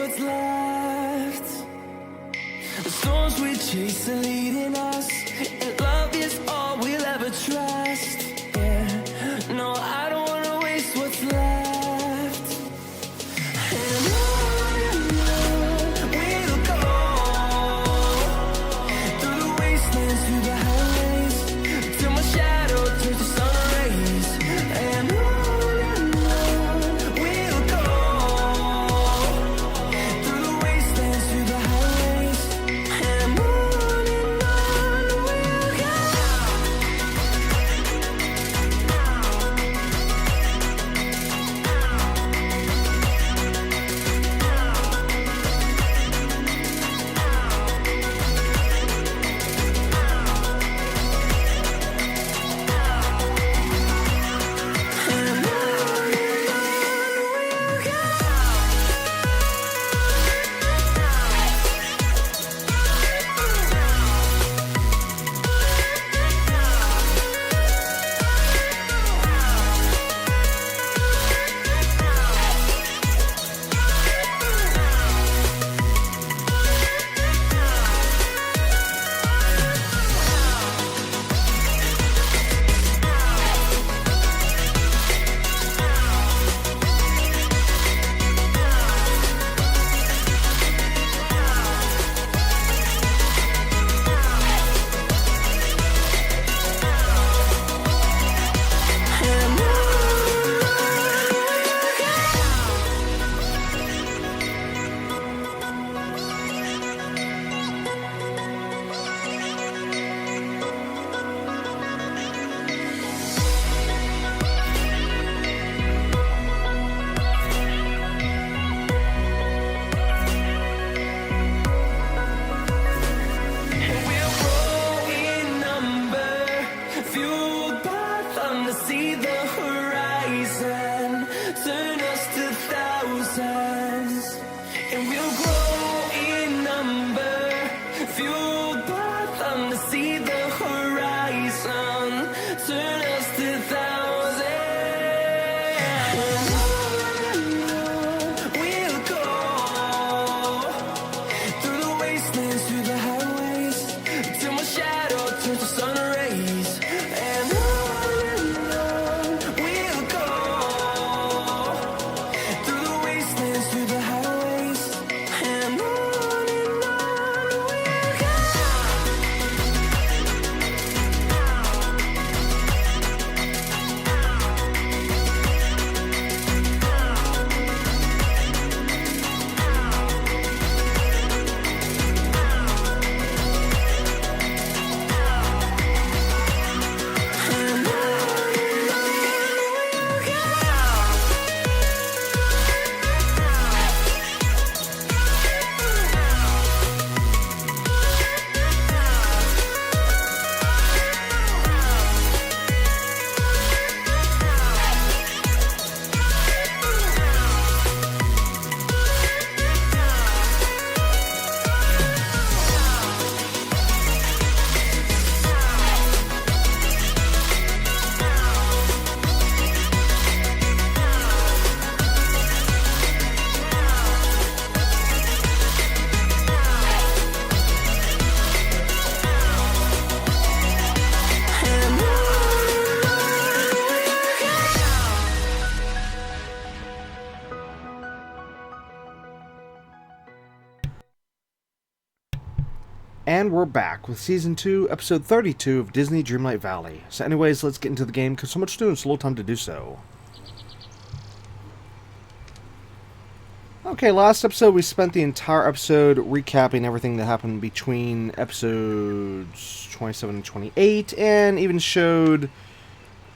what's left. The storms we chase are leading us, and love is all we'll ever trust. Yeah, no, I don't wanna waste what's left. And on we'll go, through the wastelands, through the highways, till my shadow turns to sun rays. And on we'll go, through the wastelands, through the highways, and on we'll go. See the horizon, turn us to thousands, and we'll grow in number, fueled by them to see the horizon, turn us to thousands. And we'll go through the wastelands, through the highways, till my shadow turns to sun rays. And we'll go through the wastelands, through the highways, and on we'll go. And we're back with Season 2, Episode 32 of Disney Dreamlight Valley. So anyways, let's get into the game, because so much to do and so little time to do so. Okay, last episode we spent the entire episode recapping everything that happened between episodes 27 and 28, and even showed,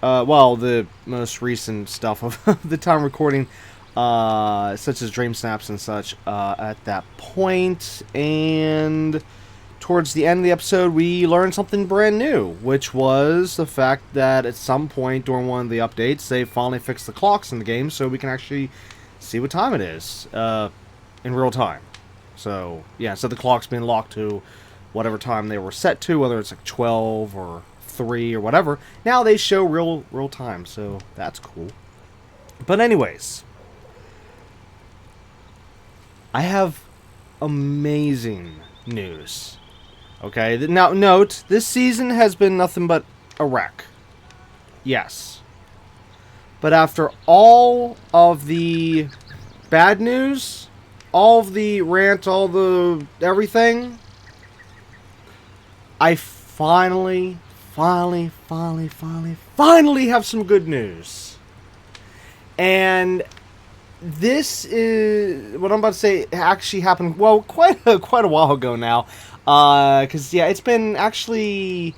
well, the most recent stuff of the time recording, such as Dream Snaps and such, at that point, and towards the end of the episode, we learned something brand new, which was the fact that at some point during one of the updates, they finally fixed the clocks in the game so we can actually see what time it is in real time. So, yeah, so the clock's being locked to whatever time they were set to, whether it's like 12 or 3 or whatever. Now they show real time, so that's cool. But anyways, I have amazing news. Okay, now note, this season has been nothing but a wreck. Yes. But after all of the bad news, all of the rant, all the everything, I finally have some good news. And this is what I'm about to say actually happened, well, quite a while ago now. Because, yeah, it's been actually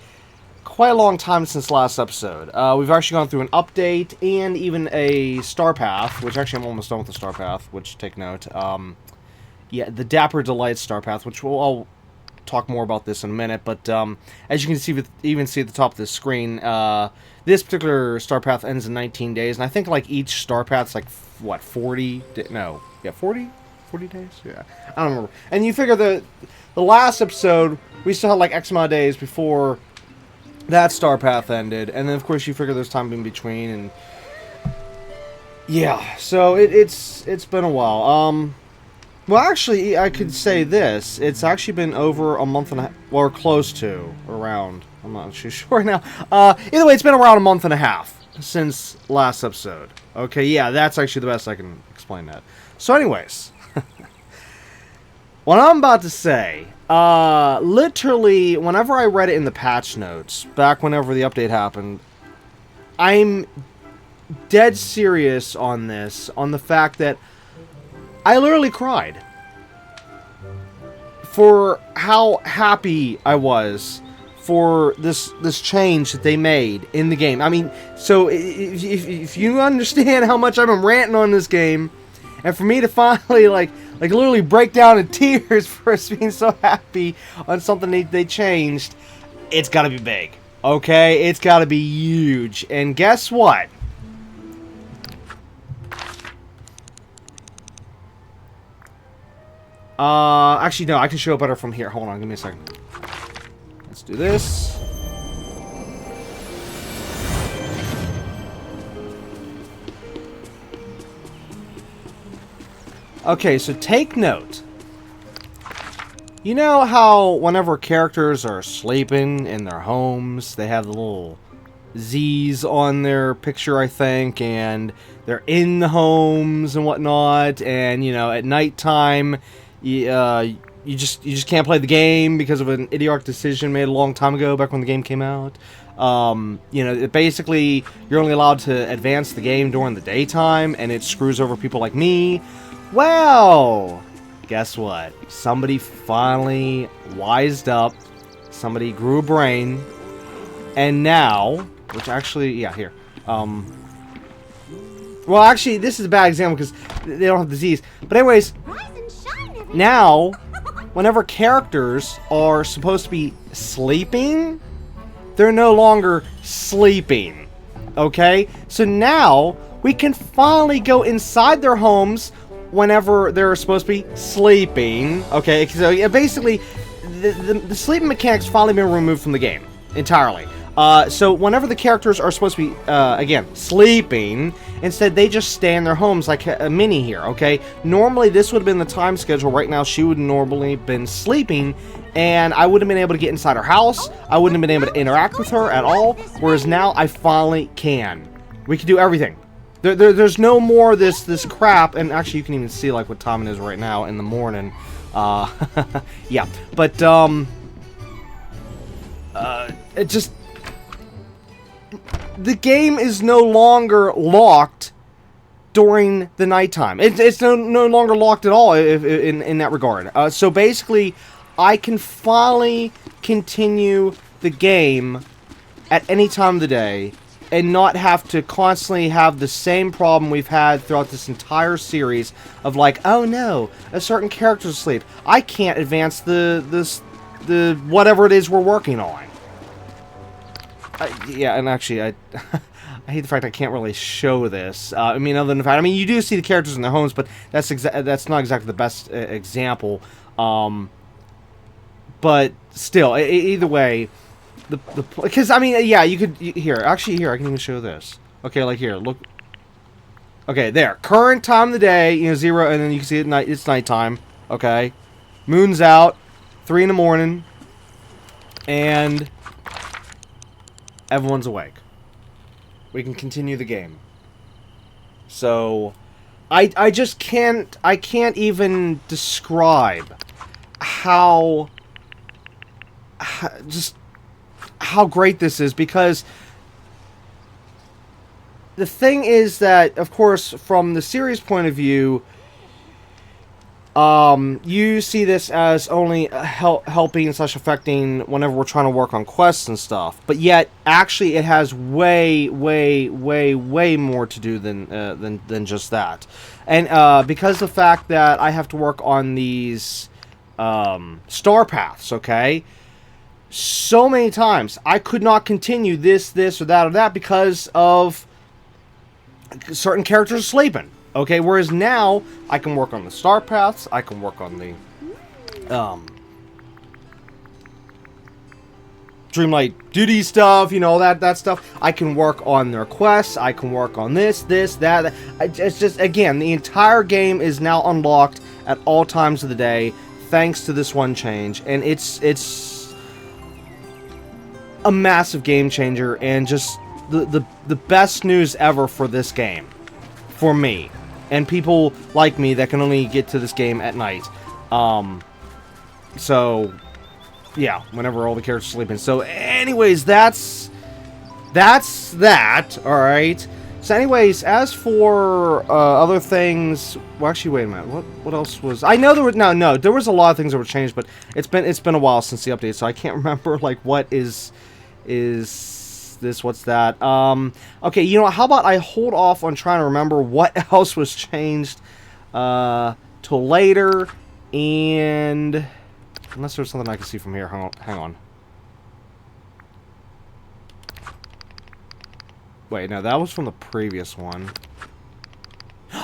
quite a long time since last episode. We've actually gone through an update and even a star path, which actually I'm almost done with the star path, which, take note. Yeah, the Dapper Delight star path, which I'll talk more about this in a minute, but as you can see, even see at the top of the screen, this particular star path ends in 19 days, and I think like each star path's like, what, 40? No. Yeah, 40? 40 days? Yeah. I don't remember. And you figure the last episode, we still had like X amount of days before that star path ended, and then of course you figure there's time in between, and yeah, so it's been a while. Well, actually, I could say this. It's actually been over a month and a half, or close to, around. I'm not too sure now. Either way, it's been around a month and a half since last episode. Okay, yeah, that's actually the best I can explain that. So anyways, what I'm about to say, literally, whenever I read it in the patch notes, back whenever the update happened, I'm dead serious on this, on the fact that I literally cried for how happy I was for this change that they made in the game. I mean, so if you understand how much I've been ranting on this game, and for me to finally like literally break down in tears for us being so happy on something they changed, it's got to be big. Okay, it's got to be huge. And guess what? Actually, no, I can show it better from here. Hold on, give me a second. Let's do this. Okay, so take note. You know how whenever characters are sleeping in their homes, they have the little Z's on their picture, I think, and they're in the homes and whatnot, and, you know, at nighttime, you just can't play the game because of an idiotic decision made a long time ago, back when the game came out. You know, basically, you're only allowed to advance the game during the daytime, and it screws over people like me. Well, guess what? Somebody finally wised up. Somebody grew a brain. And now, which actually, yeah, here. Well, actually, this is a bad example because they don't have disease. But anyways, now, whenever characters are supposed to be sleeping, they're no longer sleeping. Okay? So now, we can finally go inside their homes whenever they're supposed to be sleeping. Okay, so yeah, basically, the sleeping mechanics finally been removed from the game entirely. So whenever the characters are supposed to be, again, sleeping, instead they just stay in their homes like a Minnie here, okay? Normally this would have been the time schedule. Right now she would normally been sleeping, and I wouldn't have been able to get inside her house. I wouldn't have been able to interact with her at all, whereas now I finally can. We can do everything. There's no more this crap, and actually you can even see like what time it is right now in the morning. Yeah, but it just, the game is no longer locked during the nighttime. It's no longer locked at all in that regard. So basically, I can finally continue the game at any time of the day and not have to constantly have the same problem we've had throughout this entire series of like, oh no, a certain character's asleep. I can't advance the whatever it is we're working on. Yeah, and actually, I hate the fact I can't really show this. I mean, other than the fact, I mean, you do see the characters in their homes, but that's not exactly the best example. But still, either way, because I mean, yeah, you could here. Actually, here I can even show this. Okay, like here, look. Okay, there. Current time of the day, you know, 0, and then you can see it night. It's nighttime. Okay, moon's out, 3 in the morning, and everyone's awake. We can continue the game. So, I just can't. I can't even describe how great this is, because the thing is that, of course, from the series point of view, you see this as only helping / affecting whenever we're trying to work on quests and stuff. But yet, actually, it has way more to do than just that. And because of the fact that I have to work on these star paths, okay? So many times I could not continue this or that because of certain characters sleeping. Okay, whereas now I can work on the star paths, I can work on the Dreamlight duty stuff, you know, that stuff. I can work on their quests, I can work on this, that. It's just, again, the entire game is now unlocked at all times of the day thanks to this one change, and it's a massive game changer, and just the best news ever for this game, for me, and people like me that can only get to this game at night. So, yeah, whenever all the characters are sleeping. So, anyways, that's that. All right. So, anyways, as for other things, well, actually, wait a minute. What else was? I know there were no. There was a lot of things that were changed, but it's been a while since the update, so I can't remember like what is this, what's that. Okay, you know what, how about I hold off on trying to remember what else was changed till later, and unless there's something I can see from here. Hang on. Wait, no, that was from the previous one.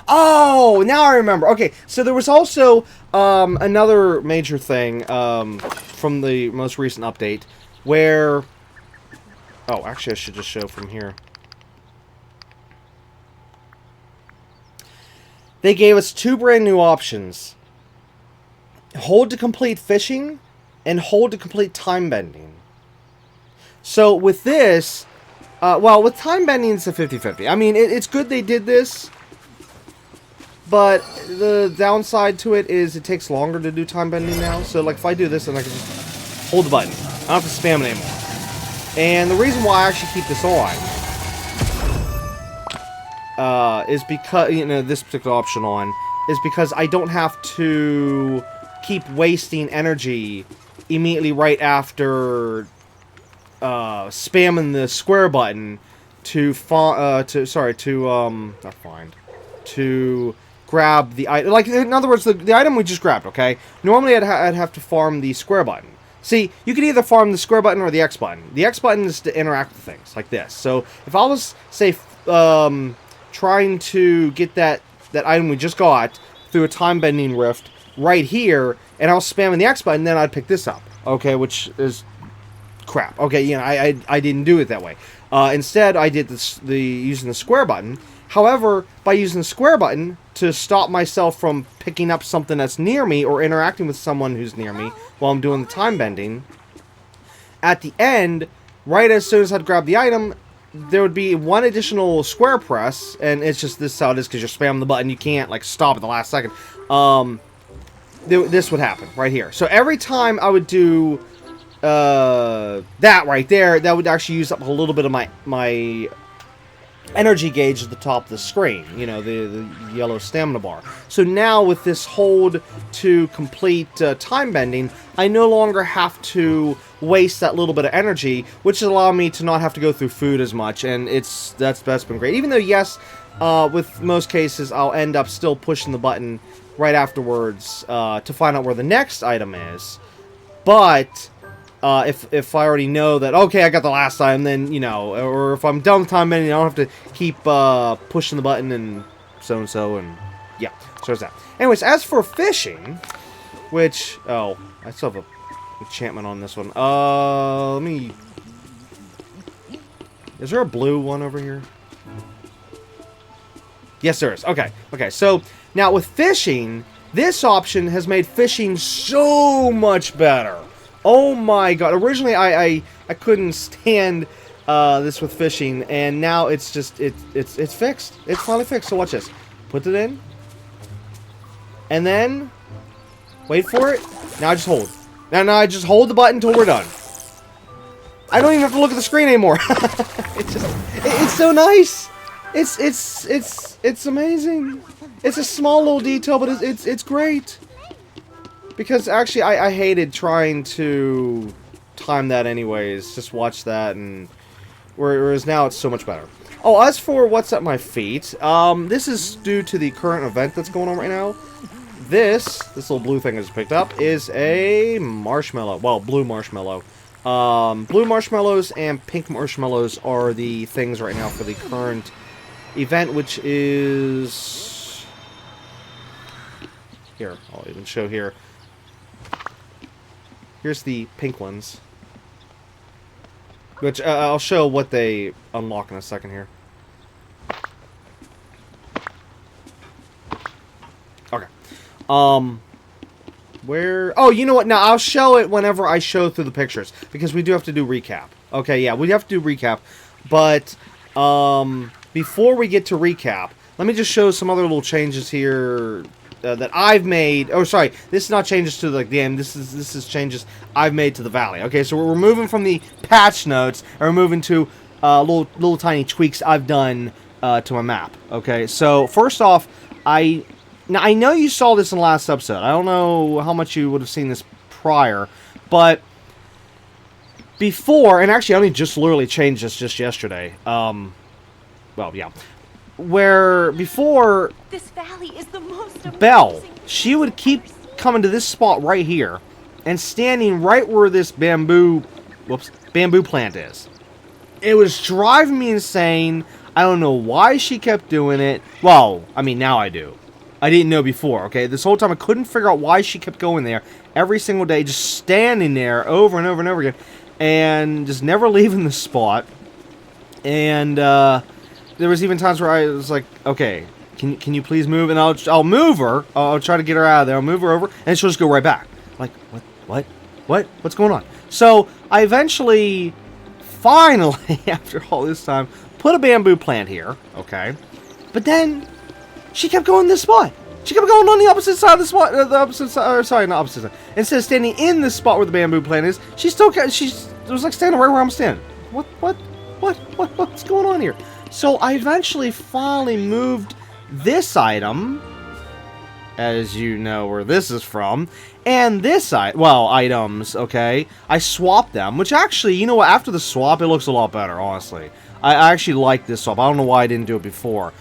Oh, now I remember. Okay, so there was also another major thing from the most recent update where... Oh, actually, I should just show from here. They gave us 2 brand new options. Hold to complete fishing, and hold to complete time bending. So, with this... well, with time bending, it's a 50-50. I mean, it's good they did this, but the downside to it is it takes longer to do time bending now. So, like, if I do this, then I can just hold the button. I don't have to spam it anymore. And the reason why I actually keep this on is because, you know, this particular option on, is because I don't have to keep wasting energy immediately right after spamming the square button to grab the item. Like, in other words, the item we just grabbed, okay? Normally I'd have to farm the square button. See, you can either farm the square button or the X button. The X button is to interact with things, like this. So, if I was, say, trying to get that item we just got through a time-bending rift right here, and I was spamming the X button, then I'd pick this up, okay, which is crap. Okay, you know, I didn't do it that way. Instead, I did using the square button. However, by using the square button to stop myself from picking up something that's near me or interacting with someone who's near me while I'm doing the time bending, at the end, right as soon as I'd grab the item, there would be one additional square press, and it's just this is how it is because you're spamming the button. You can't like stop at the last second. This would happen right here. So every time I would do that right there, that would actually use up a little bit of my energy gauge at the top of the screen, you know, the yellow stamina bar. So now with this hold to complete time bending, I no longer have to waste that little bit of energy, which allows me to not have to go through food as much, and that's been great. Even though, yes, with most cases, I'll end up still pushing the button right afterwards to find out where the next item is, but if I already know that, okay, I got the last item, then, you know, or if I'm done with time bending, I don't have to keep pushing the button and so, and yeah, so there's that. Anyways, as for fishing, which, oh, I still have a enchantment on this one. Let me, is there a blue one over here? Yes, there is. Okay. Okay. So now with fishing, this option has made fishing so much better. Oh my god! Originally, I couldn't stand this with fishing, and now it's just it's fixed. It's finally fixed. So watch this. Put it in, and then wait for it. Now I just hold. Now I just hold the button until we're done. I don't even have to look at the screen anymore. It's so nice. It's amazing. It's a small little detail, but it's great. Because actually, I hated trying to time that anyways. Just watch that, and whereas now it's so much better. Oh, as for what's at my feet, this is due to the current event that's going on right now. This little blue thing I just picked up is a marshmallow. Well, blue marshmallow. Blue marshmallows and pink marshmallows are the things right now for the current event, which is here. I'll even show here. Here's the pink ones, which I'll show what they unlock in a second here. Okay. Where? Oh, you know what? Now, I'll show it whenever I show through the pictures, because we do have to do recap. Okay, yeah, we have to do recap. But, before we get to recap, let me just show some other little changes here that I've made. Oh, sorry, this is not changes to the game. This is changes I've made to the valley. Okay, so we're moving from the patch notes, and we're moving to little tiny tweaks I've done to my map. Okay, so first off, now, I know you saw this in the last episode. I don't know how much you would have seen this prior, but before, and actually I only just literally changed this just yesterday. Well, yeah. Where before, this valley is the most amazing. Belle, she would keep coming to this spot right here and standing right where this bamboo plant is. It was driving me insane. I don't know why she kept doing it. Well, I mean, now I do. I didn't know before, okay? This whole time I couldn't figure out why she kept going there every single day, just standing there over and over and over again, and just never leaving the spot. And there was even times where I was like, okay, can you please move? And I'll move her. I'll try to get her out of there. I'll move her over, and she'll just go right back. Like, what's going on? So I eventually, finally, after all this time, put a bamboo plant here, okay? But then she kept going this spot. She kept going on the opposite side of the spot. The opposite side. Sorry, not opposite side. Instead of standing in the spot where the bamboo plant is, she was like standing right where I'm standing. What's going on here? So I eventually finally moved this item, as you know where this is from, and this items. Okay, I swapped them. Which actually, you know what? After the swap, it looks a lot better. Honestly, I actually like this swap. I don't know why I didn't do it before.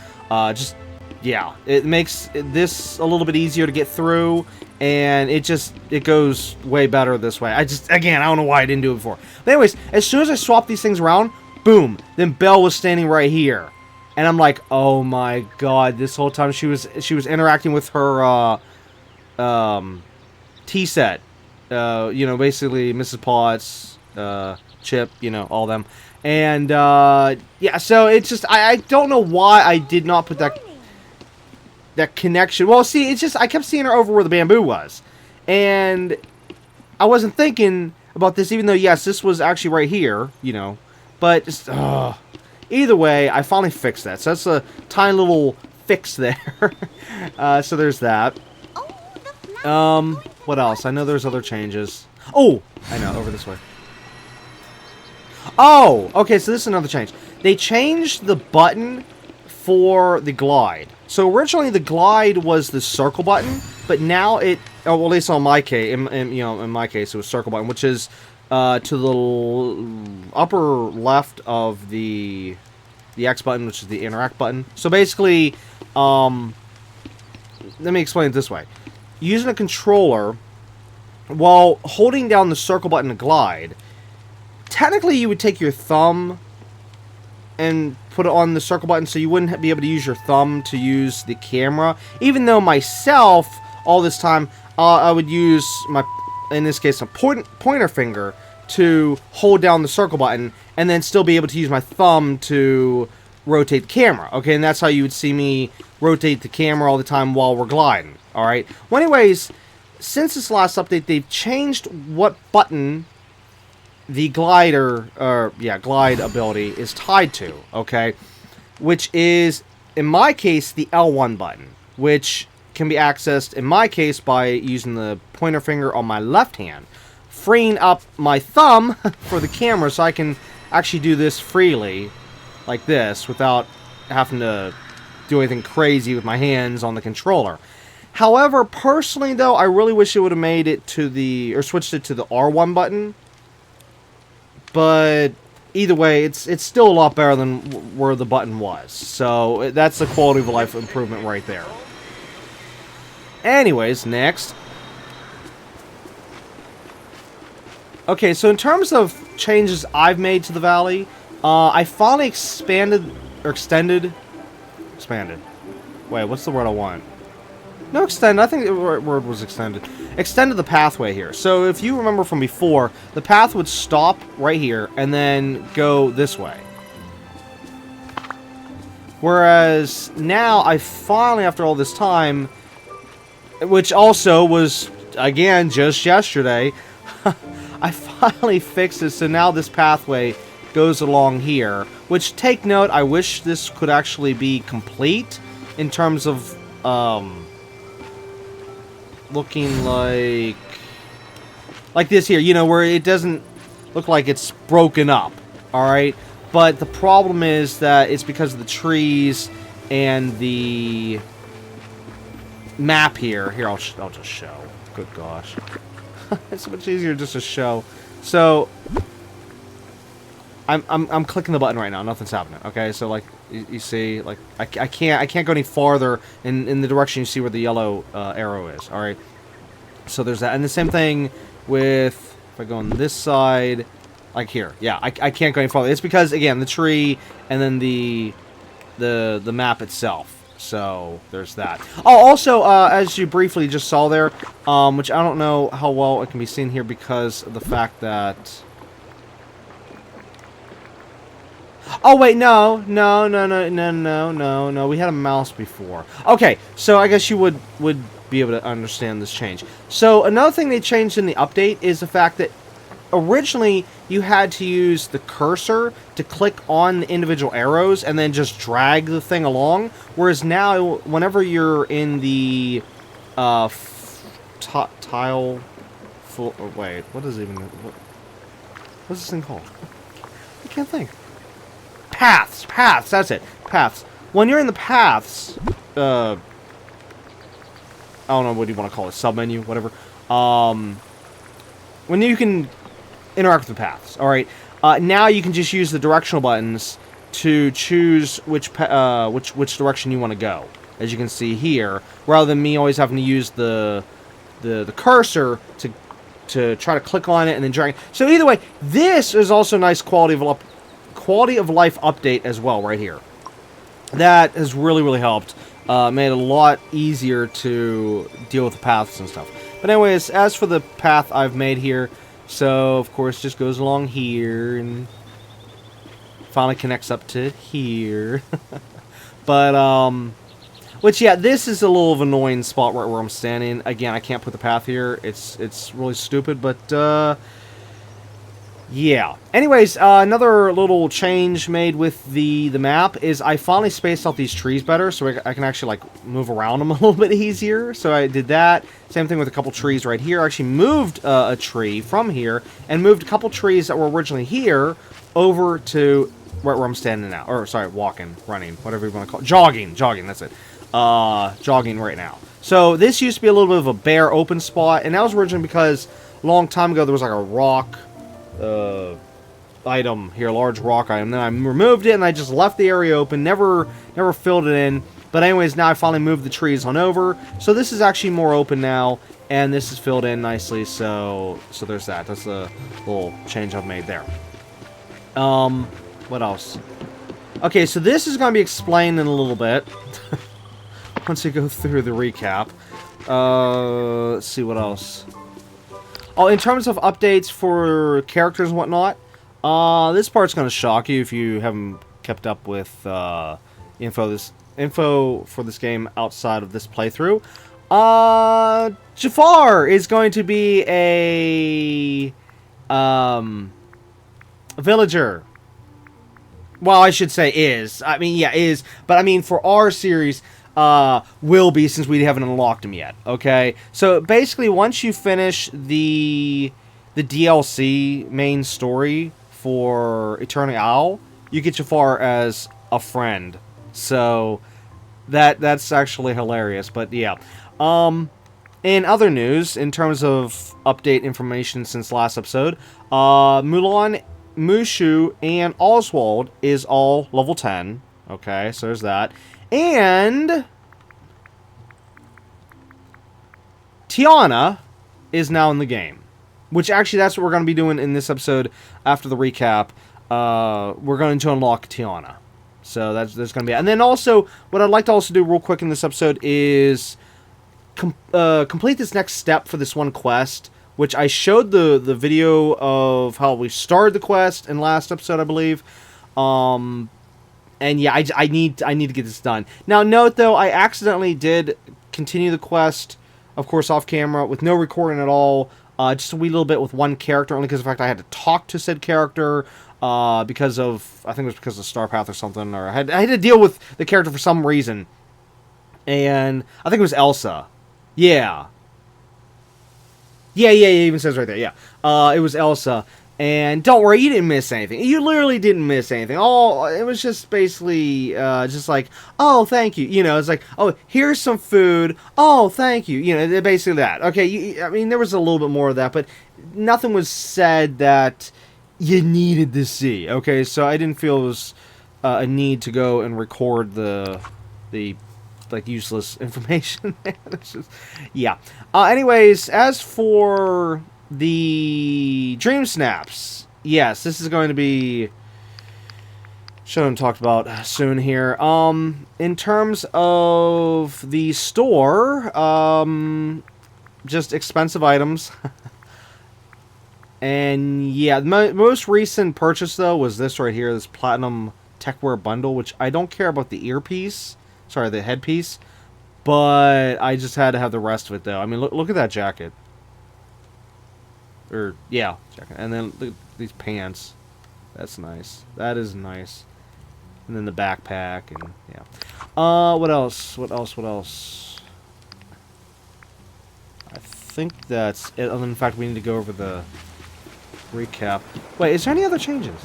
Yeah, it makes this a little bit easier to get through, and it goes way better this way. Again, I don't know why I didn't do it before. But anyways, as soon as I swapped these things around, boom, then Belle was standing right here. And I'm like, oh my god, this whole time she was interacting with her tea set. You know, basically Mrs. Potts, Chip, you know, all them. And yeah, so it's just I don't know why I did not put that connection. Well, see, it's just I kept seeing her over where the bamboo was, and I wasn't thinking about this, even though yes, this was actually right here, you know. But just either way, I finally fixed that. So that's a tiny little fix there. So there's that. What else? I know there's other changes. Oh, I know, over this way. Oh, okay, so this is another change. They changed the button for the glide. So originally the glide was the circle button, but now it, oh, well, at least on my case, in my case, it was circle button, which is to the upper left of the X button, which is the interact button. So basically, let me explain it this way. Using a controller, while holding down the circle button to glide, technically you would take your thumb and put it on the circle button, so you wouldn't be able to use your thumb to use the camera. Even though myself, all this time, I would use my, in this case, a pointer finger to hold down the circle button, and then still be able to use my thumb to rotate the camera. Okay, and that's how you would see me rotate the camera all the time while we're gliding. Alright? Well, anyways, since this last update, they've changed what button the glide ability is tied to, okay? Which is, in my case, the L1 button, which can be accessed, in my case, by using the pointer finger on my left hand, freeing up my thumb for the camera so I can actually do this freely, like this, without having to do anything crazy with my hands on the controller. However, personally, though, I really wish it would have made it to the, or switched it to the R1 button. But either way, it's still a lot better than where the button was. So that's the quality of life improvement right there. Anyways, next. Okay, so in terms of changes I've made to the valley, I finally expanded. Wait, what's the word I want? No, extend. I think the word was extended. Extended the pathway here. So if you remember from before, the path would stop right here and then go this way. Whereas now, I finally, after all this time, which also was, again, just yesterday, I finally fixed it, so now this pathway goes along here. Which, take note, I wish this could actually be complete in terms of, looking like this here, you know, where it doesn't look like it's broken up, alright? But the problem is that it's because of the trees and the map here. Here, I'll just show. Good gosh. It's so much easier just to show. So, I'm clicking the button right now. Nothing's happening. Okay, so like you see, like I can't go any farther in the direction you see where the yellow arrow is. All right. So there's that, and the same thing with if I go on this side, like here. Yeah, I can't go any farther. It's because again the tree and then the map itself. So there's that. Oh, also, as you briefly just saw there, which I don't know how well it can be seen here because of the fact that. Oh wait, no. We had a mouse before. Okay, so I guess you would be able to understand this change. So another thing they changed in the update is the fact that originally you had to use the cursor to click on the individual arrows and then just drag the thing along, whereas now whenever you're in the tile full. Oh, wait, what is even what's this thing called? I can't think. Paths, that's it. Paths. When you're in the paths, I don't know what you want to call it, submenu, whatever. When you can interact with the paths, all right. Now you can just use the directional buttons to choose which direction you want to go, as you can see here, rather than me always having to use the cursor to try to click on it and then drag. So either way, this is also a nice quality of life update as well, right here. That has really helped. Made it a lot easier to deal with the paths and stuff. But anyways, as for the path I've made here, so of course just goes along here and finally connects up to here. But which yeah, this is a little of an annoying spot right where I'm standing. Again, I can't put the path here. It's really stupid, but yeah. Anyways, another little change made with the map is I finally spaced out these trees better, so I can actually like move around them a little bit easier. So I did that. Same thing with a couple trees right here. I actually moved a tree from here and moved a couple trees that were originally here over to right where I'm standing now. Or sorry, walking, running, whatever you want to call it. Jogging, that's it. Jogging right now. So this used to be a little bit of a bare open spot, and that was originally because a long time ago there was like a rock item here, large rock item. Then I removed it and I just left the area open, never filled it in. But anyways, now I finally moved the trees on over, so this is actually more open now, and this is filled in nicely. So there's that. That's a little change I've made there. What else? Okay, so this is going to be explained in a little bit once we go through the recap. Let's see what else. Oh, in terms of updates for characters and whatnot, this part's going to shock you if you haven't kept up with info info for this game outside of this playthrough. Jafar is going to be a villager. Well, I should say is. I mean, yeah, is. But I mean, for our series, will be, since we haven't unlocked him yet. Okay? So basically, once you finish the DLC main story for Eternal Owl, you get Jafar as a friend. So that's actually hilarious. But yeah. In other news, in terms of update information since last episode, Mulan, Mushu, and Oswald is all level 10. Okay, so there's that. And Tiana is now in the game. Which actually, that's what we're going to be doing in this episode after the recap. We're going to unlock Tiana. So that's going to be it. And then also, what I'd like to also do real quick in this episode is complete this next step for this one quest, which I showed the video of how we started the quest in last episode, I believe. And yeah, I need to get this done. Now, note though, I accidentally did continue the quest, of course, off camera with no recording at all. Just a wee little bit with one character, only because of the fact I had to talk to said character. Because of, I think it was because of Star Path or something, or I had to deal with the character for some reason. And I think it was Elsa. Yeah. Yeah, it even says right there, yeah. It was Elsa. And don't worry, you didn't miss anything. You literally didn't miss anything. Oh, it was just basically, just like, oh, thank you. You know, it's like, oh, here's some food. Oh, thank you. You know, basically that. Okay, I mean, there was a little bit more of that, but nothing was said that you needed to see. Okay, so I didn't feel it was a need to go and record the like useless information. It's just, yeah. Anyways, as for the Dream Snaps, yes, this is going to be shown and talked about soon here. In terms of the store, just expensive items. And yeah, the most recent purchase though was this right here, this Platinum Techwear Bundle, which I don't care about the earpiece. Sorry, the headpiece. But I just had to have the rest of it, though. I mean, look at that jacket. Or, yeah, jacket. And then look at these pants. That's nice. That is nice. And then the backpack, and, yeah. What else? What else? I think that's it. Other than the fact we need to go over the recap. Wait, is there any other changes?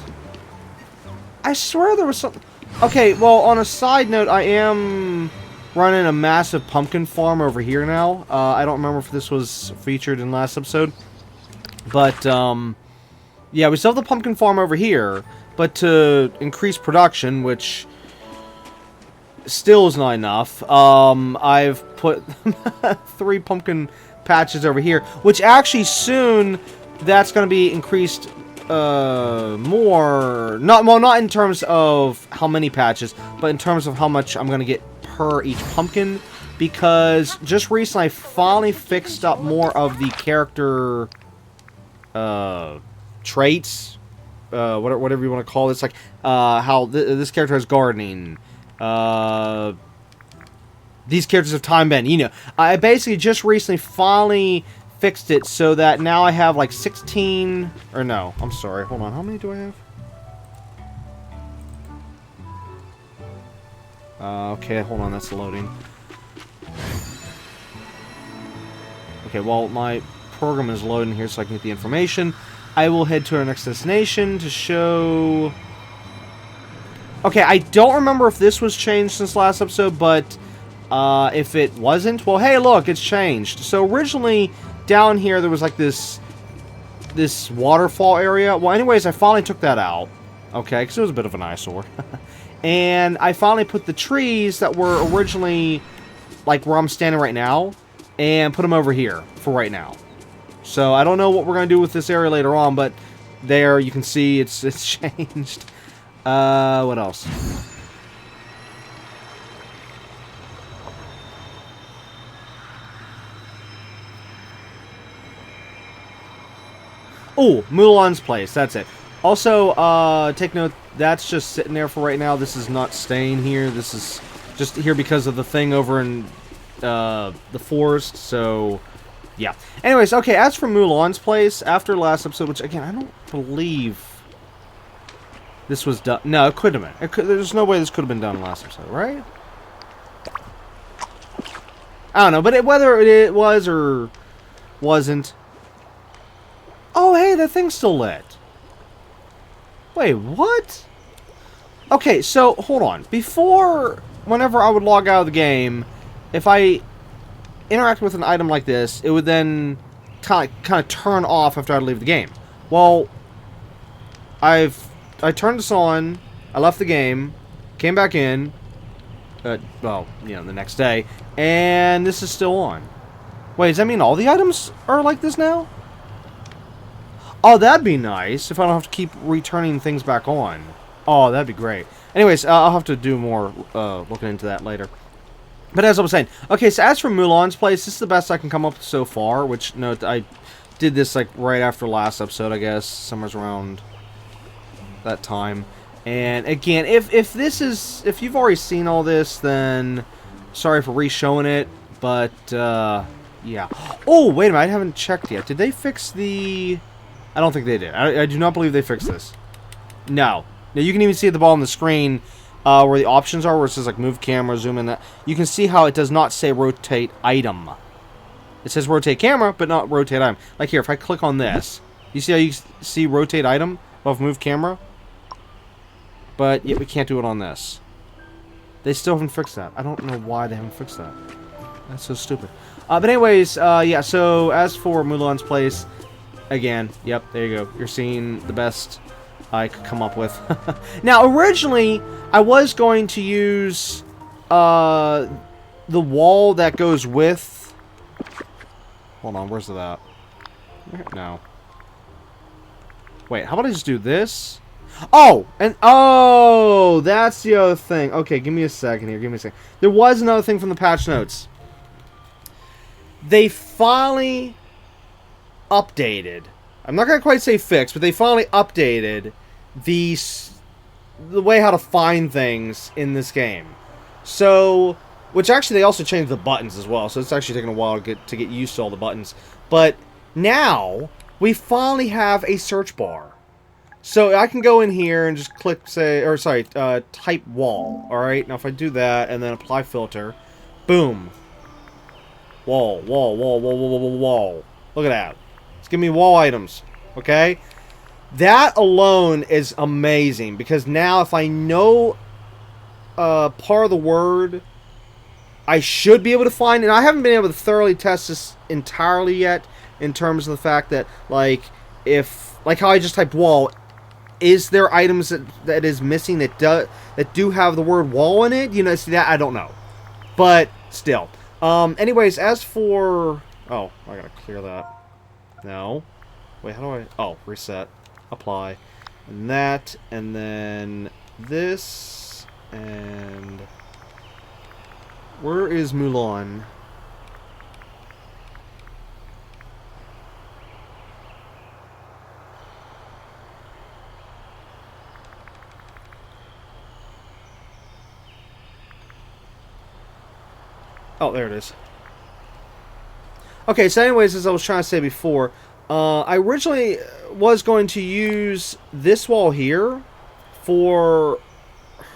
I swear there was something. Okay, well, on a side note, I am running a massive pumpkin farm over here now. I don't remember if this was featured in last episode. But, yeah, we still have the pumpkin farm over here. But to increase production, which still is not enough, I've put 3 pumpkin patches over here. Which actually soon, that's going to be increased more, not in terms of how many patches, but in terms of how much I'm going to get per each pumpkin, because just recently I finally fixed up more of the character traits, whatever you want to call it. It's like how this character has gardening, these characters have time bend, you know. I basically just recently finally fixed it so that now I have like 16, or no, I'm sorry, hold on, how many do I have? Okay, hold on, that's loading. Okay, well, my program is loading here so I can get the information. I will head to our next destination to show... Okay, I don't remember if this was changed since last episode, but if it wasn't, well, hey, look, it's changed. So originally, down here, there was like this waterfall area. Well, anyways, I finally took that out. Okay, because it was a bit of an eyesore. And I finally put the trees that were originally, like, where I'm standing right now, and put them over here for right now. So, I don't know what we're going to do with this area later on, but there, you can see it's changed. What else? Oh, Mulan's place. That's it. Also, take note, that's just sitting there for right now. This is not staying here. This is just here because of the thing over in the forest. So, yeah. Anyways, okay, as for Mulan's place, after last episode, which, again, I don't believe this was done. No, it couldn't have been. There's no way this could have been done last episode, right? I don't know, but whether it was or wasn't. Oh, hey, that thing's still lit. Wait, what? Okay, so, hold on. Before, whenever I would log out of the game, if I interact with an item like this, it would then kind of turn off after I leave the game. Well, I turned this on, I left the game, came back in, well, you know, the next day, and this is still on. Wait, does that mean all the items are like this now? Oh, that'd be nice if I don't have to keep returning things back on. Oh, that'd be great. Anyways, I'll have to do more looking into that later. But as I was saying, okay, so as for Mulan's place, this is the best I can come up with so far, which, note, I did this, like, right after last episode, I guess, somewhere around that time. And, again, if you've already seen all this, then sorry for re-showing it, but, yeah. Oh, wait a minute, I haven't checked yet. Did they fix the... I don't think they did. I do not believe they fixed this. No. Now, you can even see at the bottom of the screen where the options are, where it says, like, move camera, zoom in. You can see how it does not say rotate item. It says rotate camera, but not rotate item. Like here, if I click on this, you see how you see rotate item above move camera? But yet we can't do it on this. They still haven't fixed that. I don't know why they haven't fixed that. That's so stupid. But anyways, yeah, so as for Mulan's place... Again, yep, there you go. You're seeing the best I could come up with. Now, originally, I was going to use the wall that goes with... Hold on, where's that? No. Wait, how about I just do this? Oh! And oh! That's the other thing. Okay, give me a second here. Give me a second. There was another thing from the patch notes. They finally... updated. I'm not gonna quite say fixed, but they finally updated the way how to find things in this game. So, which actually they also changed the buttons as well. So it's actually taken a while to get used to all the buttons. But now we finally have a search bar. So I can go in here and just click, type wall. All right. Now if I do that and then apply filter, boom. Wall, wall, wall, wall, wall, wall, wall. Look at that. Give me wall items, okay? That alone is amazing, because now if I know part of the word, I should be able to find, and I haven't been able to thoroughly test this entirely yet, in terms of the fact that, like, like how I just typed wall, is there items that is missing that do have the word wall in it? You know, see that? I don't know. But, still. Anyways, as for... Oh, I gotta clear that. No. Wait, how do I... Oh, reset. Apply. And that, and then this, and... Where is Mulan? Oh, there it is. Okay, so anyways, as I was trying to say before, I originally was going to use this wall here for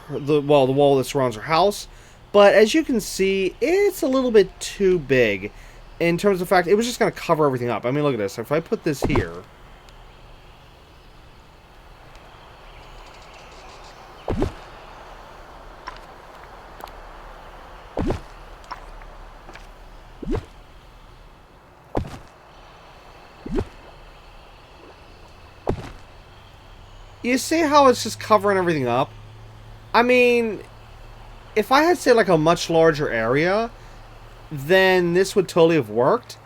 the wall that surrounds her house, but as you can see, it's a little bit too big in terms of the fact it was just going to cover everything up. I mean, look at this. If I put this here... You see how it's just covering everything up? I mean, if I had, say, like a much larger area, then this would totally have worked.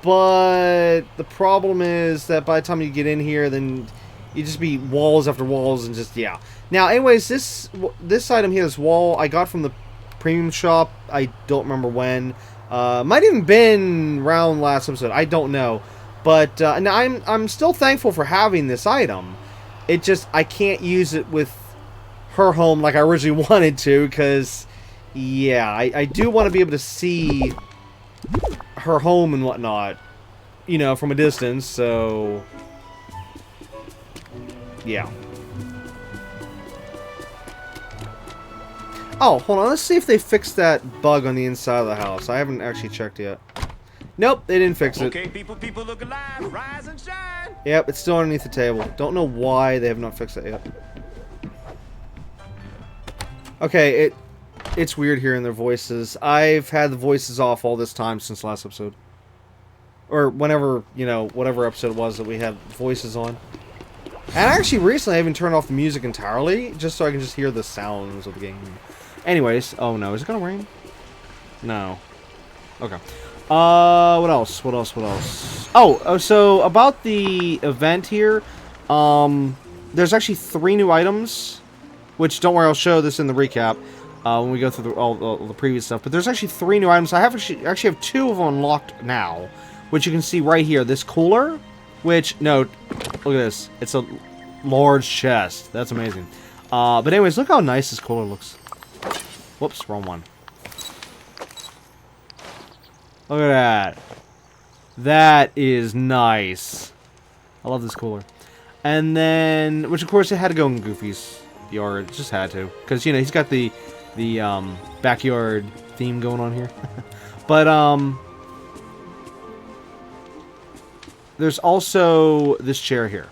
But the problem is that by the time you get in here, then you just be walls after walls and just, yeah. Now, anyways, this item here, this wall, I got from the premium shop. I don't remember when. Might even been around last episode. I don't know. But now I'm still thankful for having this item. It just, I can't use it with her home like I originally wanted to, because Yeah, I do want to be able to see her home and whatnot, you know, from a distance, so... Yeah. Oh, hold on, let's see if they fixed that bug on the inside of the house. I haven't actually checked yet. Nope, they didn't fix it. Okay, people look alive, rise and shine. Yep, it's still underneath the table. Don't know why they have not fixed it yet. Okay, it's weird hearing their voices. I've had the voices off all this time since last episode. Or whenever, you know, whatever episode it was that we had voices on. And actually, recently I even turned off the music entirely, just so I can just hear the sounds of the game. Anyways, oh no, is it gonna rain? No. Okay. What else? What else? What else? Oh, so about the event here, there's actually 3 new items, which, don't worry, I'll show this in the recap, when we go through all the previous stuff, but there's actually 3 new items. I have actually have 2 of them unlocked now, which you can see right here. This cooler, which, no, look at this. It's a large chest. That's amazing. But anyways, look how nice this cooler looks. Whoops, wrong one. Look at that. That is nice. I love this cooler. And then, which of course it had to go in Goofy's yard. It just had to. Because, you know, he's got the backyard theme going on here. But, there's also this chair here.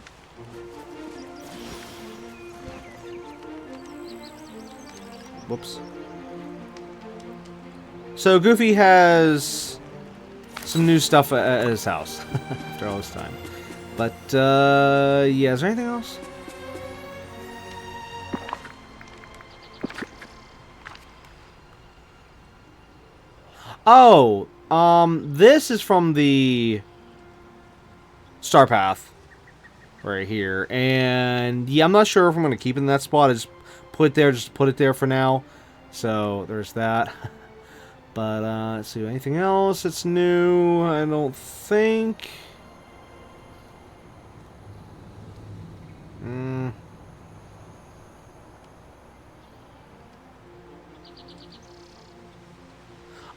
Whoops. So Goofy has some new stuff at his house after all this time. But, yeah, is there anything else? Oh, this is from the Star Path right here. And, yeah, I'm not sure if I'm going to keep it in that spot. I just put it there for now. So, there's that. But, let's see, anything else that's new? I don't think.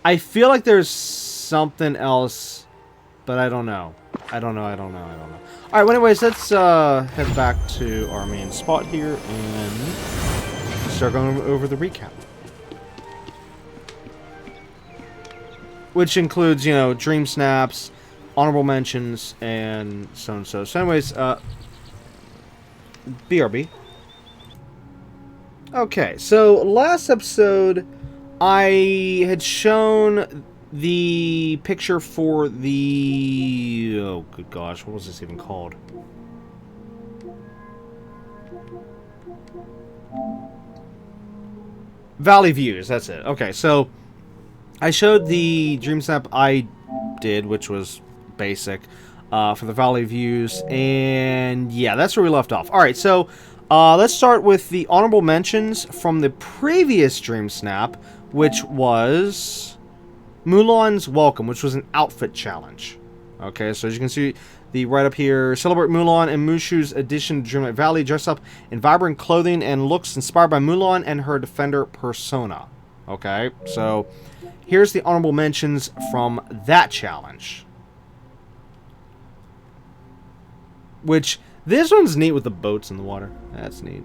I feel like there's something else, but I don't know. I don't know. Alright, well, anyways, let's head back to our main spot here and start going over the recap. Which includes, you know, dream snaps, honorable mentions, and so and so. So anyways, BRB. Okay, so last episode, I had shown the picture for the... Oh, good gosh, what was this even called? Valley Views, that's it. Okay, so I showed the dream snap I did, which was basic, for the Valley Views, and yeah, that's where we left off. Alright, so let's start with the honorable mentions from the previous dream snap, which was Mulan's Welcome, which was an outfit challenge. Okay, so as you can see, the right up here, celebrate Mulan and Mushu's addition to Dreamlight Valley, dress up in vibrant clothing and looks inspired by Mulan and her defender persona. Okay, so here's the honorable mentions from that challenge. Which, this one's neat with the boats in the water. That's neat.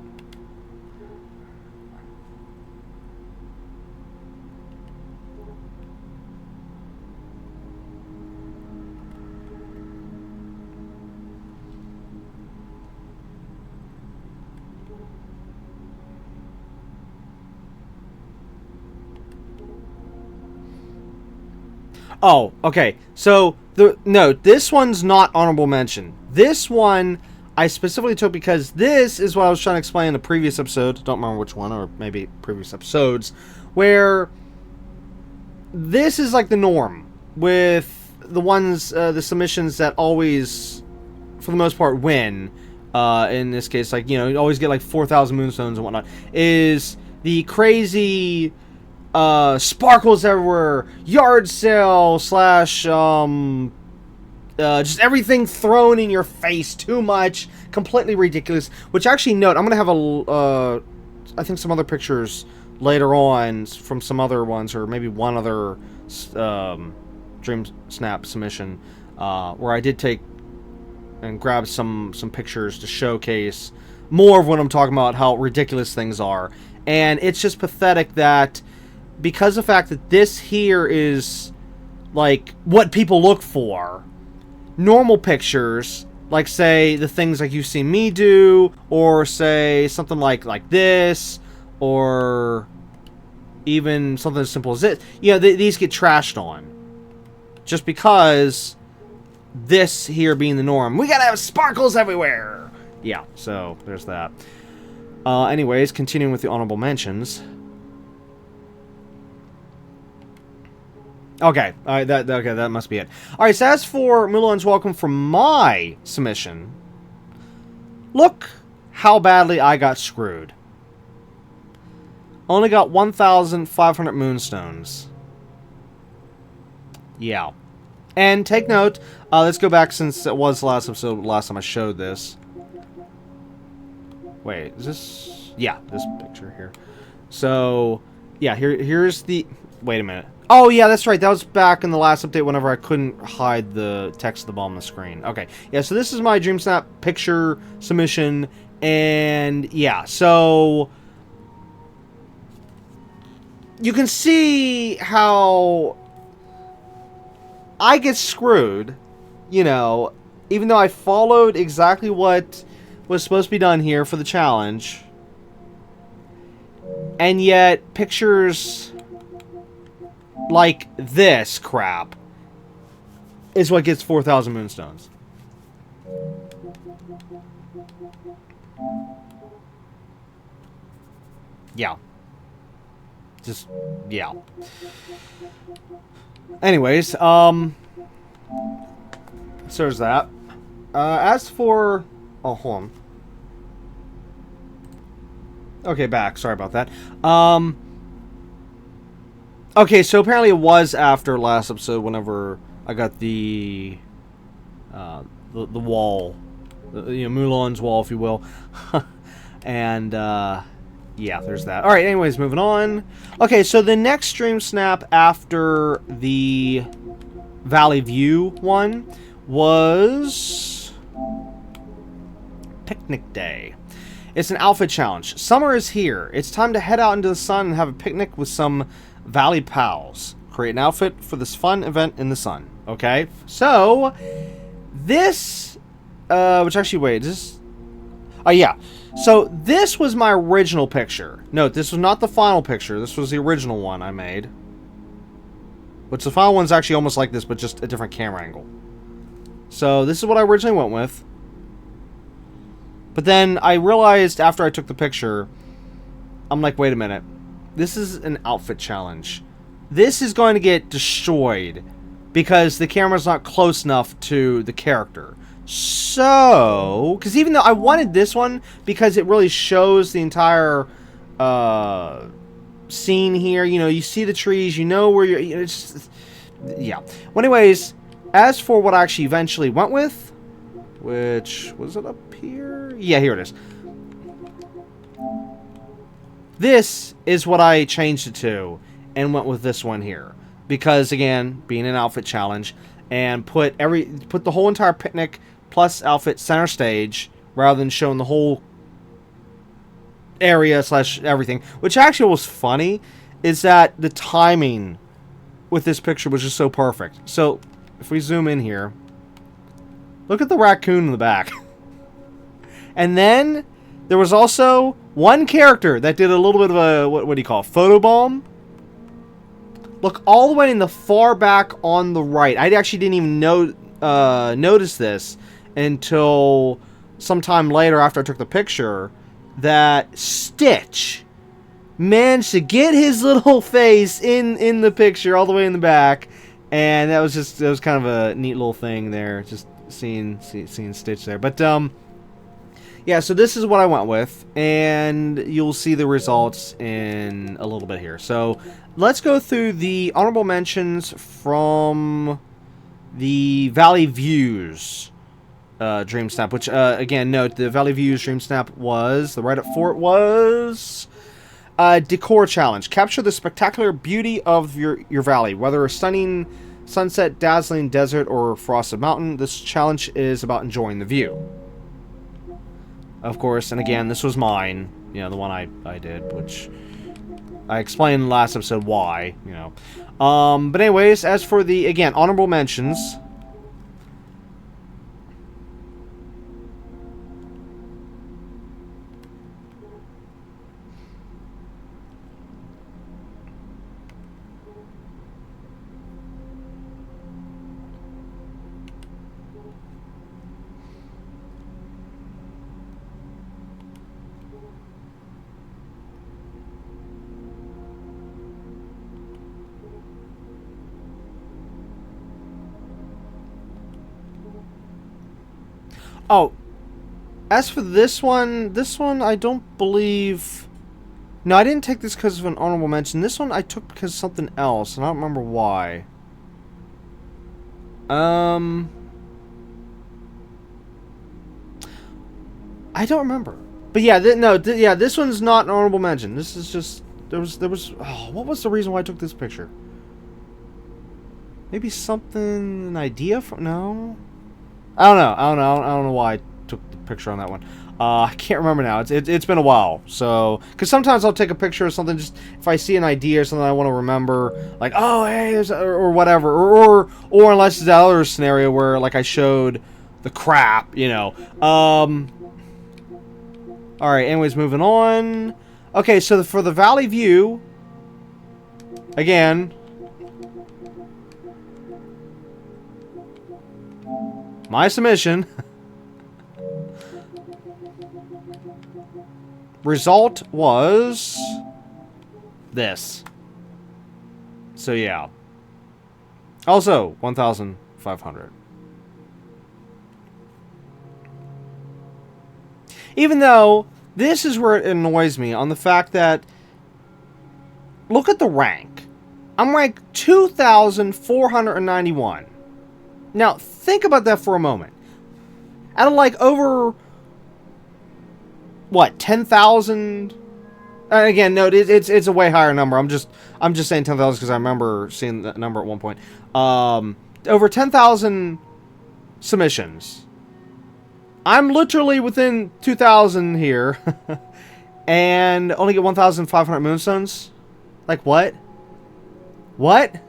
Oh, okay. So, no, this one's not honorable mention. This one I specifically took because this is what I was trying to explain in the previous episode. Don't remember which one, or maybe previous episodes, where this is like the norm with the ones, the submissions that always, for the most part, win. In this case, like, you know, you always get like 4,000 moonstones and whatnot. Is the crazy... sparkles everywhere, yard sale / just everything thrown in your face, too much, completely ridiculous. Which actually, note, I'm gonna have I think some other pictures later on from some other ones, or maybe one other Dream Snap submission, where I did take and grab some pictures to showcase more of what I'm talking about, how ridiculous things are. And it's just pathetic that because of the fact that this here is like what people look for, normal pictures, like say the things like you see me do, or say something like this, or even something as simple as this, these get trashed on just because this here being the norm. We gotta have sparkles everywhere. Yeah, so there's that. Anyways, continuing with the honorable mentions. Okay, that must be it. All right, so as for Mulan's welcome from my submission, look how badly I got screwed. Only got 1,500 moonstones. Yeah. And take note, let's go back since it was the last episode, last time I showed this. Wait, is this... Yeah, this picture here. So, yeah, here's the... Wait a minute. Oh, yeah, that's right. That was back in the last update whenever I couldn't hide the text at the bottom of the screen. Okay, yeah, so this is my Dream Snap picture submission, and yeah, so... You can see how I get screwed, even though I followed exactly what was supposed to be done here for the challenge. And yet, pictures like this crap is what gets 4,000 moonstones. Yeah. Just, yeah. Anyways, so there's that. As for... Oh, hold on. Okay, back. Sorry about that. Okay, so apparently it was after last episode whenever I got the wall. Mulan's wall, if you will. And, yeah, there's that. Alright, anyways, moving on. Okay, so the next stream snap after the Valley View one was Picnic Day. It's an outfit challenge. Summer is here. It's time to head out into the sun and have a picnic with some Valley pals. Create an outfit for this fun event in the sun. Okay? So, this, which actually, wait, this... Oh, yeah. So, this was my original picture. Note, this was not the final picture. This was the original one I made. Which the final one's actually almost like this, but just a different camera angle. So, this is what I originally went with. But then I realized after I took the picture, I'm like, wait a minute. This is an outfit challenge. This is going to get destroyed because the camera's not close enough to the character. So, because even though I wanted this one because it really shows the entire scene here, you see the trees, where you're, it's just, yeah. Well, anyways, as for what I actually eventually went with, which, was it up here? Yeah, here it is. This is what I changed it to and went with this one here. Because, again, being an outfit challenge, and put the whole entire picnic plus outfit center stage rather than showing the whole area / everything. Which actually was funny, is that the timing with this picture was just so perfect. So, if we zoom in here, look at the raccoon in the back. And then there was also one character that did a little bit of a, what do you call it, photobomb? Look all the way in the far back on the right. I actually didn't even notice this until sometime later after I took the picture, that Stitch managed to get his little face in the picture all the way in the back. And that was kind of a neat little thing there, just seeing Stitch there. But, yeah, so this is what I went with, and you'll see the results in a little bit here. So, let's go through the honorable mentions from the Valley Views Dream Snap, which, again, note, the Valley Views Dream Snap was, the write-up for it was Decor challenge. Capture the spectacular beauty of your valley, whether a stunning sunset, dazzling desert, or frosted mountain. This challenge is about enjoying the view. Of course, and again, this was mine. You know, the one I did, which I explained in the last episode why, you know. But anyways, as for the, again, honorable mentions... Oh, as for this one I don't believe... No, I didn't take this because of an honorable mention. This one I took because of something else, and I don't remember why. I don't remember. But yeah, this one's not an honorable mention. This is just... There was... Oh, what was the reason why I took this picture? Maybe something... An idea from... No? I don't know why I took the picture on that one. I can't remember now. It's been a while. So, because sometimes I'll take a picture of something just if I see an idea or something I want to remember, like, oh hey, or whatever, or unless it's that other scenario where like I showed the crap, you know. All right. Anyways, moving on. Okay, so for the valley view, again. My submission. Result was this. So yeah. Also 1,500. Even though this is where it annoys me on the fact that look at the rank. I'm ranked 2,491. Now, think about that for a moment. Out of like over, what, 10,000? Again, no, it's a way higher number. I'm just saying 10,000 because I remember seeing that number at one point. Over 10,000 submissions. I'm literally within 2,000 here, and only get 1,500 moonstones. Like what? What?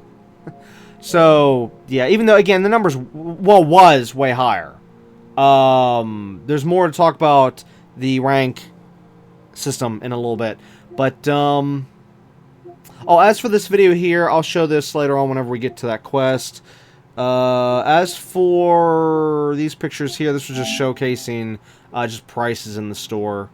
So, yeah, even though, again, the numbers, well, was way higher. There's more to talk about the rank system in a little bit. But, oh, as for this video here, I'll show this later on whenever we get to that quest. As for these pictures here, this was just showcasing just prices in the store.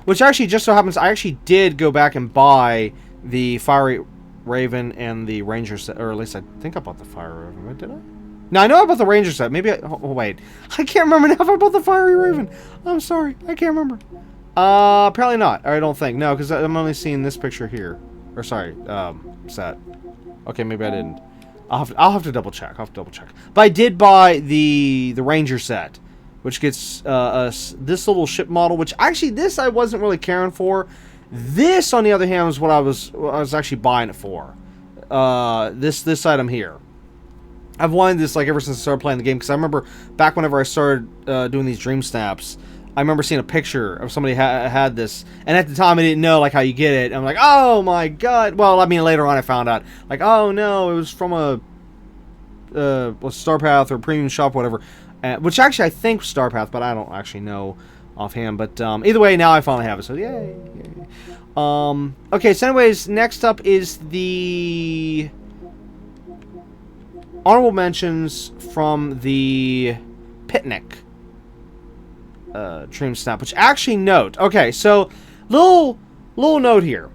Which actually, just so happens, I actually did go back and buy the Fiery Raven and the Ranger set. Or at least I think I bought the Fiery Raven. Did I? No, I know I bought the Ranger set. Maybe I... Oh, wait. I can't remember now if I bought the Fiery Raven. I'm sorry. I can't remember. Apparently not. I don't think. No, because I'm only seeing this picture here. Or, sorry, set. Okay, maybe I didn't. I'll have to double check. But I did buy the Ranger set, which gets this little ship model, which actually this I wasn't really caring for. This, on the other hand, was what I was actually buying it for. This item here. I've wanted this like ever since I started playing the game, because I remember back whenever I started doing these dream snaps, I remember seeing a picture of somebody had this, and at the time I didn't know like how you get it. I'm like, oh my god. Well, I mean later on I found out like, oh no, it was from a Star Path or Premium Shop, whatever. Which actually I think was Star Path, but I don't actually know offhand. But either way, now I finally have it. So yay. Okay. So anyways, next up is the honorable mentions from the picnic dream snap. Which actually note. Okay, so little note here.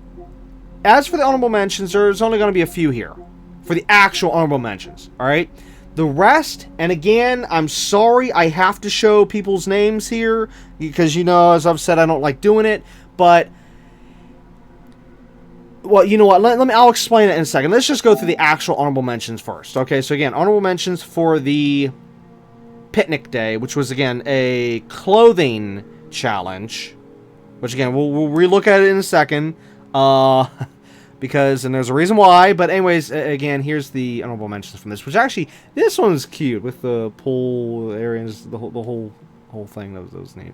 As for the honorable mentions, there's only going to be a few here for the actual honorable mentions. All right. The rest, and again, I'm sorry I have to show people's names here, because, you know, as I've said, I don't like doing it, but, well, you know what, I'll explain it in a second. Let's just go through the actual honorable mentions first. Okay, so again, honorable mentions for the Picnic Day, which was, again, a clothing challenge. Which, again, we'll relook at it in a second. Because, and there's a reason why. But anyways, again, here's the honorable mentions from this. Which actually, this one's cute with the pool areas, the whole thing. That was neat.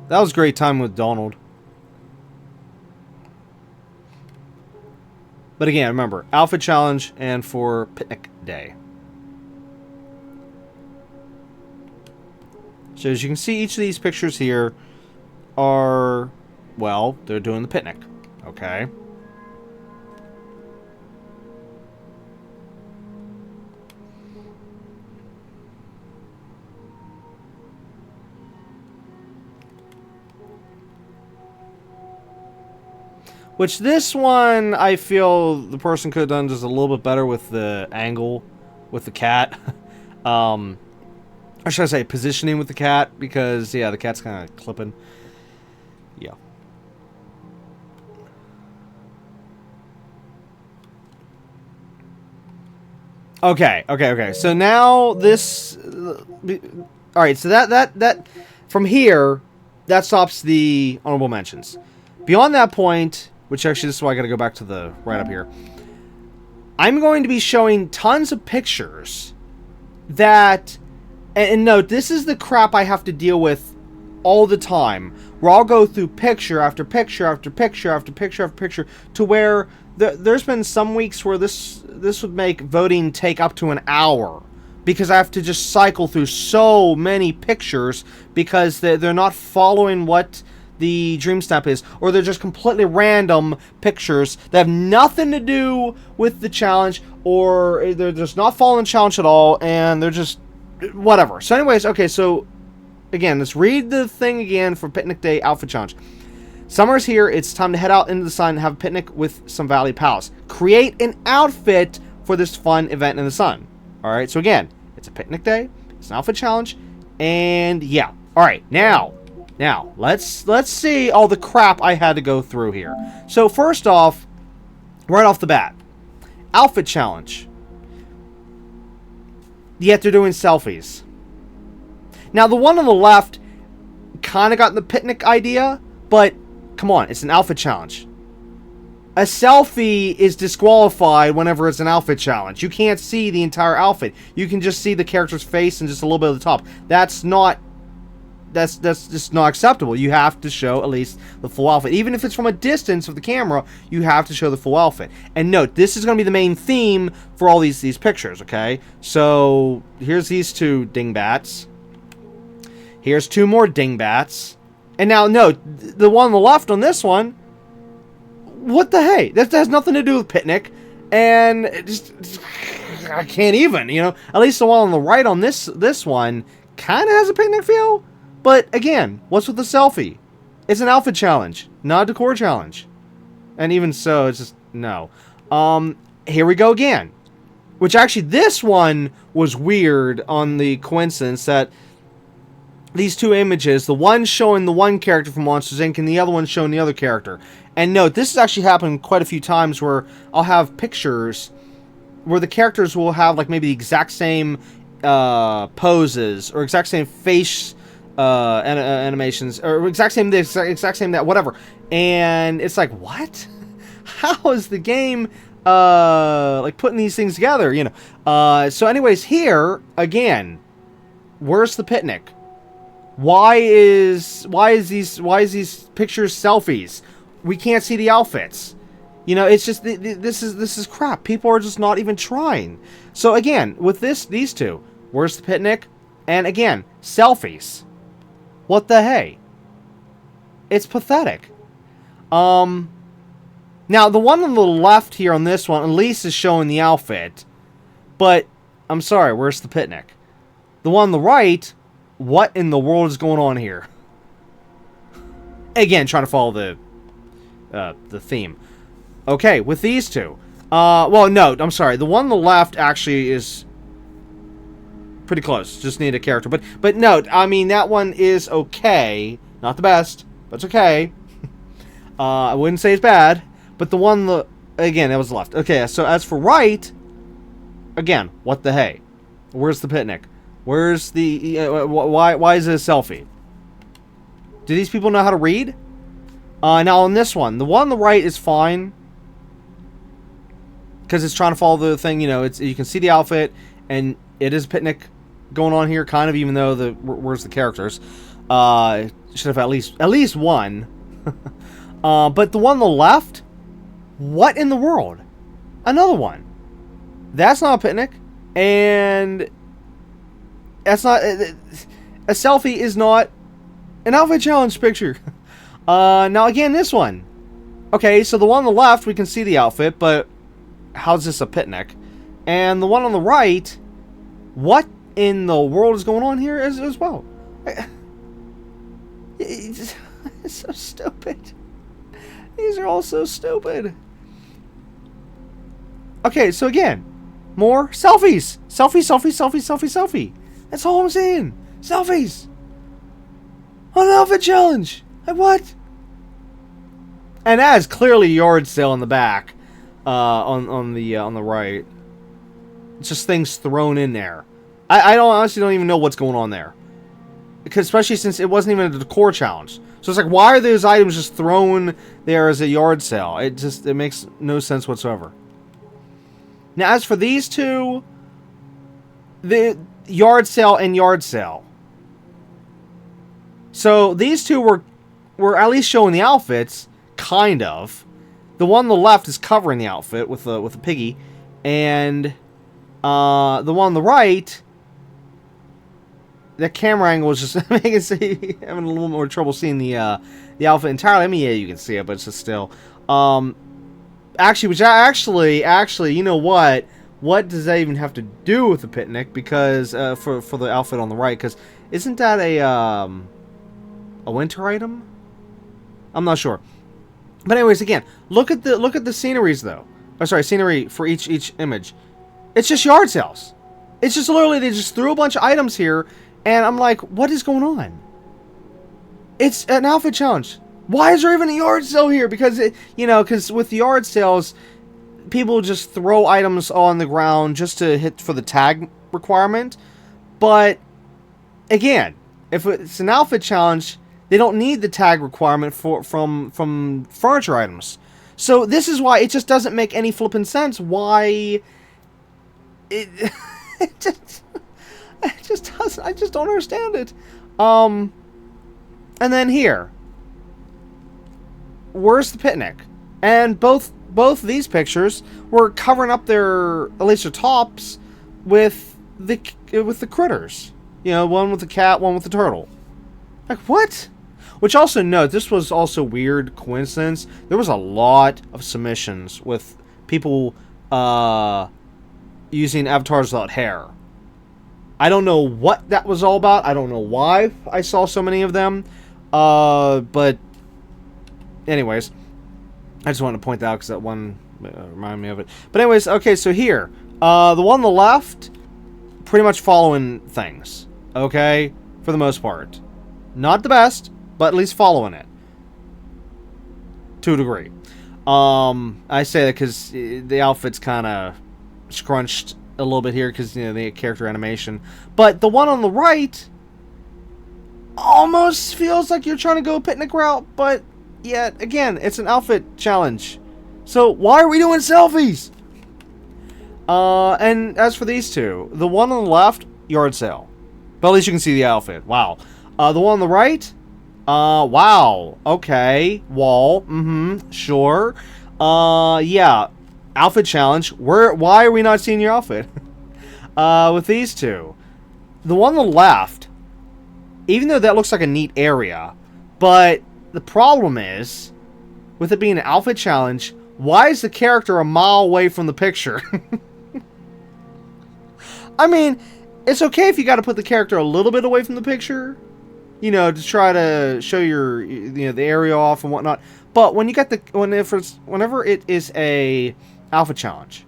That was a great time with Donald. But again, remember, outfit challenge and for Picnic Day. So as you can see, each of these pictures here are, well, they're doing the picnic. Okay. Which this one, I feel the person could have done just a little bit better with the angle with the cat. Or should I say positioning with the cat? Because, yeah, the cat's kind of clipping. Yeah. Okay. So now this... Alright, so that... From here, that stops the honorable mentions. Beyond that point... Which actually, this is why I gotta go back to the right up here. I'm going to be showing tons of pictures that... And note, this is the crap I have to deal with all the time. Where I'll go through picture after picture after picture after picture after picture. To where there's been some weeks where this would make voting take up to an hour. Because I have to just cycle through so many pictures. Because they're not following what... the dream snap is, or they're just completely random pictures that have nothing to do with the challenge, or they're just not following the challenge at all, and they're just whatever. So anyways, okay, so again, let's read the thing again for Picnic Day Outfit Challenge. Summer's here, it's time to head out into the sun and have a picnic with some Valley pals. Create an outfit for this fun event in the sun. Alright, so again, it's a picnic day, it's an outfit challenge, and yeah. Alright, now, let's see all the crap I had to go through here. So first off, right off the bat, outfit challenge. Yet they're doing selfies. Now the one on the left kind of got the picnic idea, but come on, it's an outfit challenge. A selfie is disqualified whenever it's an outfit challenge. You can't see the entire outfit. You can just see the character's face and just a little bit of the top. That's just not acceptable. You have to show at least the full outfit. Even if it's from a distance of the camera, you have to show the full outfit. And note, this is going to be the main theme for all these pictures, okay? So, here's these two dingbats. Here's two more dingbats. And now, note, the one on the left on this one, what the hey? That has nothing to do with picnic. And I can't even, you know? At least the one on the right on this one kind of has a picnic feel. But, again, what's with the selfie? It's an outfit challenge, not a decor challenge. And even so, it's just, no. Here we go again. Which, actually, this one was weird on the coincidence that these two images, the one showing the one character from Monsters, Inc. and the other one showing the other character. And note, this has actually happened quite a few times where I'll have pictures where the characters will have, like, maybe the exact same poses or exact same face animations, or exact same this, exact same that, whatever. And it's like, what? How is the game like putting these things together, you know? So anyways, here again, where's the picnic? Why is these pictures selfies? We can't see the outfits. You know, it's just this is crap. People are just not even trying. So again, with these two, where's the picnic? And again, selfies. What the hey? It's pathetic. Now, the one on the left here on this one, at least is showing the outfit. But, I'm sorry, where's the picnic? The one on the right, what in the world is going on here? Again, trying to follow the theme. Okay, with these two. Well, no, I'm sorry. The one on the left actually is pretty close. Just need a character. But note, I mean, that one is okay. Not the best, but it's okay. I wouldn't say it's bad. But the one, again, that was left. Okay, so as for right, again, what the hey? Where's the picnic? Where's the... why is it a selfie? Do these people know how to read? Now on this one, the one on the right is fine. Because it's trying to follow the thing, you know, you can see the outfit, and it is a picnic going on here, kind of, even though where's the characters. Should have at least one. But the one on the left, what in the world? Another one. That's not a picnic, and that's not... A selfie is not an outfit challenge picture. Now again, this one. Okay, so the one on the left, we can see the outfit, but how's this a picnic? And the one on the right, what in the world is going on here as well? It's so stupid. These are all so stupid. Okay, so again, more selfies. Selfie, selfie, selfie, selfie, selfie. That's all I'm saying. Selfies. On an outfit challenge. Like what? And that is clearly yard sale in the back. On the right. It's just things thrown in there. I honestly don't even know what's going on there. Because especially since it wasn't even a decor challenge. So it's like, why are those items just thrown there as a yard sale? It makes no sense whatsoever. Now, as for these two, the yard sale and yard sale. So these two were at least showing the outfits, kind of. The one on the left is covering the outfit with a piggy, and the one on the right, the camera angle is just making it having a little more trouble seeing the outfit entirely. I mean, yeah, you can see it, but it's just still. Actually, you know what? What does that even have to do with the picnic? Because for the outfit on the right, because isn't that a winter item? I'm not sure. But anyways, again, look at the sceneries though. Oh, sorry, scenery for each image. It's just yard sales. It's just literally they just threw a bunch of items here, and I'm like, what is going on? It's an outfit challenge. Why is there even a yard sale here? Because because with yard sales, people just throw items on the ground just to hit for the tag requirement. But again, if it's an outfit challenge, they don't need the tag requirement from furniture items. So this is why it just doesn't make any flippin' sense. Why it just doesn't. I just don't understand it. And then here, where's the picnic? And both these pictures were covering up at least their tops with the critters. You know, one with the cat, one with the turtle. Like what? Which also note, this was also weird coincidence. There was a lot of submissions with people using avatars without hair. I don't know what that was all about. I don't know why I saw so many of them. But anyways, I just wanted to point that out because that one reminded me of it. But anyways, okay, so here, the one on the left, pretty much following things. Okay, for the most part, not the best, but at least following it to a degree. I say that because the outfit's kind of scrunched a little bit here because the character animation. But the one on the right almost feels like you're trying to go a picnic route, but yet again, it's an outfit challenge. So why are we doing selfies? And as for these two, the one on the left, yard sale. But at least you can see the outfit. Wow. The one on the right, wow. Okay. Wall. Sure. Yeah. Outfit challenge. Why are we not seeing your outfit? With these two, the one on the left, even though that looks like a neat area, but the problem is, with it being an outfit challenge, why is the character a mile away from the picture? I mean, it's okay if you got to put the character a little bit away from the picture, to try to show your, the area off and whatnot. But when you got whenever it is a alpha challenge,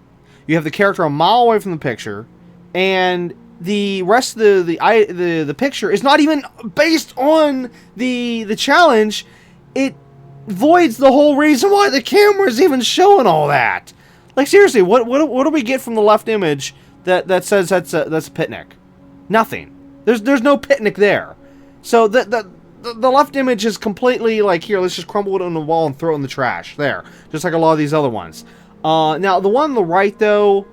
you have the character a mile away from the picture, and the rest of the picture is not even based on the challenge. It voids the whole reason why the camera is even showing all that. Like seriously, what do we get from the left image that says that's a picnic? Nothing. There's no picnic there. So the left image is completely like, here, let's just crumble it on the wall and throw it in the trash. There. Just like a lot of these other ones. Now, the one on the right, though,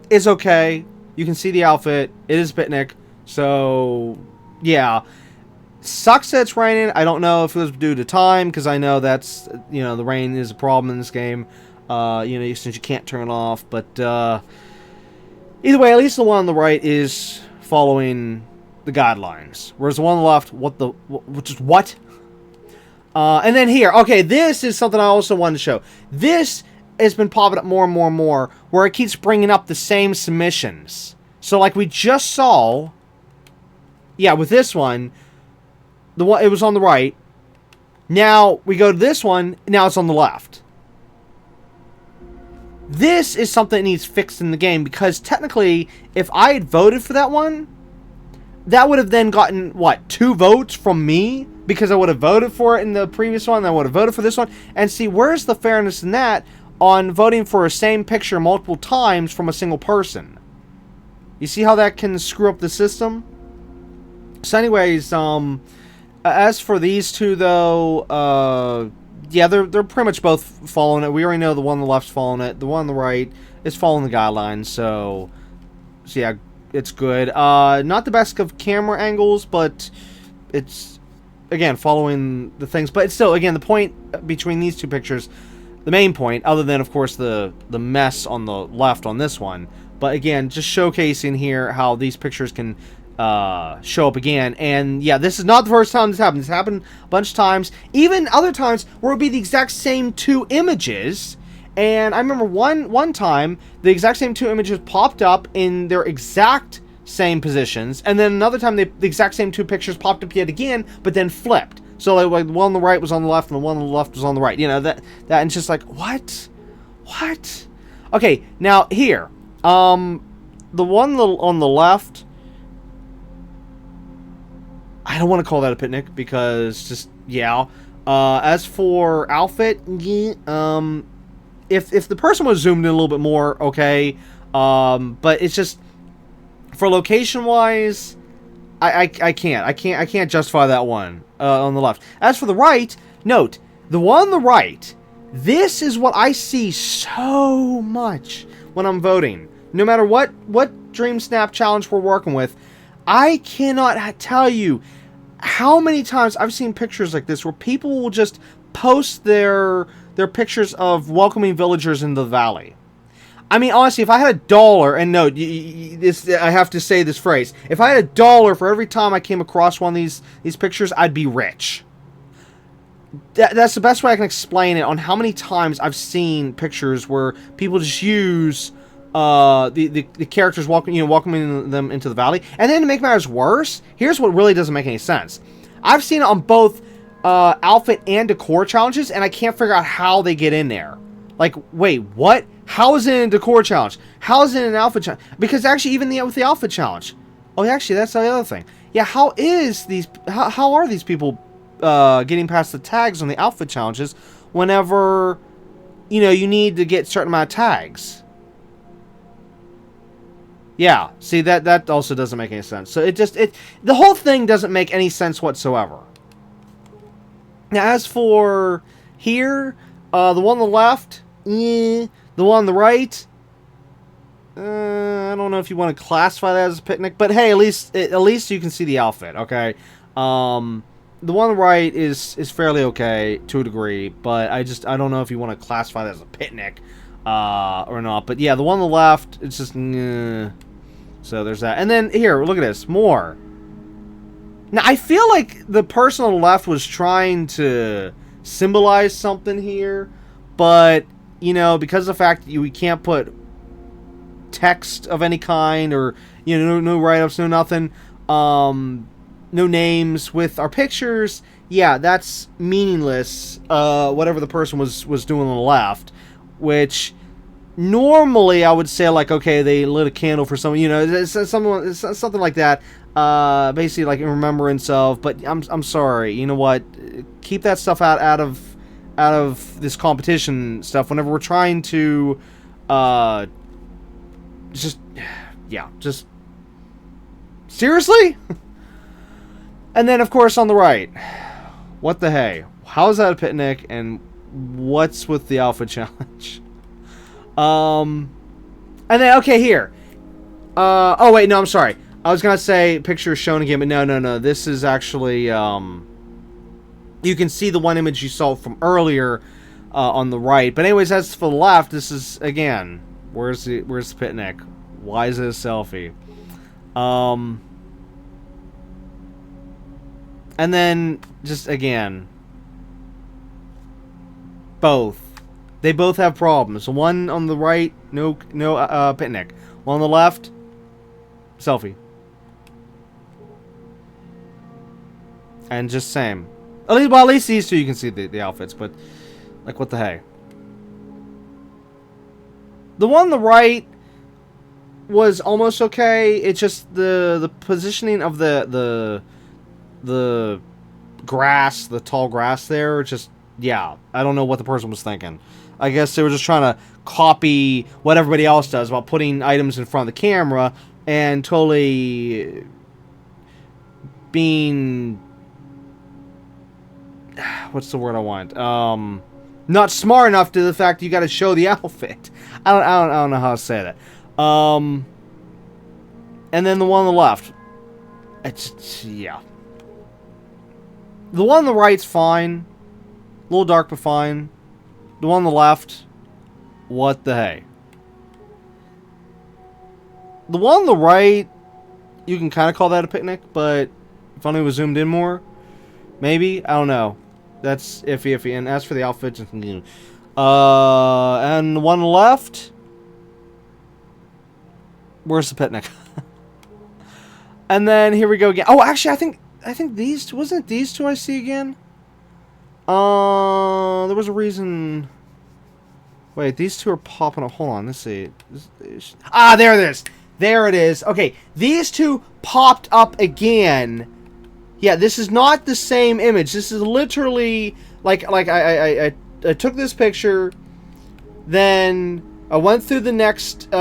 is okay. You can see the outfit. It is picnic. So, yeah. Sucks that it's raining. I don't know if it was due to time, because I know that's, the rain is a problem in this game. Since you can't turn it off. But, either way, at least the one on the right is following the guidelines. Whereas the one on the left, what? And then here, okay, this is something I also wanted to show. This has been popping up more and more and more, where it keeps bringing up the same submissions. So, like we just saw, yeah, with this one, it was on the right. Now we go to this one. Now it's on the left. This is something that needs fixed in the game, because technically, if I had voted for that one, that would have then gotten, what, 2 votes from me? Because I would have voted for it in the previous one, and I would have voted for this one. And see, where's the fairness in that on voting for a same picture multiple times from a single person? You see how that can screw up the system? So anyways, as for these two, though, yeah, they're pretty much both following it. We already know the one on the left's following it. The one on the right is following the guidelines, so yeah, it's good. Not the best of camera angles, but it's, again, following the things. But it's still, again, the point between these two pictures, the main point, other than, of course, the mess on the left on this one, but again, just showcasing here how these pictures can show up again. And yeah, this is not the first time this happened. This happened a bunch of times, even other times where it would be the exact same 2 images. And I remember one time the exact same 2 images popped up in their exact same positions, and then another time the exact same 2 pictures popped up yet again, but then flipped. So like the one on the right was on the left, and the one on the left was on the right. That and it's just like, what? Okay, now here, the one on the left, I don't want to call that a picnic, because just, yeah. As for outfit, if the person was zoomed in a little bit more, okay. But it's just, for location wise, I can't justify that one on the left. As for the right, note the one on the right. This is what I see so much when I'm voting. No matter what Dream Snap challenge we're working with, I cannot tell you how many times I've seen pictures like this where people will just post their pictures of welcoming villagers in the valley. I mean, honestly, if I had $1, and no, I have to say this phrase, if I had $1 for every time I came across one of these pictures, I'd be rich. That's the best way I can explain it, on how many times I've seen pictures where people just use the characters welcoming them into the valley. And then to make matters worse, here's what really doesn't make any sense. I've seen it on both outfit and decor challenges, and I can't figure out how they get in there. Like, wait, what? How is it in a decor challenge? How is it in an outfit challenge? Because actually, even with the outfit challenge, oh, actually, that's the other thing. Yeah, how are these people getting past the tags on the outfit challenges whenever you need to get a certain amount of tags? Yeah, see, that also doesn't make any sense. So the whole thing doesn't make any sense whatsoever. Now, as for here, the one on the left, the one on the right, I don't know if you want to classify that as a picnic, but hey, at least you can see the outfit, okay? The one on the right is fairly okay to a degree, but I don't know if you want to classify that as a picnic or not. But yeah, the one on the left, it's just so there's that. And then here, look at this, more. Now I feel like the person on the left was trying to symbolize something here, but because of the fact that we can't put text of any kind, or no write-ups, no nothing, no names with our pictures, yeah, that's meaningless. Whatever the person was doing on the left, which normally I would say, like, okay, they lit a candle for someone, it's something like that, basically like in remembrance of. But I'm sorry, you know what, keep that stuff out of this competition stuff whenever we're trying to just, yeah, just, seriously? And then, of course, on the right, what the hey? How is that a picnic, and what's with the outfit challenge? And then, okay, here. Oh, wait, no, I'm sorry. I was gonna say picture shown again, but no. This is actually, you can see the one image you saw from earlier, on the right. But anyways, as for the left, this is, again, where's the picnic? Why is it a selfie? And then, just again, both. They both have problems. One on the right, no picnic. One on the left, selfie. And just same. At least these two you can see the outfits, but like what the hey. The one on the right was almost okay. It's just the positioning of the grass, the tall grass there, just, yeah, I don't know what the person was thinking. I guess they were just trying to copy what everybody else does about putting items in front of the camera and totally being, what's the word I want? Not smart enough to the fact you got to show the outfit. I don't know how to say that. And then the one on the left, it's, yeah. The one on the right's fine. A little dark, but fine. The one on the left, what the hey? The one on the right, you can kind of call that a picnic, but if only it was zoomed in more, maybe, I don't know. That's iffy. And as for the outfit, and the one on the left, where's the picnic? And then here we go again. Oh, actually, I think these two, wasn't it these two I see again? There was a reason. Wait, these two are popping up. Hold on, let's see. Ah, there it is. There it is. Okay, these two popped up again. Yeah, this is not the same image. This is literally like I took this picture, then I went through the next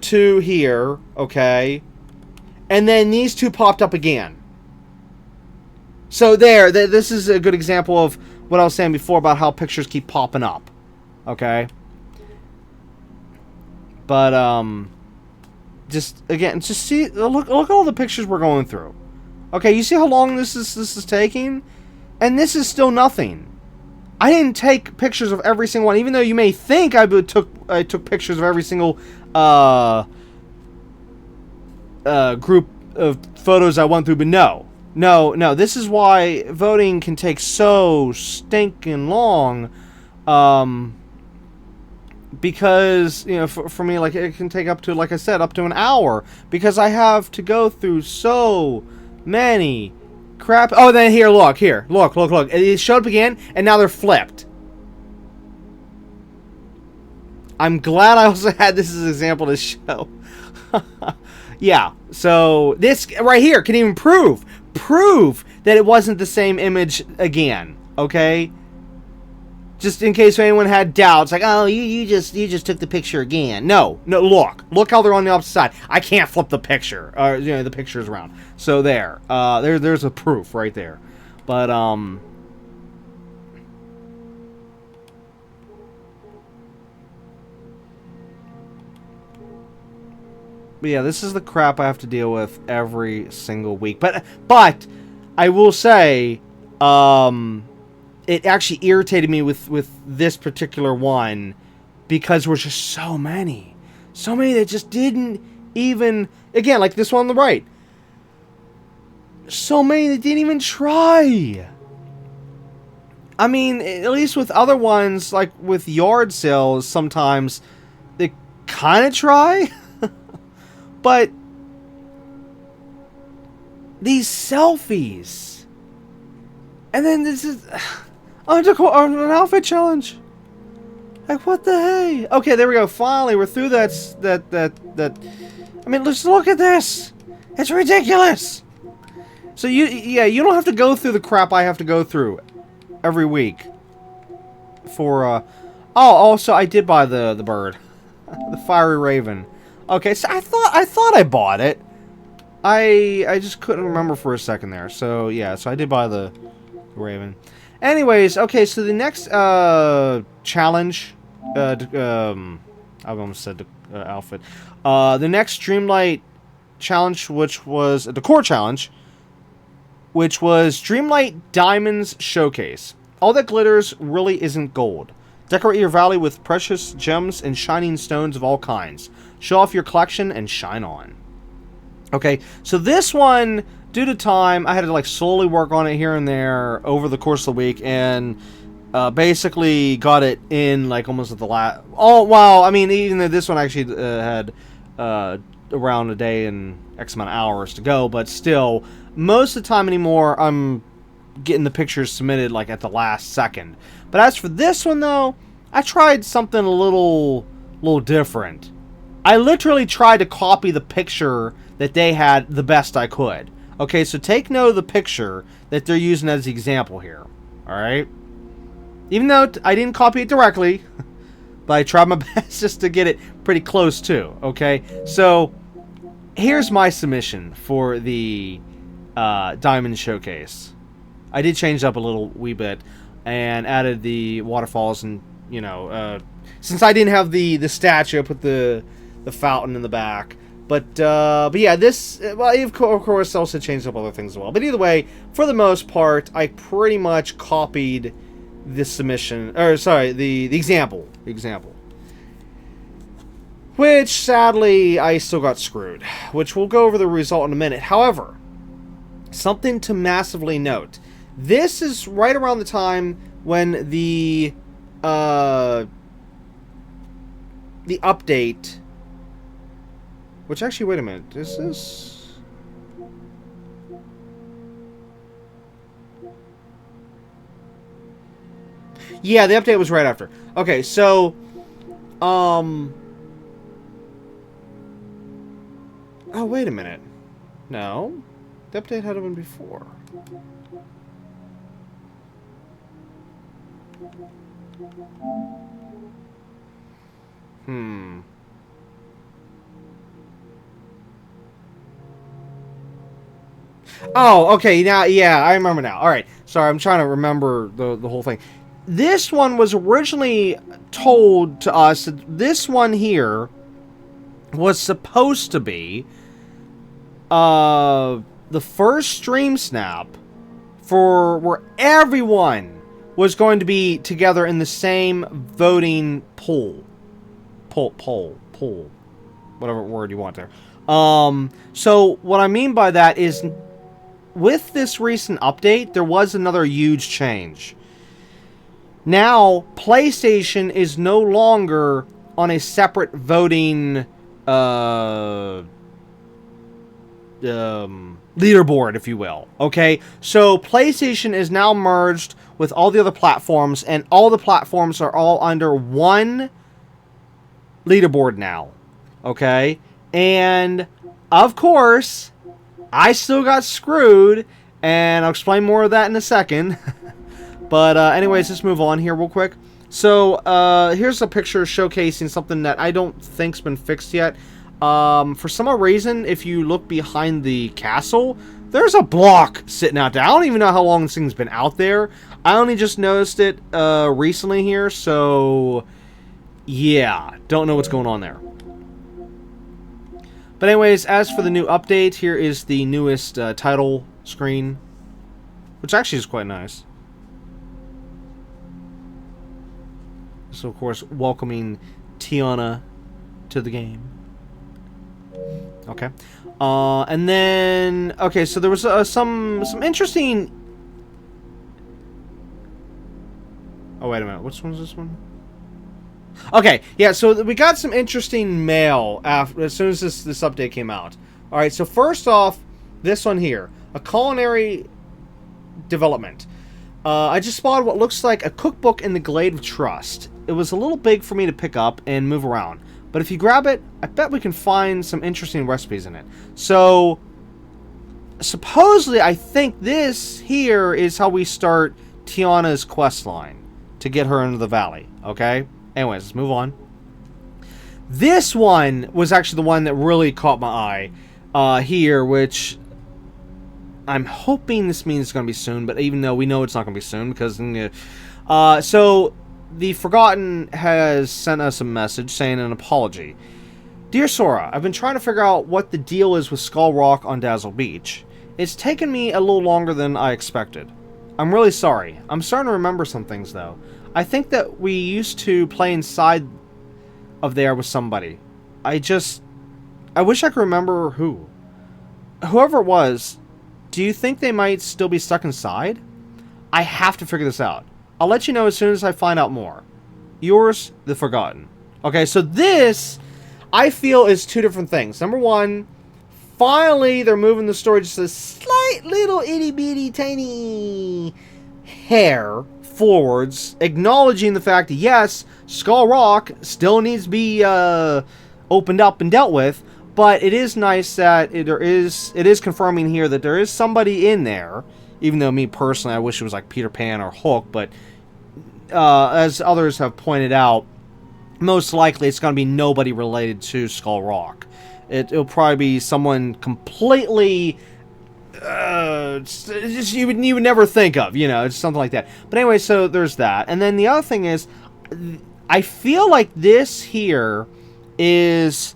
two here, okay? And then these two popped up again. So this is a good example of what I was saying before about how pictures keep popping up. Okay? But, just see, look at all the pictures we're going through. Okay, you see how long this is taking? And this is still nothing. I didn't take pictures of every single one, even though you may think I took pictures of every single, group of photos I went through, but no. This is why voting can take so stinking long, because, for me, like, it can take up to, like I said, up to an hour, because I have to go through so many crap. Oh, then look. It showed up again, and now they're flipped. I'm glad I also had this as an example to show. Yeah, so this right here can even prove that it wasn't the same image again, okay? Just in case anyone had doubts, like, oh, you just took the picture again. No, look how they're on the opposite side. I can't flip the picture, or the pictures around. So there's a proof right there. But yeah, this is the crap I have to deal with every single week. But I will say, it actually irritated me with this particular one, because there was just so many that just didn't even, again, like this one on the right, so many that didn't even try. I mean, at least with other ones, like with yard sales, sometimes they kind of try. But these selfies, and then this is an outfit challenge. Like, what the hey? Okay, there we go. Finally, we're through that. I mean, let's look at this. It's ridiculous. So you don't have to go through the crap I have to go through every week. For also I did buy the bird. The Fiery Raven. Okay, so I thought I bought it. I just couldn't remember for a second there. So yeah, so I did buy the Raven. Anyways, okay, so the next challenge, I almost said outfit. The next Dreamlight challenge, which was the core challenge, which was Dreamlight Diamonds Showcase. All that glitters really isn't gold. Decorate your valley with precious gems and shining stones of all kinds. Show off your collection and shine on. Okay, so this one, due to time, I had to like slowly work on it here and there over the course of the week, and basically got it in like almost at the last. Oh wow! I mean, even though this one actually had around a day and X amount of hours to go, but still, most of the time anymore, I'm getting the pictures submitted like at the last second. But as for this one though, I tried something a little different. I literally tried to copy the picture that they had the best I could. Okay, so take note of the picture that they're using as the example here. Alright? Even though I didn't copy it directly, but I tried my best just to get it pretty close too. Okay, so here's my submission for the Diamond Showcase. I did change up a wee bit and added the waterfalls, and you know, since I didn't have the statue, I put the fountain in the back. But yeah, this, well, of course, also changed up other things as well. But either way, for the most part, I pretty much copied the submission, or sorry, the example. Which, sadly, I still got screwed. Which we'll go over the result in a minute. However, something to massively note. This is right around the time when the update... Which actually, wait a minute. Is this... Yeah, the update was right after. Okay, so... Oh, wait a minute. No. The update had been before. Oh, okay, now, yeah, I remember now. Alright, sorry, I'm trying to remember the whole thing. This one was originally told to us that this one here was supposed to be the first stream snap for where everyone was going to be together in the same voting pool. Poll. Whatever word you want there. So what I mean by that is, with this recent update, there was another huge change. Now, PlayStation is no longer on a separate voting leaderboard, if you will. Okay? So, PlayStation is now merged with all the other platforms, and all the platforms are all under one leaderboard now. Okay? And, of course, I still got screwed, and I'll explain more of that in a second. But anyways, let's move on here real quick. So here's a picture showcasing something that I don't think's been fixed yet. For some reason, if you look behind the castle, there's a block sitting out there. I don't even know how long this thing's been out there. I only just noticed it recently here, so yeah, don't know what's going on there. But anyways, as for the new update, here is the newest title screen, which actually is quite nice. So, of course, welcoming Tiana to the game. Okay. And then... Okay, so there was some interesting... Oh, wait a minute. Which one's this one? Okay, yeah, so we got some interesting mail as soon as this update came out. Alright, so first off, this one here. A culinary development. I just spotted what looks like a cookbook in the Glade of Trust. It was a little big for me to pick up and move around. But if you grab it, I bet we can find some interesting recipes in it. So, supposedly, I think this here is how we start Tiana's quest line to get her into the valley. Okay? Anyways, let's move on. This one was actually the one that really caught my eye here, which I'm hoping this means it's going to be soon, but even though we know it's not going to be soon, because... so, the Forgotten has sent us a message saying an apology. Dear Sora, I've been trying to figure out what the deal is with Skull Rock on Dazzle Beach. It's taken me a little longer than I expected. I'm really sorry. I'm starting to remember some things, though. I think that we used to play inside of there with somebody. I wish I could remember who. Whoever it was, do you think they might still be stuck inside? I have to figure this out. I'll let you know as soon as I find out more. Yours, The Forgotten. Okay, so this, I feel, is two different things. Number one, finally they're moving the story just a slight little itty-bitty tiny hair forwards, acknowledging the fact that, yes, Skull Rock still needs to be opened up and dealt with, but it is nice that it is confirming here that there is somebody in there, even though me personally, I wish it was like Peter Pan or Hulk, but as others have pointed out, most likely it's going to be nobody related to Skull Rock. It'll probably be someone completely just you would never think of, you know, it's something like that. But anyway, so there's that. And then the other thing is, I feel like this here is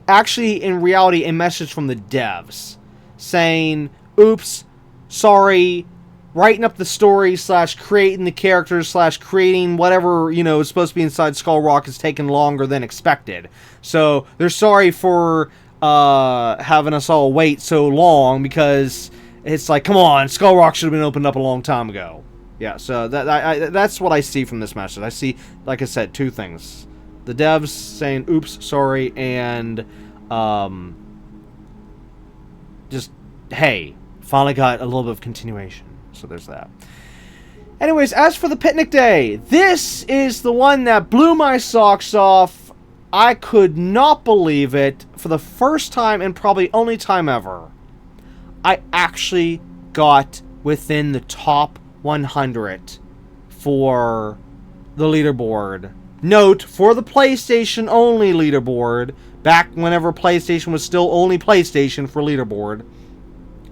actually in reality a message from the devs saying, oops, sorry, writing up the story / creating the characters / creating whatever, you know, is supposed to be inside Skull Rock has taken longer than expected. So they're sorry for having us all wait so long, because it's like, come on, Skull Rock should have been opened up a long time ago. Yeah, so that's what I see from this message. I see, like I said, two things. The devs saying, oops, sorry, and just, hey, finally got a little bit of continuation. So there's that. Anyways, as for the picnic day, this is the one that blew my socks off. I could not believe it. For the first time and probably only time ever, I actually got within the top 100 for the leaderboard. Note, for the PlayStation only leaderboard, back whenever PlayStation was still only PlayStation for leaderboard.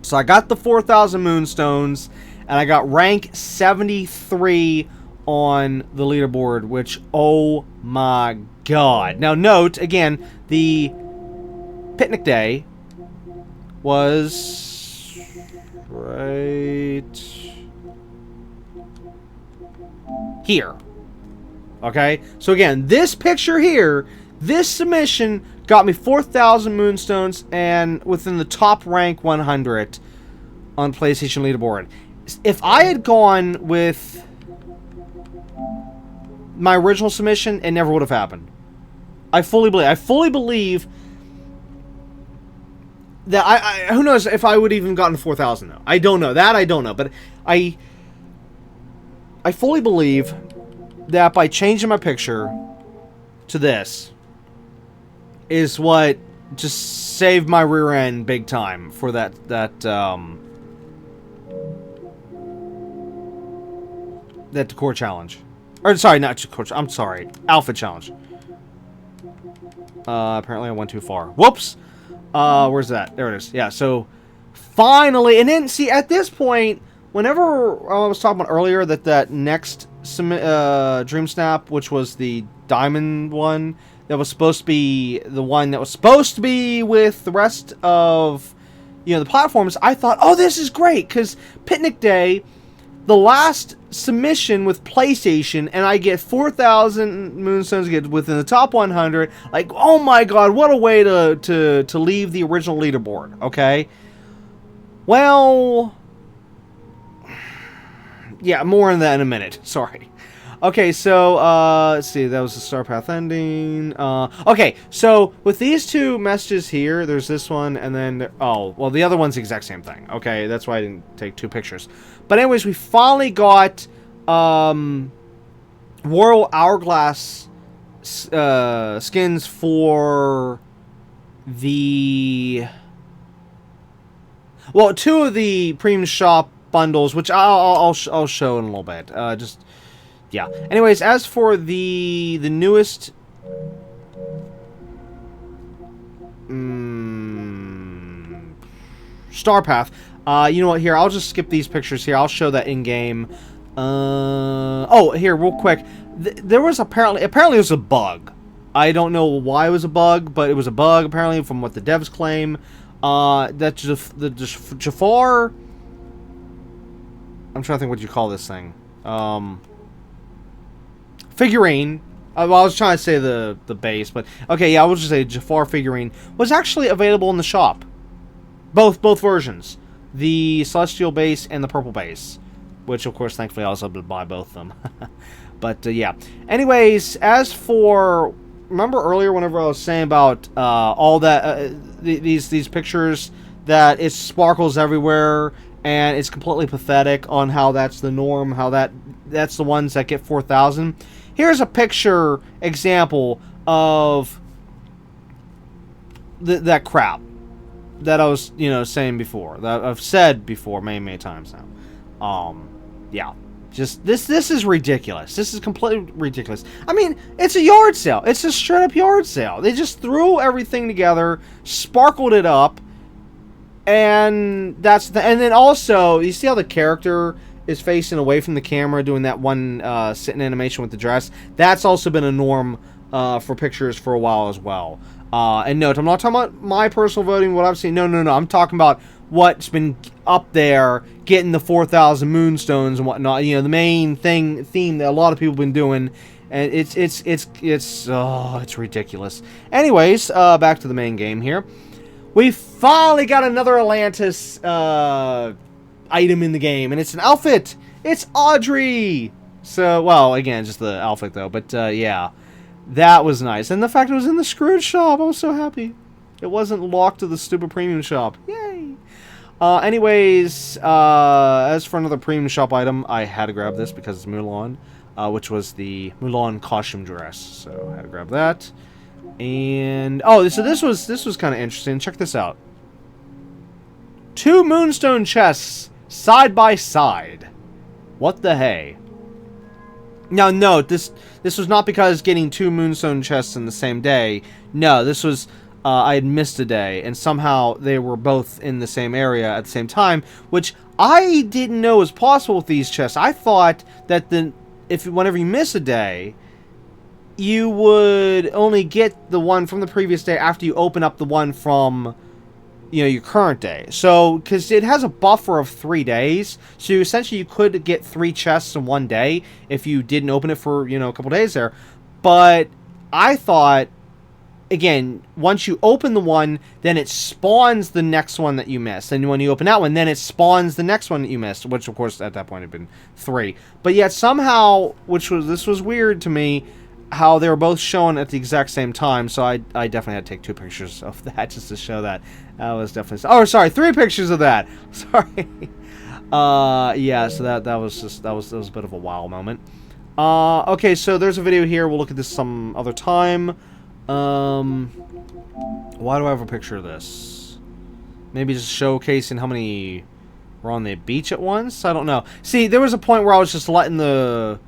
So I got the 4,000 Moonstones, and I got rank 73 on the leaderboard, which, oh my god. Now note, again, the picnic day was right here. Okay? So again, this picture here, this submission got me 4,000 Moonstones and within the top rank 100 on PlayStation leaderboard. If I had gone with my original submission, it never would have happened. I fully believe that I who knows if I would have even gotten 4,000 though. I don't know. That I don't know. But I fully believe that by changing my picture to this is what just saved my rear end big time for that decor challenge. Or sorry, not decor. I'm sorry, outfit challenge. Apparently I went too far. Whoops. Where's that? There it is. Yeah. So finally, and then see at this point, whenever I was talking about earlier that next Dream Snap, which was the diamond one, that was supposed to be the one that was supposed to be with the rest of, you know, the platforms, I thought, oh, this is great, because Picnic Day, the last submission with PlayStation, and I get 4,000 Moonstones, get within the top 100. Like, oh my god, what a way to leave the original leaderboard, okay? Well, yeah, more on that in a minute. Sorry. Okay, so, let's see, that was the Star Path ending. Okay, so, with these two messages here, there's this one, and then, oh, well, the other one's the exact same thing. Okay, that's why I didn't take two pictures. But anyways, we finally got, Royal Hourglass, skins for the, well, two of the premium shop bundles, which I'll show in a little bit. Yeah. Anyways, as for the newest Star Path. You know what? Here, I'll just skip these pictures here. I'll show that in game. Oh, here, real quick. There was apparently it was a bug. I don't know why it was a bug, but it was a bug apparently from what the devs claim. That the Jafar. I'm trying to think what you call this thing. Figurine. Well, I was trying to say the base, but okay, yeah, I will just say Jafar figurine was actually available in the shop. Both versions, the Celestial base and the purple base, which of course, thankfully, I was able to buy both of them. But yeah. Anyways, as for remember earlier, whenever I was saying about all that these pictures that it sparkles everywhere and it's completely pathetic on how that's the norm, how that's the ones that get 4,000. Here's a picture example of that crap that I was, saying before, that I've said before many times now. Yeah, just this is ridiculous. This is completely ridiculous. I mean, it's a yard sale. It's a straight up yard sale. They just threw everything together, sparkled it up, and and then also you see how the character is facing away from the camera doing that one sitting animation with the dress. That's also been a norm for pictures for a while as well. And note, I'm not talking about my personal voting, what I've seen. No. I'm talking about what's been up there, getting the 4,000 moonstones and whatnot. The main theme that a lot of people have been doing, and it's ridiculous. Anyways, back to the main game here. We finally got another Atlantis item in the game, and it's an outfit. It's Audrey. So, well, again, just the outfit though. But yeah. That was nice. And the fact it was in the Scrooge shop, I was so happy. It wasn't locked to the stupid premium shop. Yay! Anyways, as for another premium shop item, I had to grab this because it's Mulan, which was the Mulan costume dress. So I had to grab that. And so this was kind of interesting. Check this out. 2 moonstone chests side by side. What the hey? Now, note, this was not because getting 2 moonstone chests in the same day. No, this was, I had missed a day, and somehow they were both in the same area at the same time, which I didn't know was possible with these chests. I thought that whenever you miss a day, you would only get the one from the previous day after you open up the one from your current day. So, because it has a buffer of 3 days, so essentially you could get 3 chests in one day if you didn't open it for, a couple days there. But I thought, again, once you open the one, then it spawns the next one that you missed. And when you open that one, then it spawns the next one that you missed, which of course at that point had been 3. But yet somehow, this was weird to me, how they were both shown at the exact same time, so I definitely had to take 2 pictures of that just to show that. That was definitely... Oh, sorry, 3 pictures of that! Sorry. Yeah, so that was a bit of a wow moment. Okay, so there's a video here. We'll look at this some other time. Why do I have a picture of this? Maybe just showcasing how many were on the beach at once? I don't know. See, there was a point where I was just letting the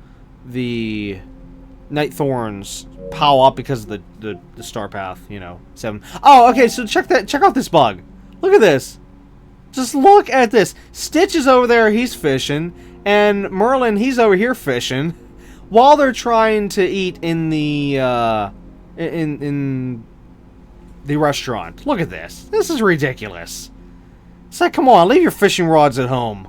Night Thorns pile up because of the star path, 7. Oh, okay, so check out this bug. Look at this. Just look at this. Stitch is over there, he's fishing, and Merlin, he's over here fishing, while they're trying to eat in the in the restaurant. Look at this. This is ridiculous. It's like, come on, leave your fishing rods at home.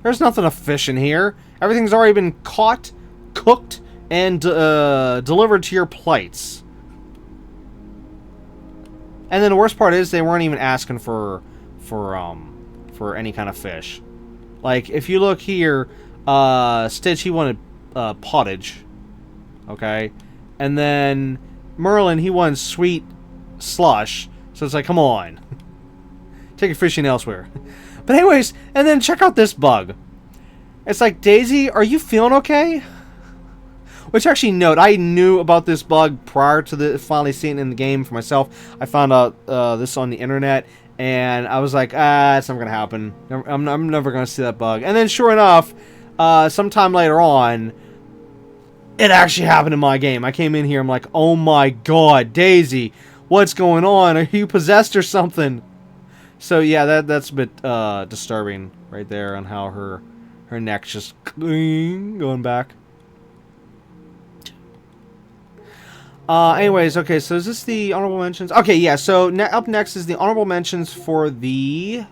There's nothing to fish in here. Everything's already been caught, cooked, and delivered to your plates. And then the worst part is they weren't even asking for any kind of fish. Like if you look here, Stitch, he wanted pottage, okay, and then Merlin, he wanted sweet slush. So it's like, come on, take your fishing elsewhere. But anyways, and then check out this bug. It's like, Daisy, are you feeling okay? Which actually, note, I knew about this bug prior to finally seeing it in the game for myself. I found out this on the internet, and I was like, it's never going to happen. I'm never going to see that bug. And then, sure enough, sometime later on, It actually happened in my game. I came in here, I'm like, oh my god, Daisy, what's going on? Are you possessed or something? So yeah, that's a bit disturbing right there on how her neck's just going back. Anyways, okay, so is this the honorable mentions? Okay, yeah, so up next is the honorable mentions for the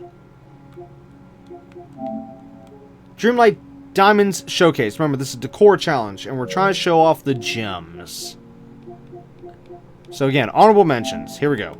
Dreamlight Diamonds Showcase. Remember, this is the core challenge, and we're trying to show off the gems. So again, honorable mentions. Here we go.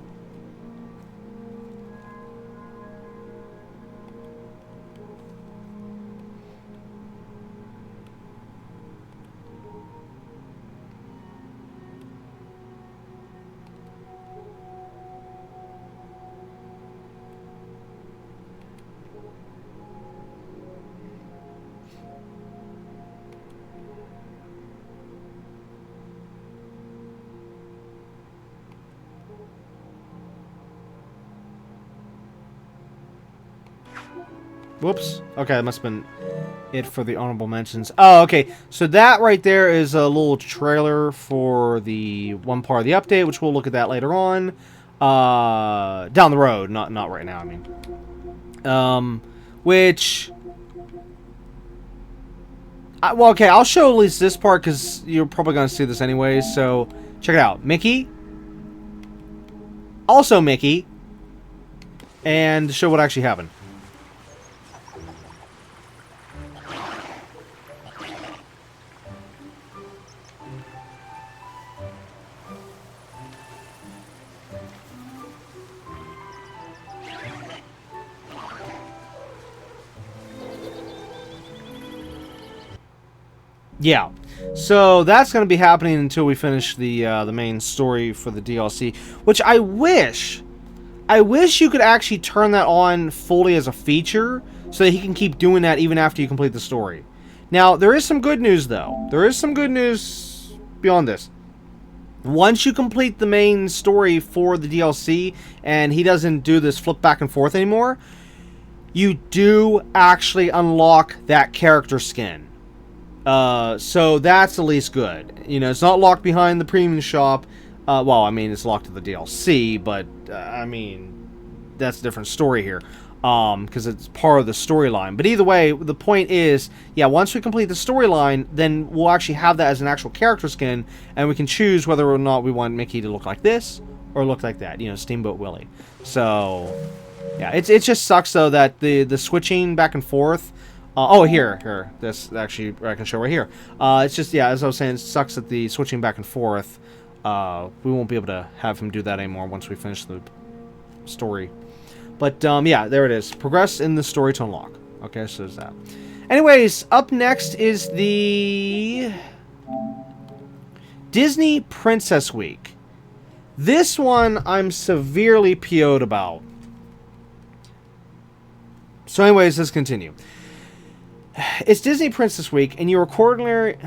Whoops. Okay, that must have been it for the honorable mentions. Oh, okay. So that right there is a little trailer for the one part of the update, which we'll look at that later on. Down the road. Not right now, I mean. Which... well, okay, I'll show at least this part, because you're probably going to see this anyway, so check it out. Mickey. Also Mickey. And show what actually happened. Yeah, so that's going to be happening until we finish the main story for the DLC, which I wish you could actually turn that on fully as a feature so that he can keep doing that even after you complete the story. Now, there is some good news, though. There is some good news beyond this. Once you complete the main story for the DLC and he doesn't do this flip back and forth anymore, you do actually unlock that character skin. So that's at least good. You know, it's not locked behind the premium shop. Well, I mean, it's locked to the DLC, but, I mean, that's a different story here. Because it's part of the storyline. But either way, the point is, yeah, once we complete the storyline, then we'll actually have that as an actual character skin, and we can choose whether or not we want Mickey to look like this, or look like that, you know, Steamboat Willie. So, yeah, it just sucks, though, that the switching back and forth... oh, here. This actually I can show right here. It's just, yeah, as I was saying, it sucks that the switching back and forth, we won't be able to have him do that anymore once we finish the story. But, yeah, there it is. Progress in the story to unlock. Okay, so there's that. Anyways, up next is the Disney Princess Week. This one I'm severely PO'd about. So anyways, let's continue. It's Disney Princess Week, and you're quarterly...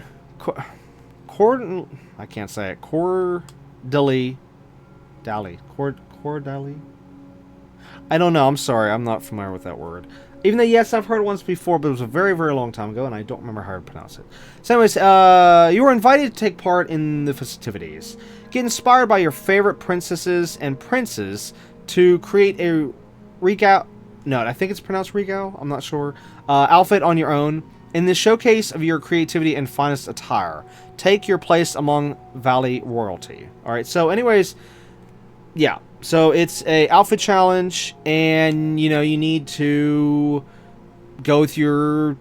I can't say it. Cordially... I don't know. I'm sorry. I'm not familiar with that word. Even though, yes, I've heard it once before, but it was a very, very long time ago, and I don't remember how to pronounce it. So anyways, you were invited to take part in the festivities. Get inspired by your favorite princesses and princes to create a regal... No, I think it's pronounced regal. I'm not sure. Outfit on your own. In the showcase of your creativity and finest attire, take your place among Valley royalty. Alright, so anyways, yeah. So it's a outfit challenge, and, you know, you need to go with your...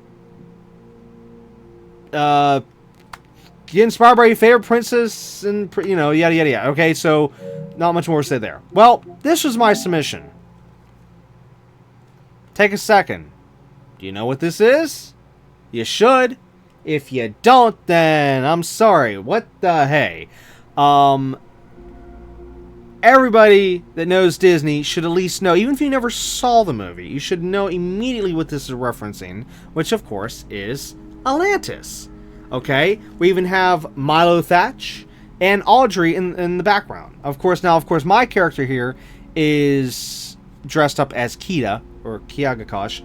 get inspired by your favorite princess, and, you know, yada, yada, yada. Okay, so not much more to say there. Well, this was my submission. Take a second. Do you know what this is? You should. If you don't, then I'm sorry. What the hey? Everybody that knows Disney should at least know, even if you never saw the movie, you should know immediately what this is referencing, which of course is Atlantis. Okay? We even have Milo Thatch and Audrey in the background. Of course, my character here is dressed up as Kita, or Kiagakosh.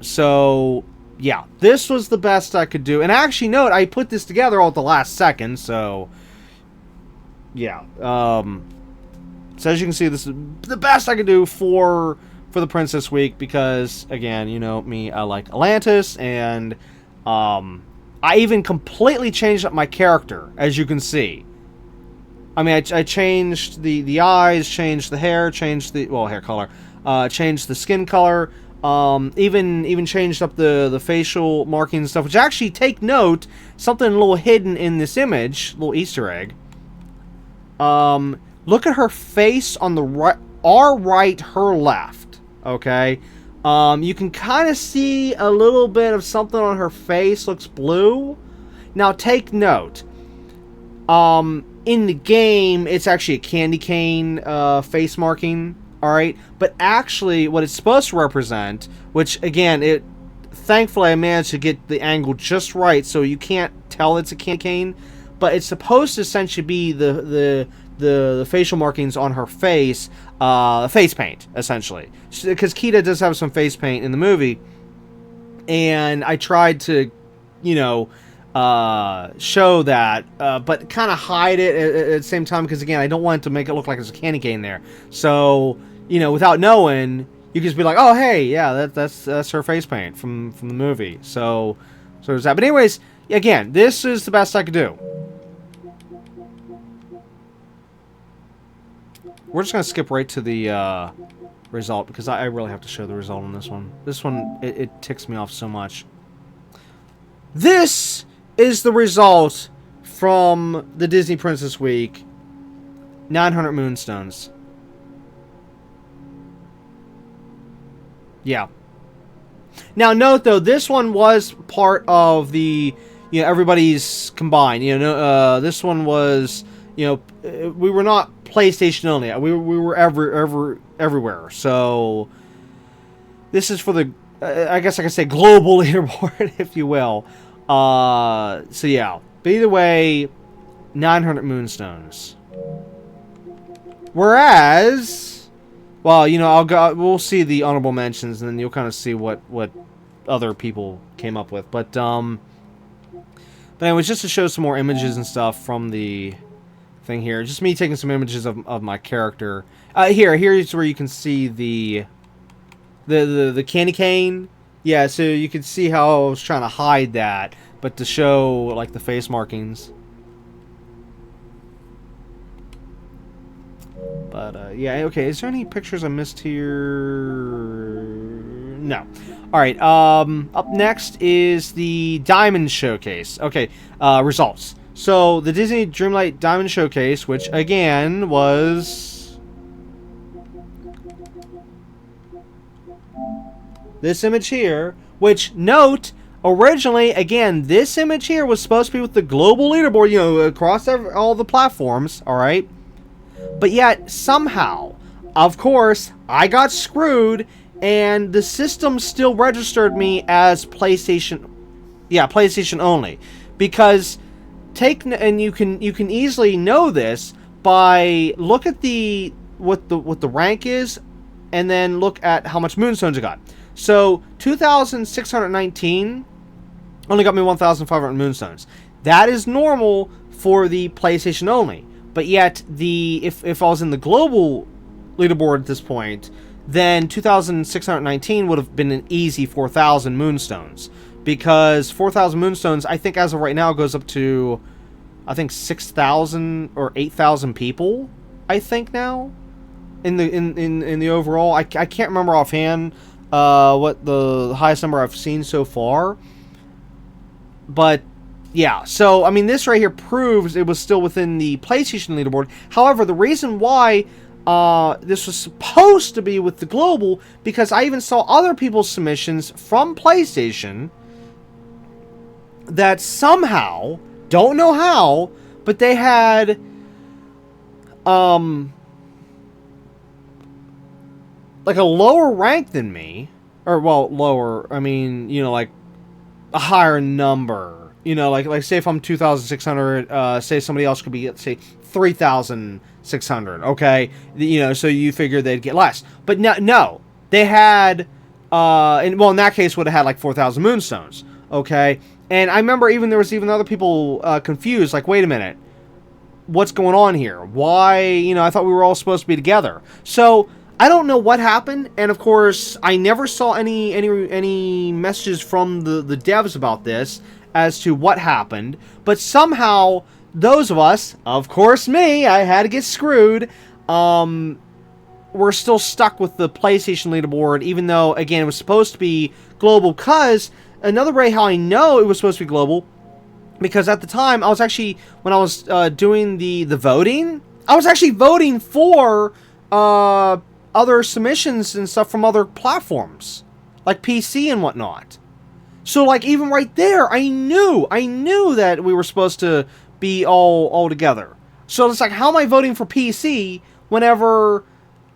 So, yeah, this was the best I could do. And actually, note, I put this together all at the last second, so yeah. So as you can see, this is the best I could do for the Princess Week, because again, you know me, I like Atlantis, and I even completely changed up my character, as you can see. I mean, I changed the eyes, changed the hair, changed the hair color, changed the skin color, even changed up the facial markings and stuff. Which actually, take note, something a little hidden in this image, little Easter egg. Look at her face on the right, our right, her left. Okay, you can kind of see a little bit of something on her face. Looks blue. Now, take note. In the game, it's actually a candy cane face marking, alright? But actually, what it's supposed to represent, which, again, thankfully I managed to get the angle just right, so you can't tell it's a candy cane, but it's supposed to essentially be the facial markings on her face, face paint, essentially. Because Kita does have some face paint in the movie, and I tried to, you know, show that, but kind of hide it at the same time, because again, I don't want to make it look like there's a candy cane there. So, you know, without knowing, you can just be like, oh, hey, yeah, that's her face paint from the movie. So there's that. But anyways, again, this is the best I could do. We're just gonna skip right to the result, because I really have to show the result on this one. This one, it ticks me off so much. This is the result from the Disney Princess Week. 900 moonstones. Yeah. Now note though, this one was part of the, you know, everybody's combined. You know, this one was, you know, we were not PlayStation only. We were everywhere. So this is for the, I guess I can say, global leaderboard, if you will. So yeah, but either way, 900 moonstones. Whereas, well, you know, we'll see the honorable mentions, and then you'll kind of see what other people came up with. But anyways, just to show some more images and stuff from the thing here, just me taking some images of my character. Here's where you can see the candy cane. Yeah, so you can see how I was trying to hide that, but to show, like, the face markings. But, yeah, okay, is there any pictures I missed here? No. Alright, up next is the Diamond Showcase. Okay, results. So, the Disney Dreamlight Diamond Showcase, which, again, was this image here, which, note, originally, again, this image here was supposed to be with the global leaderboard, you know, across all the platforms, alright? But yet, somehow, of course, I got screwed, and the system still registered me as PlayStation, yeah, PlayStation only. Because, and you can easily know this by, look at what the rank is, and then look at how much moonstones you got. So, 2,619 only got me 1,500 moonstones. That is normal for the PlayStation only. But yet, if I was in the global leaderboard at this point, then 2,619 would have been an easy 4,000 moonstones. Because 4,000 moonstones, I think as of right now, goes up to, I think, 6,000 or 8,000 people, I think now, in the overall. I can't remember offhand what the highest number I've seen so far. But, yeah. So, I mean, this right here proves it was still within the PlayStation leaderboard. However, the reason why this was supposed to be with the global, because I even saw other people's submissions from PlayStation that somehow, don't know how, but they had like a lower rank than me, or, well, lower, I mean, you know, like a higher number, you know, like say if I'm 2,600, say somebody else could be, say, 3,600, okay, you know, so you figure they'd get less, but no, they had And well, in that case, would have had like 4,000 moonstones. Okay, and I remember there was other people confused. Like, wait a minute, what's going on here? Why? I thought we were all supposed to be together. So I don't know what happened, and of course, I never saw any messages from the devs about this as to what happened. But somehow, those of us, of course me, I had to get screwed. We're still stuck with the PlayStation leaderboard, even though, again, it was supposed to be global. Because another way how I know it was supposed to be global, because at the time I was actually, when I was doing the voting, I was actually voting for other submissions and stuff from other platforms, like PC and whatnot. So, like, even right there, I knew that we were supposed to be all together. So it's like, how am I voting for PC whenever,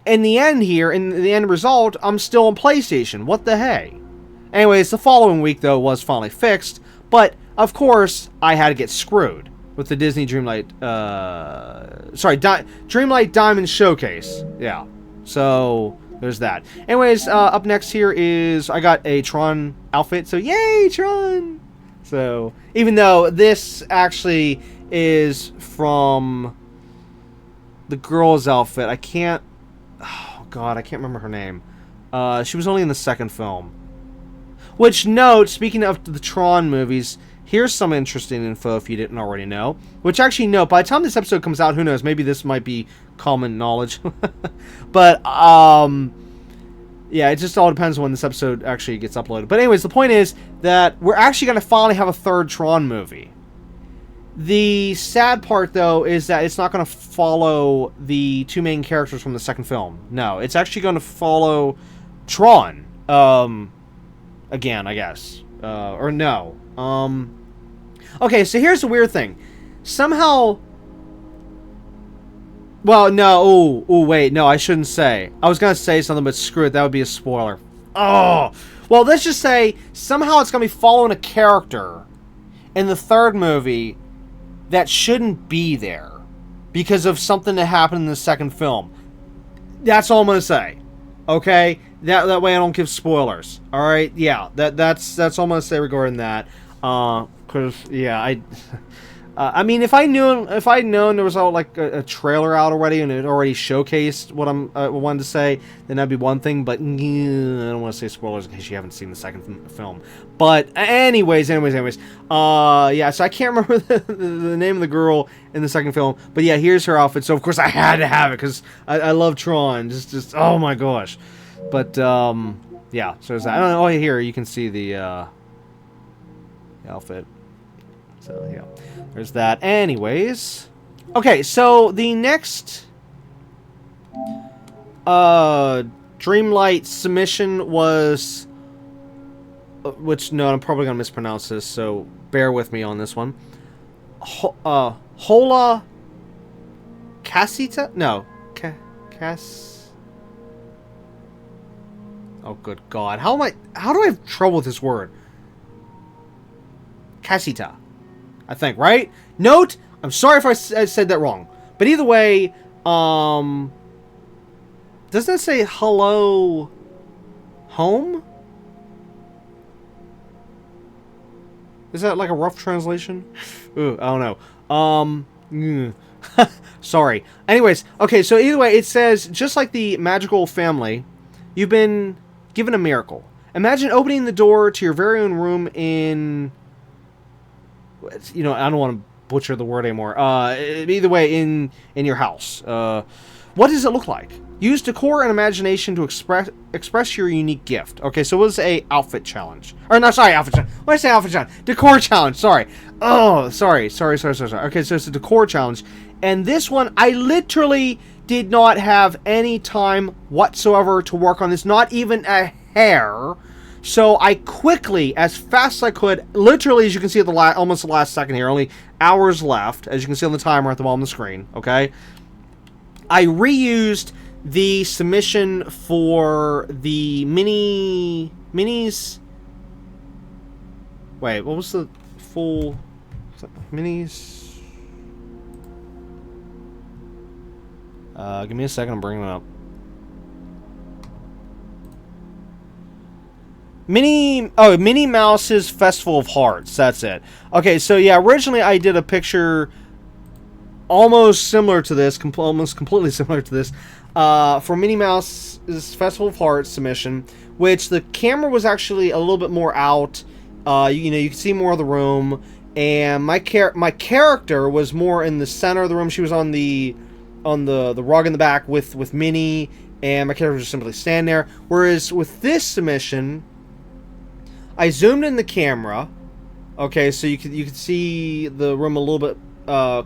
in the end here, in the end result, I'm still on PlayStation? What the hey? Anyways, the following week, though, was finally fixed. But, of course, I had to get screwed with the Disney Dreamlight, Dreamlight Diamond Showcase. Yeah. So, there's that. Anyways, up next here is, I got a Tron outfit. So, yay, Tron! So, even though this actually is from the girl's outfit, I can't, oh god, I can't remember her name. She was only in the second film. Which, note, speaking of the Tron movies, here's some interesting info if you didn't already know. Which, actually, no, by the time this episode comes out, who knows, maybe this might be common knowledge. But, yeah, it just all depends when this episode actually gets uploaded. But anyways, the point is that we're actually going to finally have a third Tron movie. The sad part, though, is that it's not going to follow the two main characters from the second film. No, it's actually going to follow Tron. Again, I guess. Or no. Okay, so here's the weird thing. Somehow... Well, no. Ooh, wait. No, I shouldn't say. I was going to say something, but screw it. That would be a spoiler. Oh! Well, let's just say, somehow it's going to be following a character in the third movie that shouldn't be there because of something that happened in the second film. That's all I'm going to say. Okay? That way I don't give spoilers. Alright? Yeah. That's all I'm going to say regarding that. Because, yeah, I mean, if I'd known there was all like a trailer out already and it already showcased what I wanted to say, then that'd be one thing. But I don't want to say spoilers in case you haven't seen the second film. But anyways, yeah. So I can't remember the name of the girl in the second film, but yeah, here's her outfit. So of course I had to have it because I love Tron. Just oh my gosh. But yeah. So there's that. I don't know. Oh, here you can see the outfit. So yeah. There's that. Anyways. Okay, so the next Dreamlight submission was which, no, I'm probably going to mispronounce this, so bear with me on this one. Hola Casita? No. Oh, good God. How do I have trouble with this word? Casita. I think, right? Note, I'm sorry if I said that wrong. But either way, doesn't it say hello home? Is that like a rough translation? Ooh, I don't know. Sorry. Anyways, okay, so either way, it says, just like the magical family, you've been given a miracle. Imagine opening the door to your very own room in... You know, I don't want to butcher the word anymore. Either way, in your house. What does it look like? Use decor and imagination to express your unique gift. Okay, so it was a outfit challenge. Or, no, sorry, outfit challenge. What did I say outfit challenge? Decor challenge, sorry. Oh, sorry. Okay, so it's a decor challenge. And this one, I literally did not have any time whatsoever to work on this. Not even a hair. So I quickly, as fast as I could, literally, as you can see at the almost the last second here, only hours left, as you can see on the timer at the bottom of the screen, okay? I reused the submission for the minis... Wait, what was the full... Minis... give me a second, I'm bringing it up. Minnie Mouse's Festival of Hearts. That's it. Okay, so yeah, originally I did a picture almost similar to this, almost completely similar to this, for Minnie Mouse's Festival of Hearts submission, which the camera was actually a little bit more out. You could see more of the room, and my character was more in the center of the room. She was on the rug in the back with Minnie, and my character was just simply standing there. Whereas with this submission, I zoomed in the camera, okay, so you could see the room a little bit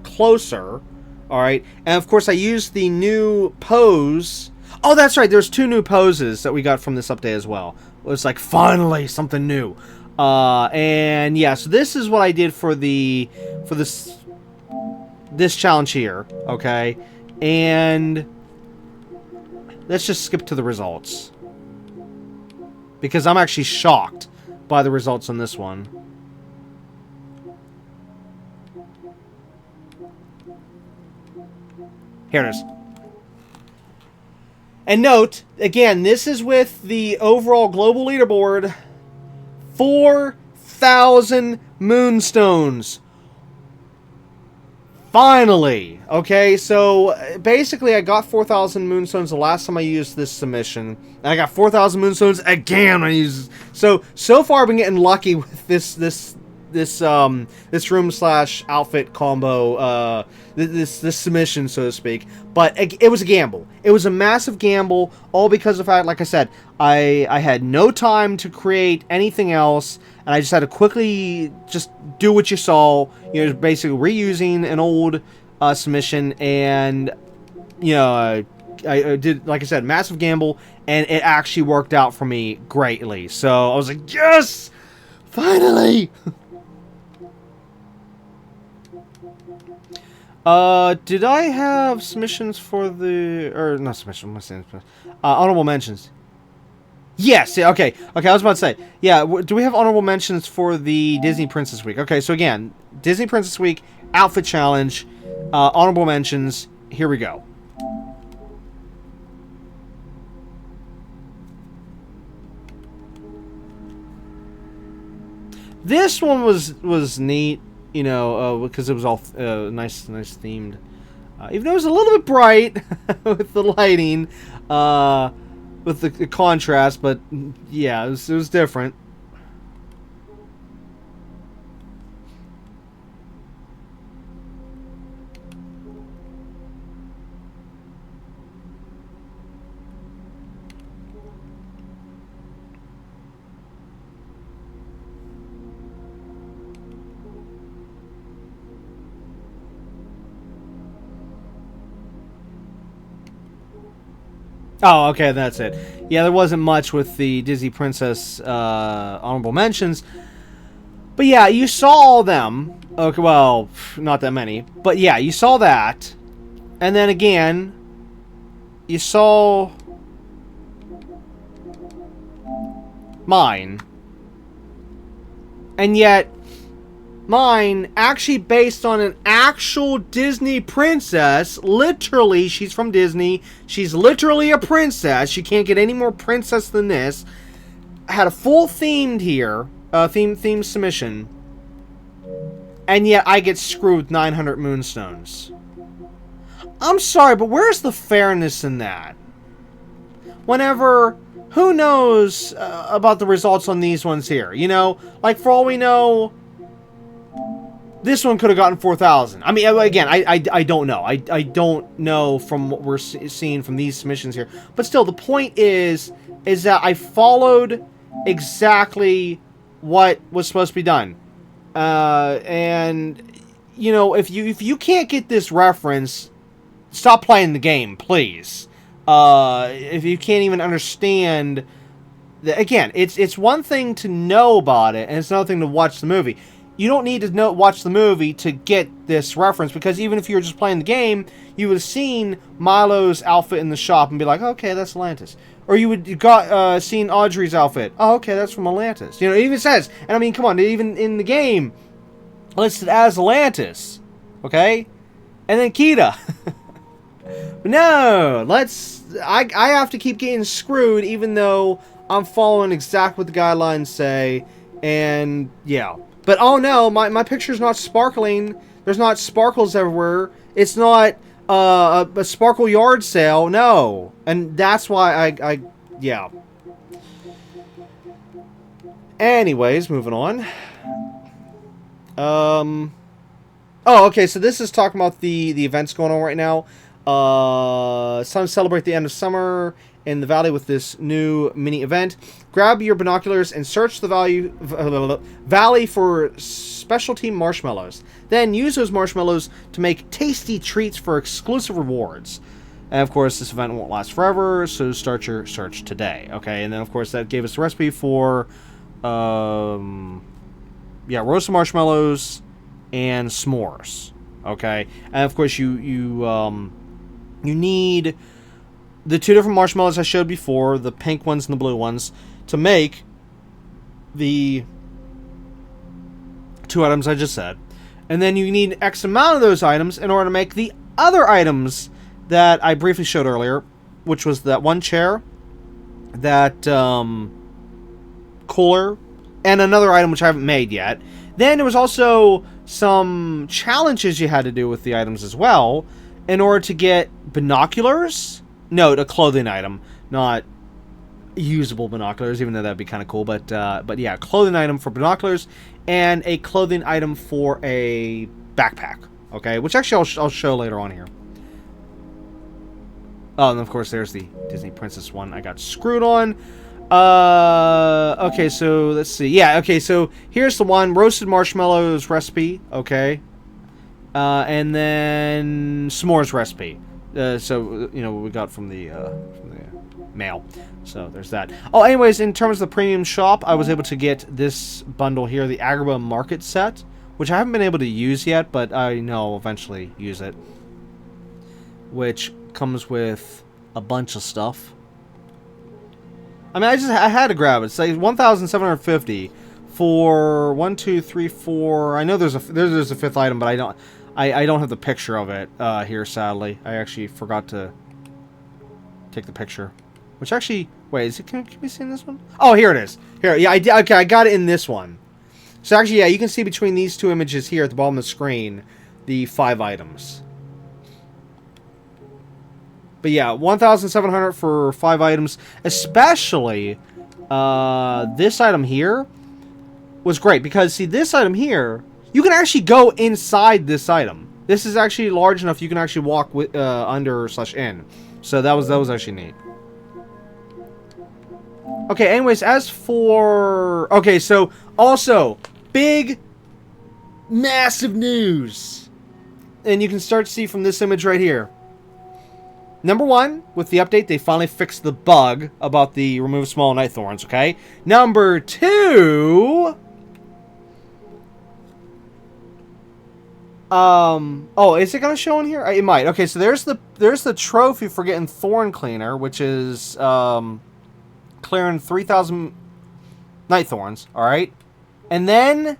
closer, all right, and of course I used the new pose. Oh, that's right. There's 2 new poses that we got from this update as well. It was like finally something new, and yeah. So this is what I did for this challenge here, okay, and let's just skip to the results because I'm actually shocked by the results on this one. Here it is. And note, again, this is with the overall global leaderboard. 4,000 moonstones. Finally! Okay, so basically I got 4,000 moonstones the last time I used this submission. And I got 4,000 moonstones again when I used... So far I've been getting lucky with this room / outfit combo, this submission, so to speak. But it was a gamble. It was a massive gamble, all because of the fact, like I said, I had no time to create anything else, and I just had to quickly just do what you saw. You know, basically reusing an old submission, and you know, I did, like I said, massive gamble, and it actually worked out for me greatly. So I was like, yes, finally. Did I have submissions for the... Or, not submissions, I'm saying, honorable mentions. Yes, yeah, okay, I was about to say. Yeah, do we have honorable mentions for the Disney Princess Week? Okay, so again, Disney Princess Week, Outfit Challenge, honorable mentions, here we go. This one was neat. You know, because it was all nice themed. Even though it was a little bit bright with the lighting, with the contrast, but yeah, it was different. Oh, okay, that's it. Yeah, there wasn't much with the Disney Princess honorable mentions. But yeah, you saw all them. Okay, well, not that many. But yeah, you saw that. And then again, you saw mine. And yet, mine actually based on an actual Disney princess. Literally, she's from Disney. She's literally a princess. She can't get any more princess than this. Had a full themed here, theme submission, and yet I get screwed with 900 moonstones. I'm sorry, but where's the fairness in that? Whenever, who knows about the results on these ones here? You know, like for all we know, this one could have gotten 4,000. I mean, again, I don't know. I don't know from what we're seeing from these submissions here. But still, the point is that I followed exactly what was supposed to be done. And, you know, if you can't get this reference, stop playing the game, please. If you can't even understand... Again, it's one thing to know about it, and it's another thing to watch the movie. You don't need to watch the movie to get this reference, because even if you were just playing the game, you would have seen Milo's outfit in the shop and be like, okay, that's Atlantis. Or you would seen Audrey's outfit. Oh, okay, that's from Atlantis. You know, it even says, and I mean, come on, even in the game, listed as Atlantis. Okay? And then Kita. But no, I have to keep getting screwed, even though I'm following exactly what the guidelines say, and yeah. But oh no, my picture's not sparkling. There's not sparkles everywhere. It's not a sparkle yard sale. No, and that's why yeah. Anyways, moving on. Oh, okay, so this is talking about the events going on right now. It's time to celebrate the end of summer in the valley with this new mini event. Grab your binoculars and search the valley for specialty marshmallows. Then use those marshmallows to make tasty treats for exclusive rewards. And of course, this event won't last forever, so start your search today. Okay, and then of course that gave us the recipe for roasted marshmallows and s'mores. Okay, and of course you need the two different marshmallows I showed before, the pink ones and the blue ones, to make the two items I just said. And then you need X amount of those items in order to make the other items that I briefly showed earlier, which was that one chair, that cooler, and another item which I haven't made yet. Then there was also some challenges you had to do with the items as well in order to get binoculars. No, a clothing item, not usable binoculars, even though that'd be kind of cool. But yeah, clothing item for binoculars and a clothing item for a backpack. Okay, which actually I'll show later on here. Oh, and of course there's the Disney Princess one I got screwed on. Okay, so let's see. Yeah, okay, so here's the one, roasted marshmallows recipe, okay. And then s'mores recipe. So, you know, what we got from the mail. So, there's that. Oh, anyways, in terms of the premium shop, I was able to get this bundle here, the Agrabah Market set, which I haven't been able to use yet, but I know I'll eventually use it. Which comes with a bunch of stuff. I mean, I had to grab it. It's like 1,750 for 1, 2, 3, 4. I know there's a fifth item, but I don't have the picture of it here. Sadly, I actually forgot to take the picture. Which actually, wait, is it? Can we see in this one? Oh, here it is. Here, yeah, okay, I got it in this one. So actually, yeah, you can see between these two images here at the bottom of the screen the 5 items. But yeah, 1,700 for 5 items. Especially, this item here was great. Because, see, this item here, you can actually go inside this item. This is actually large enough you can actually walk under/in. So that was actually neat. Okay, anyways, as for... Okay, so, also, big, massive news. And you can start to see from this image right here. Number 1, with the update, they finally fixed the bug about the remove small night thorns, okay? Number 2... oh, is it going to show in here? It might. Okay, so there's the trophy for getting Thorn Cleaner, which is, clearing 3,000 night thorns, alright? And then,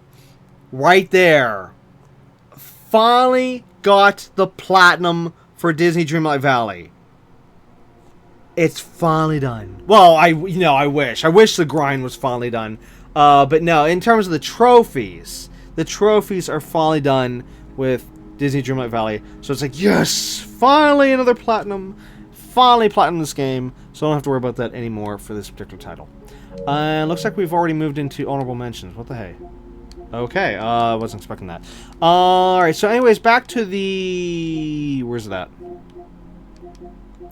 right there, finally got the platinum for Disney Dreamlight Valley. It's finally done. Well, I wish the grind was finally done. But no, in terms of the trophies are finally done with Disney Dreamlight Valley. So it's like, yes, finally another platinum. Finally platinum this game. So I don't have to worry about that anymore for this particular title. Looks like we've already moved into honorable mentions. What the hey? Okay, I wasn't expecting that. Alright, so anyways, back to the... Where's that?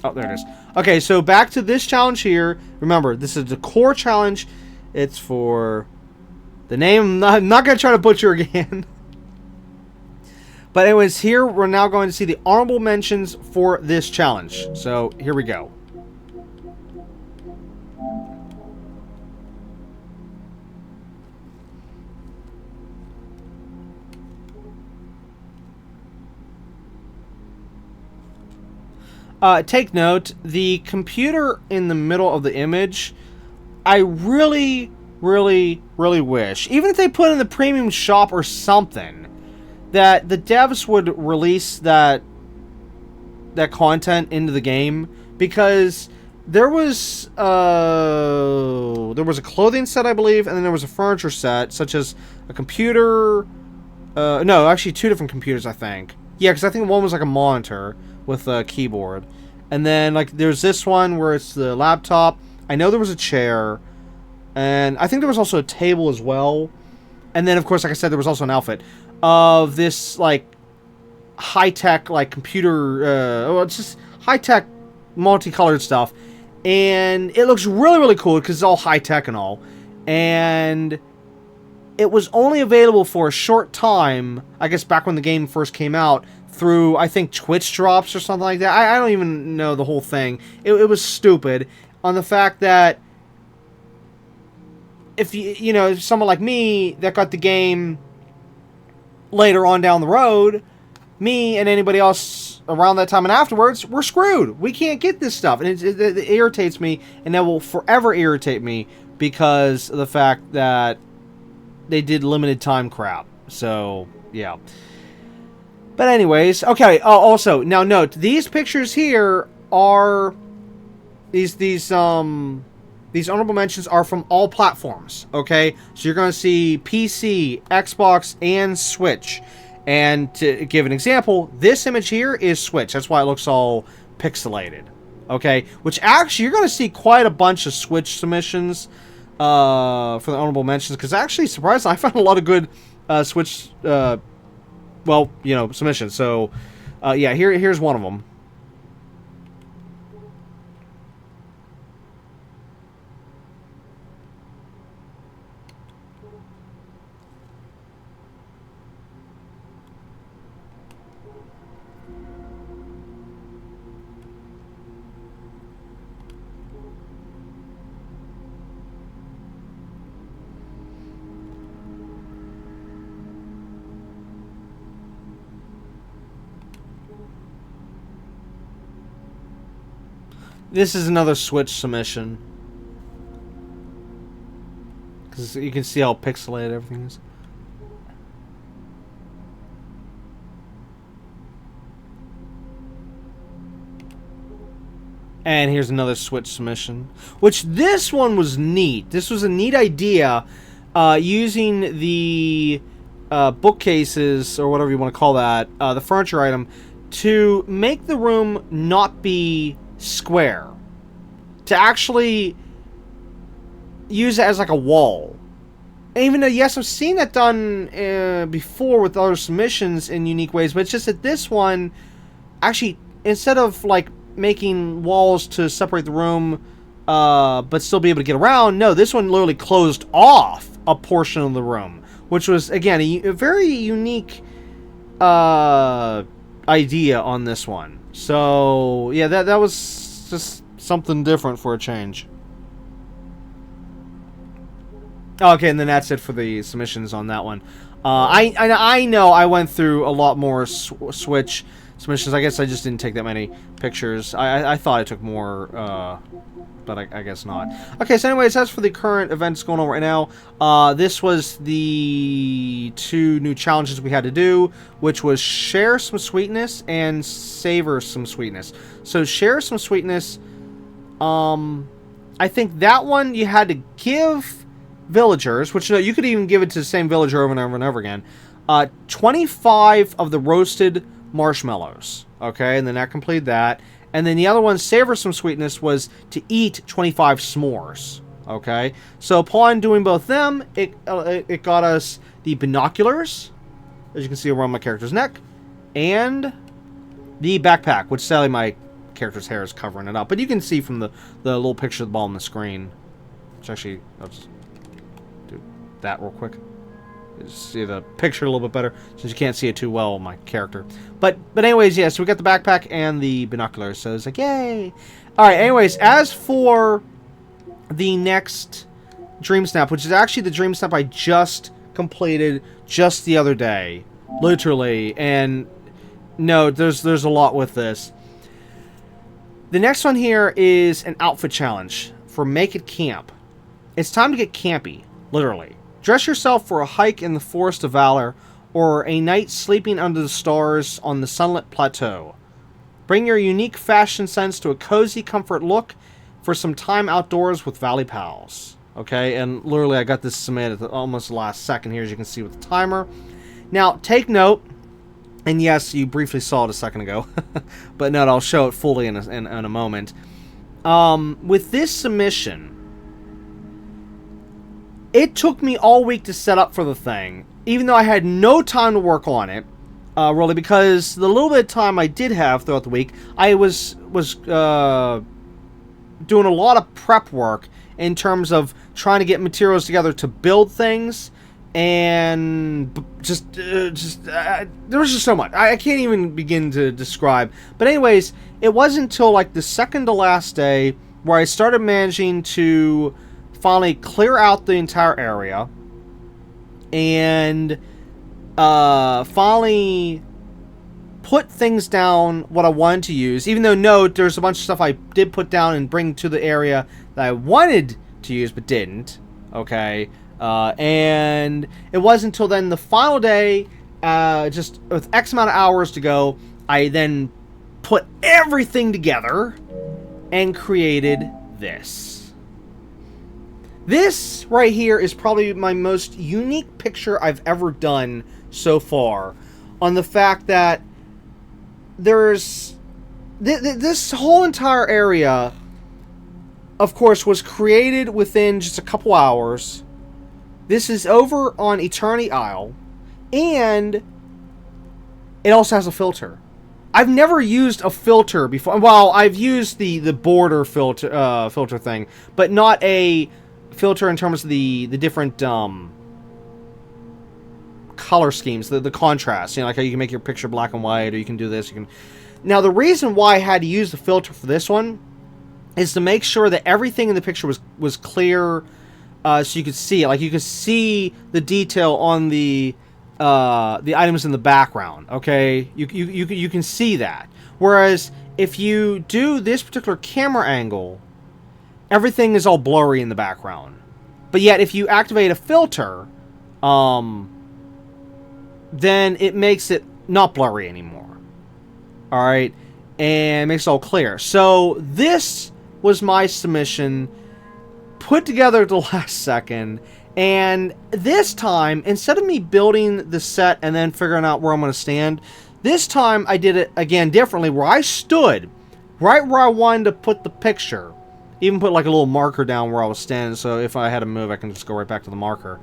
Oh, there it is. Okay, so back to this challenge here. Remember, this is the core challenge. It's for the name. I'm not going to try to butcher again. But anyways, here we're now going to see the honorable mentions for this challenge. So, here we go. Take note, the computer in the middle of the image, I really, really, really wish, even if they put in the premium shop or something, that the devs would release that content into the game, because there was a clothing set, I believe, and then there was a furniture set, such as a computer. No, actually, 2 different computers, I think. Yeah, because I think one was like a monitor with a keyboard, and then like there's this one where it's the laptop. I know there was a chair, and I think there was also a table as well. And then, of course, like I said, there was also an outfit of this like high-tech like computer. Well, it's just high-tech, multicolored stuff. And it looks really, really cool because it's all high-tech and all. And it was only available for a short time, I guess back when the game first came out, through, I think, Twitch drops or something like that. I don't even know the whole thing. It was stupid on the fact that if if someone like me that got the game later on down the road, me and anybody else around that time and afterwards, we're screwed. We can't get this stuff. And it irritates me, and that will forever irritate me because of the fact that they did limited time crap. So, yeah. But anyways, okay, also, now note, these pictures here are, these honorable mentions are from all platforms, okay? So you're going to see PC, Xbox, and Switch. And to give an example, this image here is Switch. That's why it looks all pixelated, okay? Which actually, you're going to see quite a bunch of Switch submissions for the honorable mentions. Because actually, surprisingly, I found a lot of good Switch, submissions. So, yeah, here's one of them. This is another Switch submission. Because you can see how pixelated everything is. And here's another Switch submission. Which, this one was neat. This was a neat idea. Using the bookcases, or whatever you want to call that, the furniture item, to make the room not be square, to actually use it as like a wall. And even though, yes, I've seen that done before with other submissions in unique ways, but it's just that this one actually, instead of like making walls to separate the room but still be able to get around, no, this one literally closed off a portion of the room, which was, again, a very unique idea on this one. So, yeah, that was just something different for a change. Okay, and then that's it for the submissions on that one. I know I went through a lot more Switch submissions. I guess I just didn't take that many pictures. I thought I took more, but I guess not. Okay, so anyways, that's for the current events going on right now. This was the 2 new challenges we had to do, which was share some sweetness and savor some sweetness. So share some sweetness, I think that one you had to give villagers, which you could even give it to the same villager over and over and over again, 25 of the roasted marshmallows. Okay, and then that completed that. And then the other one, savor some sweetness, was to eat 25 s'mores. Okay, so upon doing both them, it got us the binoculars, as you can see around my character's neck, and the backpack, which sadly my character's hair is covering it up. But you can see from the little picture at the bottom of the screen, which actually, I'll just do that real quick. See the picture a little bit better, since you can't see it too well on my character. But anyways, yeah, so we got the backpack and the binoculars, so it's like, yay! Alright, anyways, as for the next Dream Snap, which is actually the Dream Snap I just completed just the other day. Literally, and no, there's a lot with this. The next one here is an outfit challenge for Make It Camp. It's time to get campy, literally. Dress yourself for a hike in the Forest of Valor, or a night sleeping under the stars on the sunlit plateau. Bring your unique fashion sense to a cozy comfort look for some time outdoors with Valley Pals. Okay, and literally I got this submitted at almost the last second here, as you can see with the timer. Now, take note, and yes, you briefly saw it a second ago, but no, I'll show it fully in a moment. With this submission, it took me all week to set up for the thing, even though I had no time to work on it, really, because the little bit of time I did have throughout the week, I was doing a lot of prep work in terms of trying to get materials together to build things, and there was just so much. I can't even begin to describe. But anyways, it wasn't until like the second to last day where I started managing to finally clear out the entire area and finally put things down what I wanted to use. Even though, note, there's a bunch of stuff I did put down and bring to the area that I wanted to use but didn't. Okay. And it wasn't until then, the final day, just with X amount of hours to go, I then put everything together and created this. This right here is probably my most unique picture I've ever done so far, on the fact that there's this whole entire area, of course, was created within just a couple hours. This is over on Eternity Isle, and it also has a filter. I've never used a filter before. Well, I've used the border filter thing, but not a filter in terms of the different color schemes, the contrast. You know, like how you can make your picture black and white, or you can do this. You can. Now, the reason why I had to use the filter for this one is to make sure that everything in the picture was clear, so you could see it. Like, you could see the detail on the items in the background. Okay, you can see that. Whereas if you do this particular camera angle, everything is all blurry in the background. But yet, if you activate a filter, then it makes it not blurry anymore. Alright? And it makes it all clear. So, this was my submission, put together at the last second. And this time, instead of me building the set and then figuring out where I'm going to stand, this time I did it again differently, where I stood right where I wanted to put the picture. Even put like a little marker down where I was standing, so if I had to move, I can just go right back to the marker.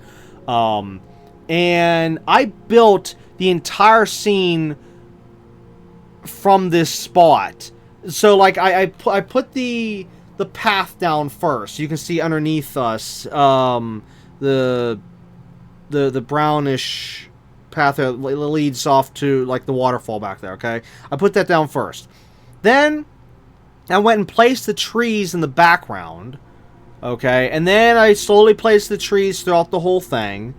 And I built the entire scene from this spot. So, like, I put the path down first. You can see underneath us the brownish path that leads off to, like, the waterfall back there. Okay, I put that down first. Then I went and placed the trees in the background. Okay, and then I slowly placed the trees throughout the whole thing.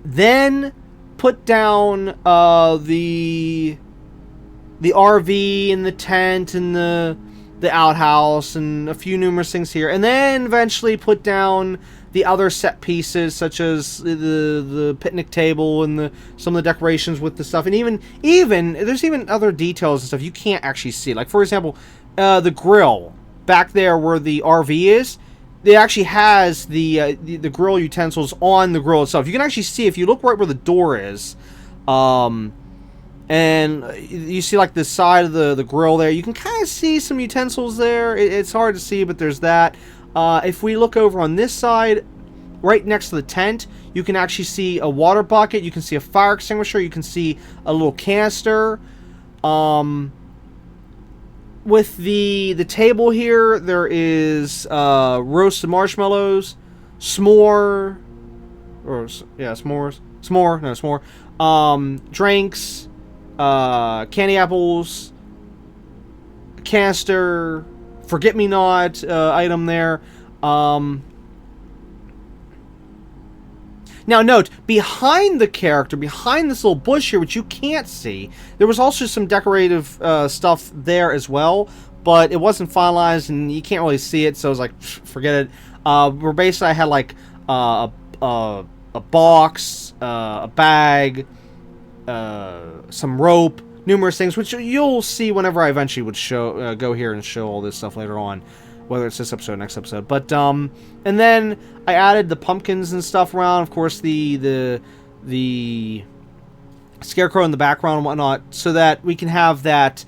Then put down the RV and the tent and the outhouse and a few numerous things here. And then eventually put down the other set pieces, such as the picnic table and some of the decorations with the stuff. And even there's even other details and stuff you can't actually see. Like, for example, the grill back there where the RV is, it actually has the grill utensils on the grill itself. You can actually see, if you look right where the door is, and you see like the side of the grill there, you can kind of see some utensils there. It's hard to see, but there's that. If we look over on this side, right next to the tent, you can actually see a water bucket. You can see a fire extinguisher. You can see a little canister. With the table here, there is roasted marshmallows, s'more, drinks, candy apples, canister, forget-me-not item there. Now note, behind the character, behind this little bush here, which you can't see, there was also some decorative stuff there as well, but it wasn't finalized and you can't really see it, so I was like, forget it. Where basically I had like a box, a bag, some rope, numerous things, which you'll see whenever I eventually would go here and show all this stuff later on. whether it's this episode or next episode. But and then I added the pumpkins and stuff around. Of course, the scarecrow in the background and whatnot, so that we can have that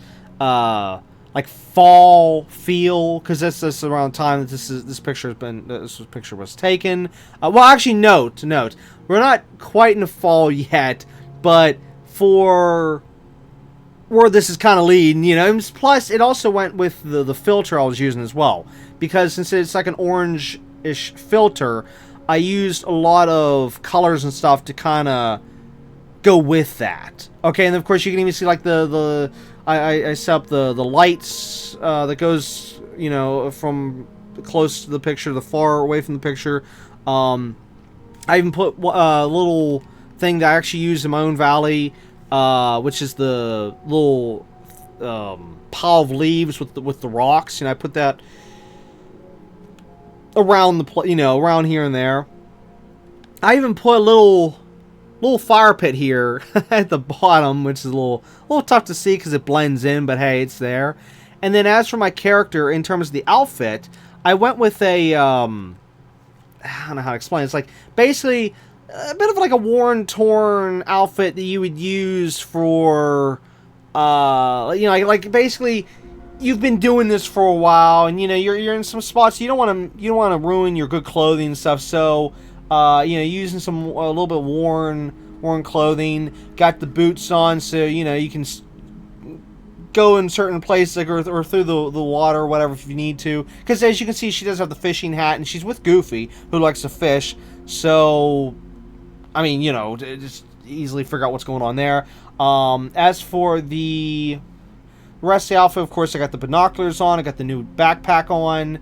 like fall feel, because this is around the time that this picture was taken. Well, actually, note, we're not quite in the fall yet, but for where this is kind of leading, you know. And plus, it also went with the filter I was using as well, because since it's like an orange-ish filter, I used a lot of colors and stuff to kind of go with that. Okay, and of course you can even see like I set up the lights that goes, you know, from close to the picture to far away from the picture. I even put a little thing that I actually use in my own valley, which is the little pile of leaves with the rocks, and I put that around around here and there. I even put a little fire pit here at the bottom, which is a little tough to see because it blends in, but hey, it's there. And then as for my character, in terms of the outfit, I went with a I don't know how to explain it. It's like basically a bit of like a worn, torn outfit that you would use for like basically you've been doing this for a while, and you know you're in some spots you don't want to ruin your good clothing and stuff, so using some a little bit worn clothing. Got the boots on, so you can go in certain places, like or through the water or whatever if you need to. Because as you can see, she does have the fishing hat, and she's with Goofy, who likes to fish. So, I mean, just easily figure out what's going on there. As for the rest of the outfit, of course, I got the binoculars on. I got the new backpack on.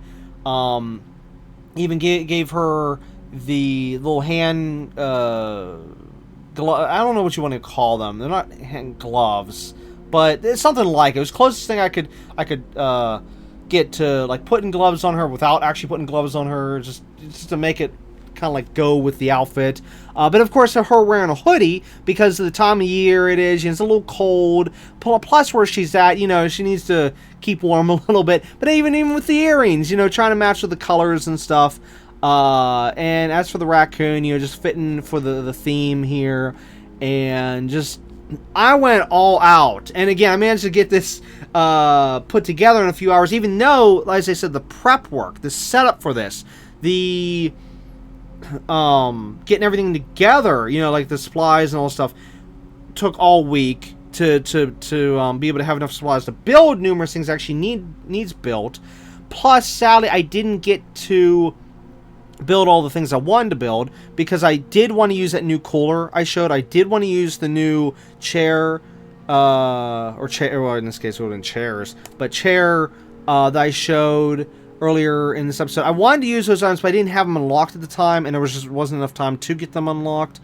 Even gave her the little hand I don't know what you want to call them. They're not hand gloves, but it's something like it. It was the closest thing I could get to like putting gloves on her without actually putting gloves on her, just to make it kind of like go with the outfit. But of course, her wearing a hoodie because of the time of year it is. It's a little cold. Plus, where she's at, she needs to keep warm a little bit. But even with the earrings, trying to match with the colors and stuff. And as for the raccoon, just fitting for the theme here, and just I went all out. And again, I managed to get this put together in a few hours, even though, as I said, the prep work, the setup for this, the getting everything together, like the supplies and all this stuff, took all week to be able to have enough supplies to build numerous things actually needs built. Plus, sadly, I didn't get to build all the things I wanted to build because I did want to use that new cooler I showed. I did want to use the new chair, well, in this case it would have been chairs, but chair that I showed earlier in this episode. I wanted to use those items, but I didn't have them unlocked at the time, and there wasn't enough time to get them unlocked.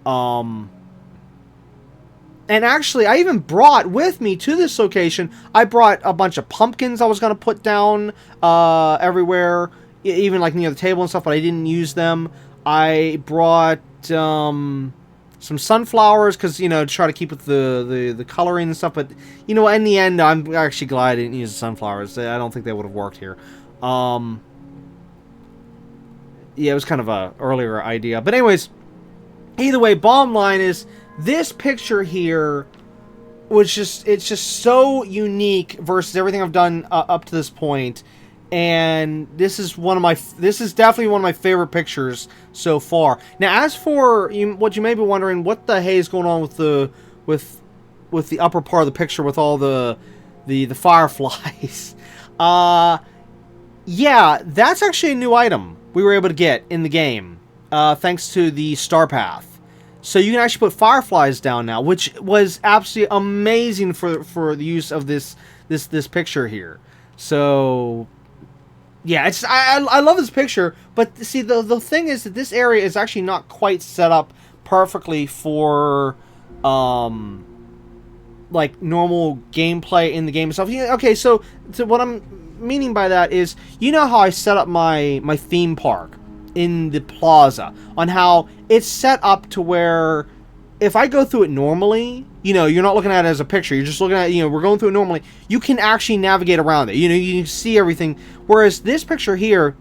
And actually, I even brought with me to this location, I brought a bunch of pumpkins I was going to put down everywhere, even like near the table and stuff, but I didn't use them. I brought some sunflowers because, to try to keep with the coloring and stuff, but, in the end, I'm actually glad I didn't use the sunflowers. I don't think they would have worked here. Yeah, it was kind of a earlier idea. But anyways, either way, bottom line is, this picture here was it's just so unique versus everything I've done up to this point. And this is definitely one of my favorite pictures so far. Now, as for what you may be wondering, what the hey is going on with the upper part of the picture with all the fireflies? Yeah, that's actually a new item we were able to get in the game, thanks to the star path. So you can actually put fireflies down now, which was absolutely amazing for the use of this picture here. So yeah, I love this picture, but see, the thing is that this area is actually not quite set up perfectly for like normal gameplay in the game itself. Yeah, okay, so what I'm meaning by that is, how I set up my theme park in the plaza, on how it's set up to where if I go through it normally, you know, you're not looking at it as a picture. You're just looking at, you know, we're going through it normally. You can actually navigate around it. You know, you can see everything. Whereas this picture here,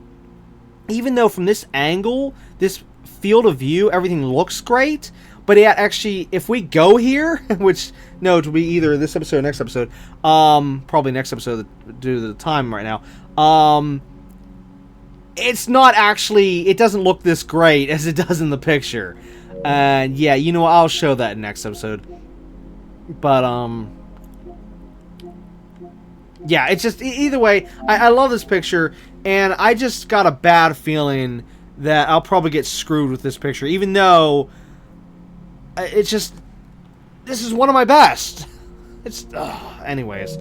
even though from this angle, this field of view, everything looks great, but it actually, if we go here, which, no, it'll be either this episode or next episode, probably next episode due to the time right now, it's not actually, it doesn't look this great as it does in the picture. And yeah, you know, I'll show that in next episode. But yeah, it's just either way. I love this picture, and I just got a bad feeling that I'll probably get screwed with this picture, even though it's just, this is one of my best. It's anyways.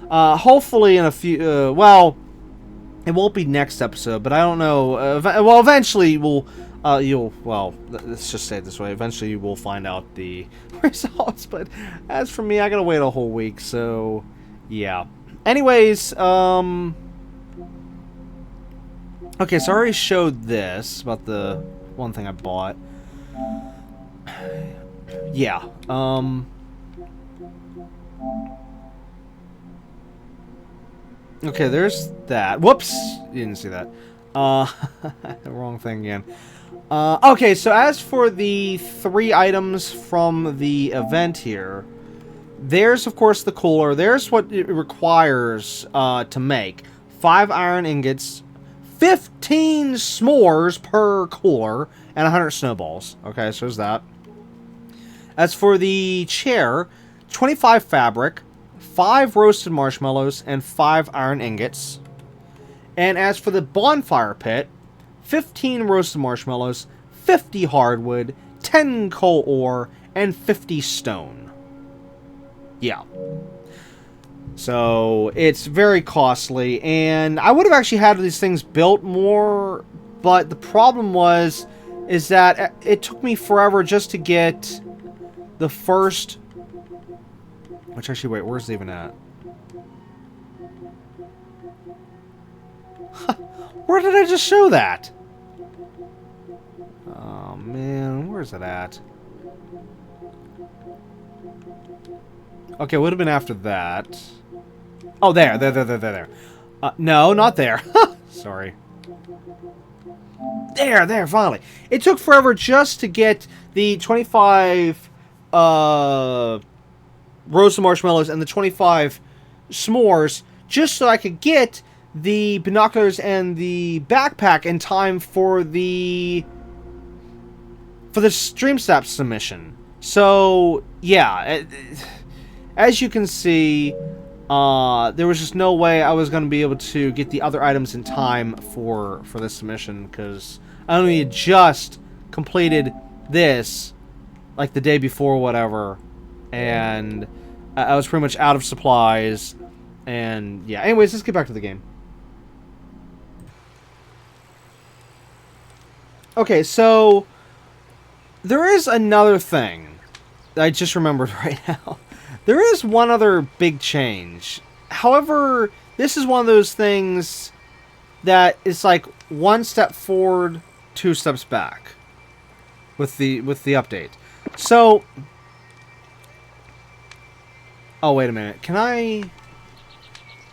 Hopefully in a few. Well, it won't be next episode, but I don't know. Well, eventually we'll. Let's just say it this way. Eventually, you will find out the results. But as for me, I gotta wait a whole week. So, yeah. Anyways, okay. So I already showed this about the one thing I bought. Yeah. Okay, there's that. Whoops, you didn't see that. Wrong thing again. Okay, so as for the 3 items from the event here, there's, of course, the cooler. There's what it requires to make. 5 iron ingots, 15 s'mores per cooler, and 100 snowballs. Okay, so there's that. As for the chair, 25 fabric, 5 roasted marshmallows, and 5 iron ingots. And as for the bonfire pit, 15 roasted marshmallows, 50 hardwood, 10 coal ore, and 50 stone. Yeah. So, it's very costly, and I would have actually had these things built more, but the problem is that it took me forever just to get the first... Which actually, wait, where's it even at? Where did I just show that? Oh, man. Where's it at? Okay, it would have been after that. Oh, there. No, not there. Sorry. There, finally. It took forever just to get the 25 roasted marshmallows and the 25 s'mores, just so I could get the binoculars and the backpack in time for the stream stab submission. So yeah, as you can see, there was just no way I was going to be able to get the other items in time for this submission, because I only had just completed this like the day before, whatever, and I was pretty much out of supplies. And yeah, anyways, let's get back to the game. Okay, so there is another thing that I just remembered right now. There is one other big change. However, this is one of those things that is like 1 step forward, 2 steps back with the update. So, oh, wait a minute. Can I...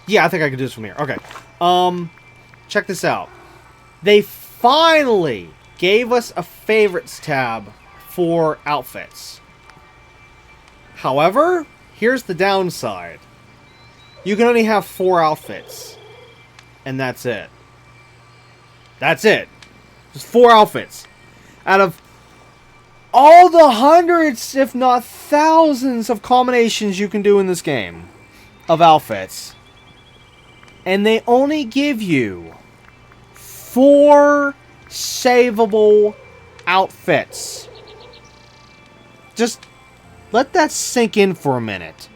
Yeah, I think I can do this from here. Okay. Check this out. They finally gave us a favorites tab for outfits. However, here's the downside. You can only have 4 outfits. And that's it. That's it. Just 4 outfits. Out of all the hundreds, if not thousands, of combinations you can do in this game of outfits. And they only give you 4 savable outfits. Just let that sink in for a minute.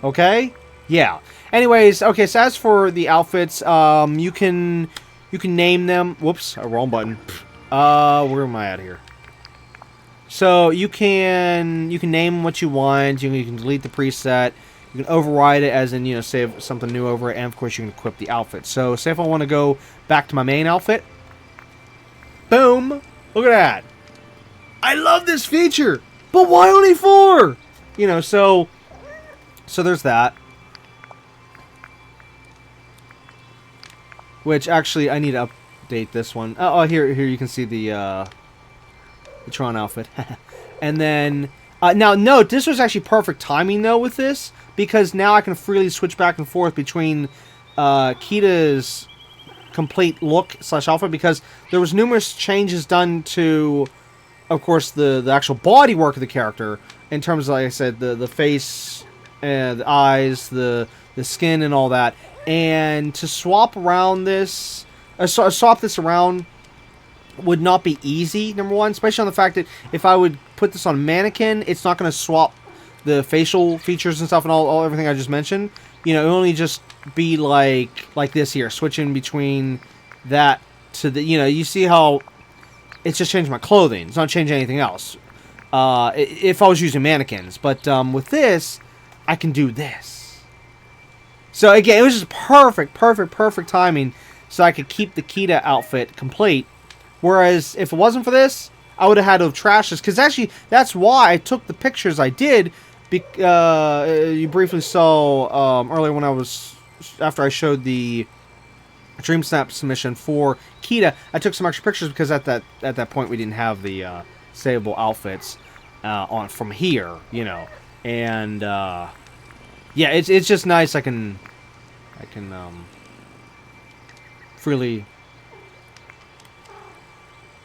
Okay? Yeah. Anyways, okay, so as for the outfits, you can name them. Whoops, wrong button. Where am I at here? So you can name what you want. You can delete the preset. You can override it, as in, you know, save something new over it, and of course you can equip the outfit. So say if I want to go back to my main outfit. Boom! Look at that. I love this feature. But why only 4? You know, so there's that. Which actually I need to update this one. Oh, here you can see the Tron outfit. And then now note this was actually perfect timing though with this, because now I can freely switch back and forth between Kita's complete look / outfit, because there was numerous changes done to, of course, the actual body work of the character in terms of, like I said, the face and the eyes, the skin and all that. And to swap around this, swap this around would not be easy, number one, especially on the fact that if I would put this on a mannequin, it's not going to swap the facial features and stuff and all everything I just mentioned. You know, it would only just be like this here, switching between that to the, you know, you see how it's just changing my clothing. It's not changing anything else. If I was using mannequins. But with this, I can do this. So again, it was just perfect timing so I could keep the Kita outfit complete. Whereas if it wasn't for this, I would have had to have trashed this. Because actually, that's why I took the pictures I did. You briefly saw earlier when after I showed the Dream Snap submission for Kita, I took some extra pictures because at that point we didn't have the savable outfits on from here, you know. And yeah, it's just nice. I can freely.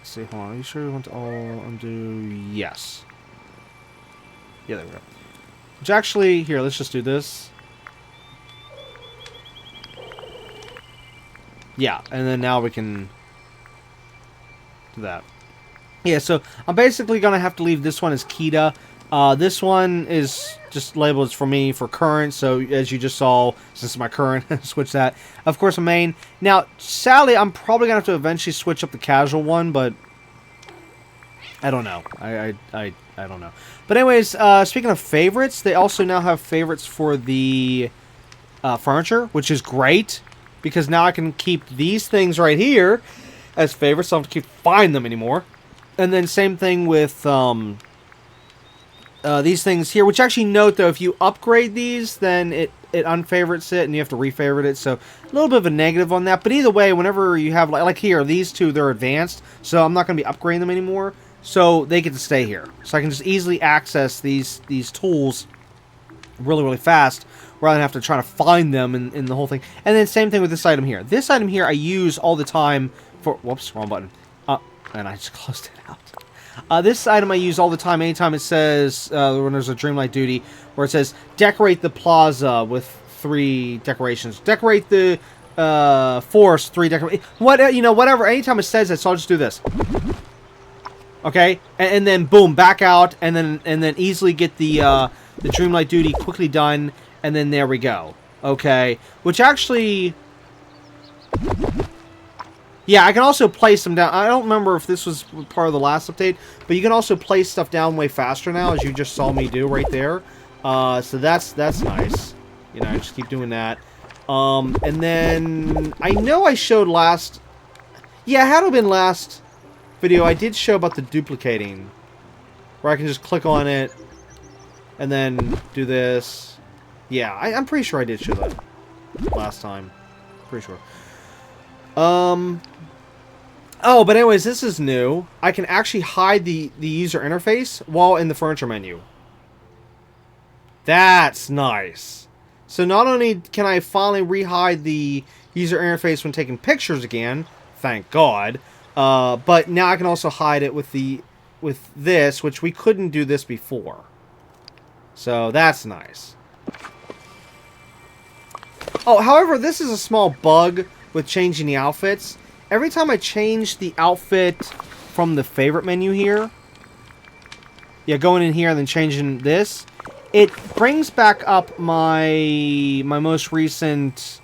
See, hold on. Are you sure you want to all undo? Yes. Yeah, there we go. Which actually, here, let's just do this. Yeah, and then now we can do that. Yeah, so I'm basically going to have to leave this one as Kita. This one is just labeled as for me for current, so as you just saw, since it's my current, switch that. Of course, a main. Now, sadly, I'm probably going to have to eventually switch up the casual one, but I don't know. I don't know. But anyways, speaking of favorites, they also now have favorites for the furniture, which is great, because now I can keep these things right here as favorites, so I don't have to keep finding them anymore. And then same thing with these things here, which actually note, though, if you upgrade these, then it unfavorites it, and you have to refavorite it, so a little bit of a negative on that. But either way, whenever you have, like here, these two, they're advanced, so I'm not going to be upgrading them anymore, so they get to stay here. So I can just easily access these tools really fast, rather than have to try to find them in the whole thing. And then same thing with this item here. This item here I use all the time for... Whoops, wrong button. And I just closed it out. This item I use all the time, anytime it says, when there's a Dreamlight duty, where it says, decorate the plaza with 3 decorations. Decorate the forest, 3 decorations. Whatever. Anytime it says that, so I'll just do this. Okay? And then, boom, back out, and then easily get the Dreamlight duty quickly done, and then there we go. Okay? Which actually... Yeah, I can also place them down. I don't remember if this was part of the last update, but you can also place stuff down way faster now, as you just saw me do right there. So that's nice. You know, I just keep doing that. And then I know I showed last... Yeah, it had to have been last video. I did show about the duplicating, where I can just click on it and then do this. Yeah, I'm pretty sure I did show that last time. Pretty sure. Oh, but anyways, this is new. I can actually hide the user interface while in the furniture menu. That's nice. So not only can I finally re-hide the user interface when taking pictures again, thank God, but now I can also hide it with this, which we couldn't do this before. So that's nice. Oh, however, this is a small bug with changing the outfits. Every time I change the outfit from the favorite menu here, yeah, going in here and then changing this, it brings back up my most recent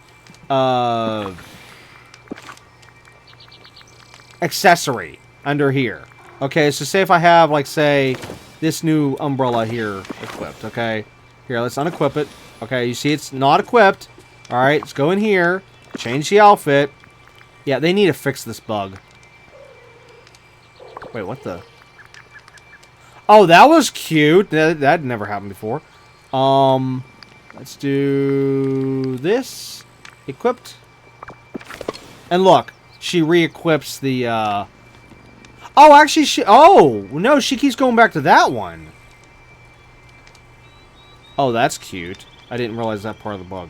accessory under here. Okay, so say if I have, like, say, this new umbrella here equipped, okay? Here, let's unequip it. Okay, you see it's not equipped. Alright, let's go in here, change the outfit. Yeah, they need to fix this bug. Wait, what the... Oh, that was cute. That never happened before. Let's do this. Equipped. And look, she re-equips the, Oh, actually, oh, no, she keeps going back to that one. Oh, that's cute. I didn't realize that part of the bug.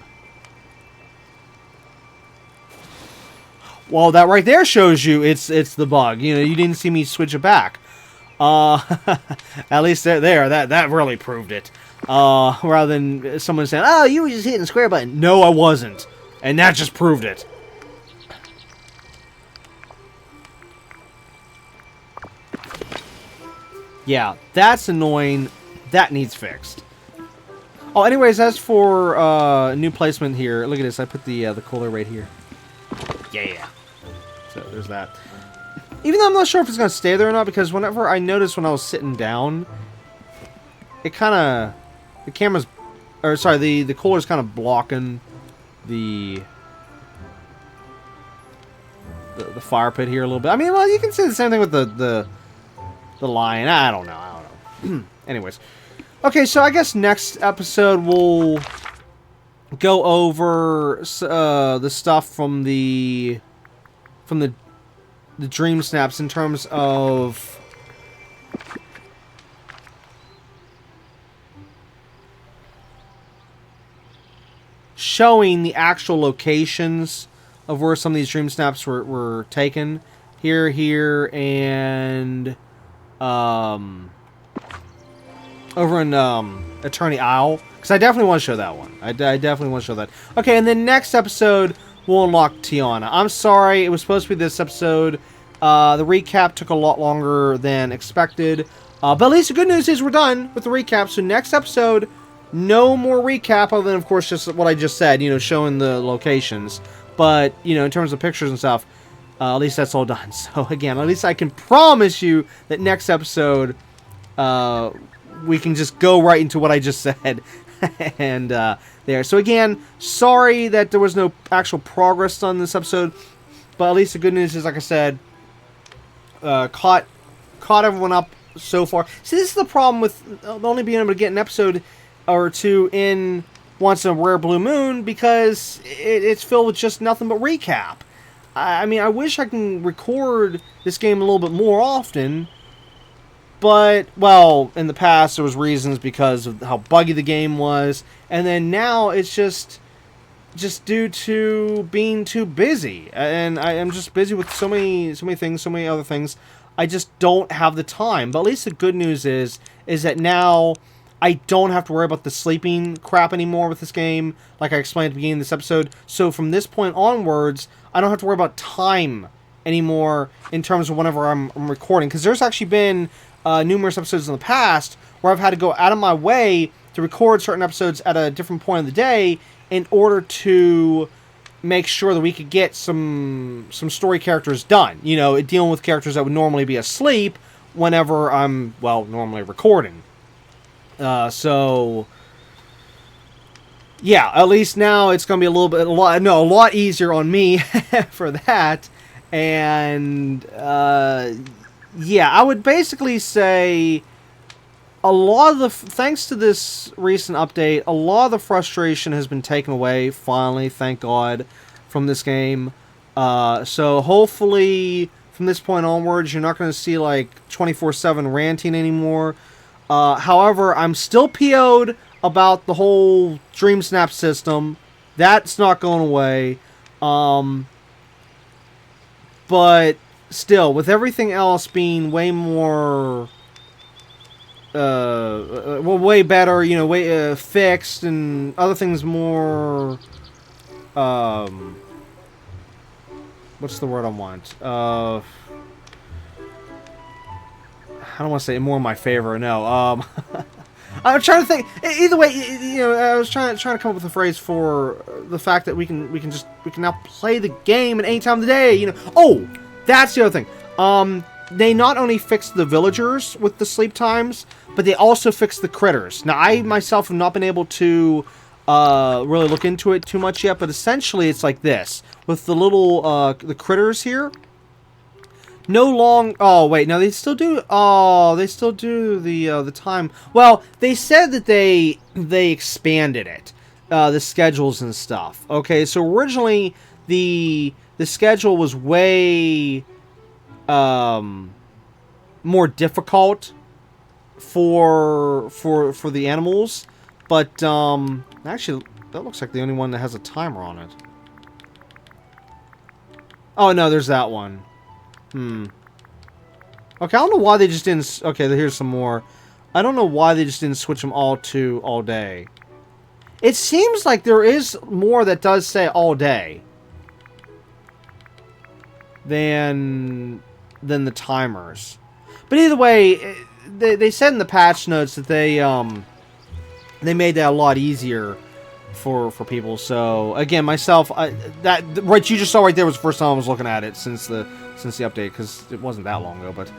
Well, that right there shows you it's the bug. You know, you didn't see me switch it back. At least that really proved it. Rather than someone saying, "Oh, you were just hitting the square button." No, I wasn't, and that just proved it. Yeah, that's annoying. That needs fixed. Oh, anyways, as for new placement here, look at this. I put the cooler right here. Yeah. So there's that. Even though I'm not sure if it's gonna stay there or not, because whenever I noticed when I was sitting down, it kind of the camera's, or sorry, the cooler's kind of blocking the fire pit here a little bit. I mean, well, you can see the same thing with the line. I don't know. Anyways, okay, so I guess next episode we'll go over the stuff from the dream snaps in terms of showing the actual locations of where some of these dream snaps were taken. Here, and over in Attorney Isle. Because I definitely want to show that one. I definitely want to show that. Okay, and then next episode, we'll unlock Tiana. I'm sorry, it was supposed to be this episode. The recap took a lot longer than expected. But at least the good news is we're done with the recap. So next episode, no more recap other than, of course, just what I just said, you know, showing the locations. But, you know, in terms of pictures and stuff, at least that's all done. So, again, at least I can promise you that next episode, we can just go right into what I just said. And, there. So, again, sorry that there was no actual progress on this episode. But at least the good news is, like I said, caught everyone up so far. See, this is the problem with only being able to get an episode or two in once in a rare blue moon, because it's filled with just nothing but recap. I mean, I wish I can record this game a little bit more often, but, well, in the past there was reasons because of how buggy the game was, and then now it's just due to being too busy, and I am just busy with so many things, so many other things. I just don't have the time. But at least the good news is that now I don't have to worry about the sleeping crap anymore with this game, like I explained at the beginning of this episode. So from this point onwards, I don't have to worry about time anymore in terms of whenever I'm recording. Because there's actually been numerous episodes in the past where I've had to go out of my way to record certain episodes at a different point of the day in order to make sure that we could get some story characters done. You know, dealing with characters that would normally be asleep whenever I'm, well, normally recording. So, yeah, at least now it's going to be a lot easier on me for that. And, yeah, I would basically say a lot of thanks to this recent update, a lot of the frustration has been taken away, finally, thank God, from this game. So hopefully, from this point onwards, you're not going to see, like, 24/7 ranting anymore. However, I'm still PO'd about the whole Dream Snap system. That's not going away. But still, with everything else being way more, well, way better, you know, way fixed, and other things more, what's the word I want? I don't want to say more in my favor. No. I'm trying to think. Either way, you know, I was trying to come up with a phrase for the fact that we can now play the game at any time of the day. You know. Oh, that's the other thing. They not only fixed the villagers with the sleep times, but they also fixed the critters. Now, I myself have not been able to really look into it too much yet, but essentially it's like this with the little the critters here. No long. Oh wait, no, they still do. Oh, they still do the time. Well, they said that they expanded it, the schedules and stuff. Okay, so originally the schedule was way more difficult for the animals, but actually that looks like the only one that has a timer on it. Oh no, there's that one. Okay, I don't know why they just didn't... Okay, here's some more. I don't know why they just didn't switch them all to all day. It seems like there is more that does say all day than the timers. But either way, they said in the patch notes that they made that a lot easier for people. So again, myself, that right you just saw right there was the first time I was looking at it since the update, because it wasn't that long ago. But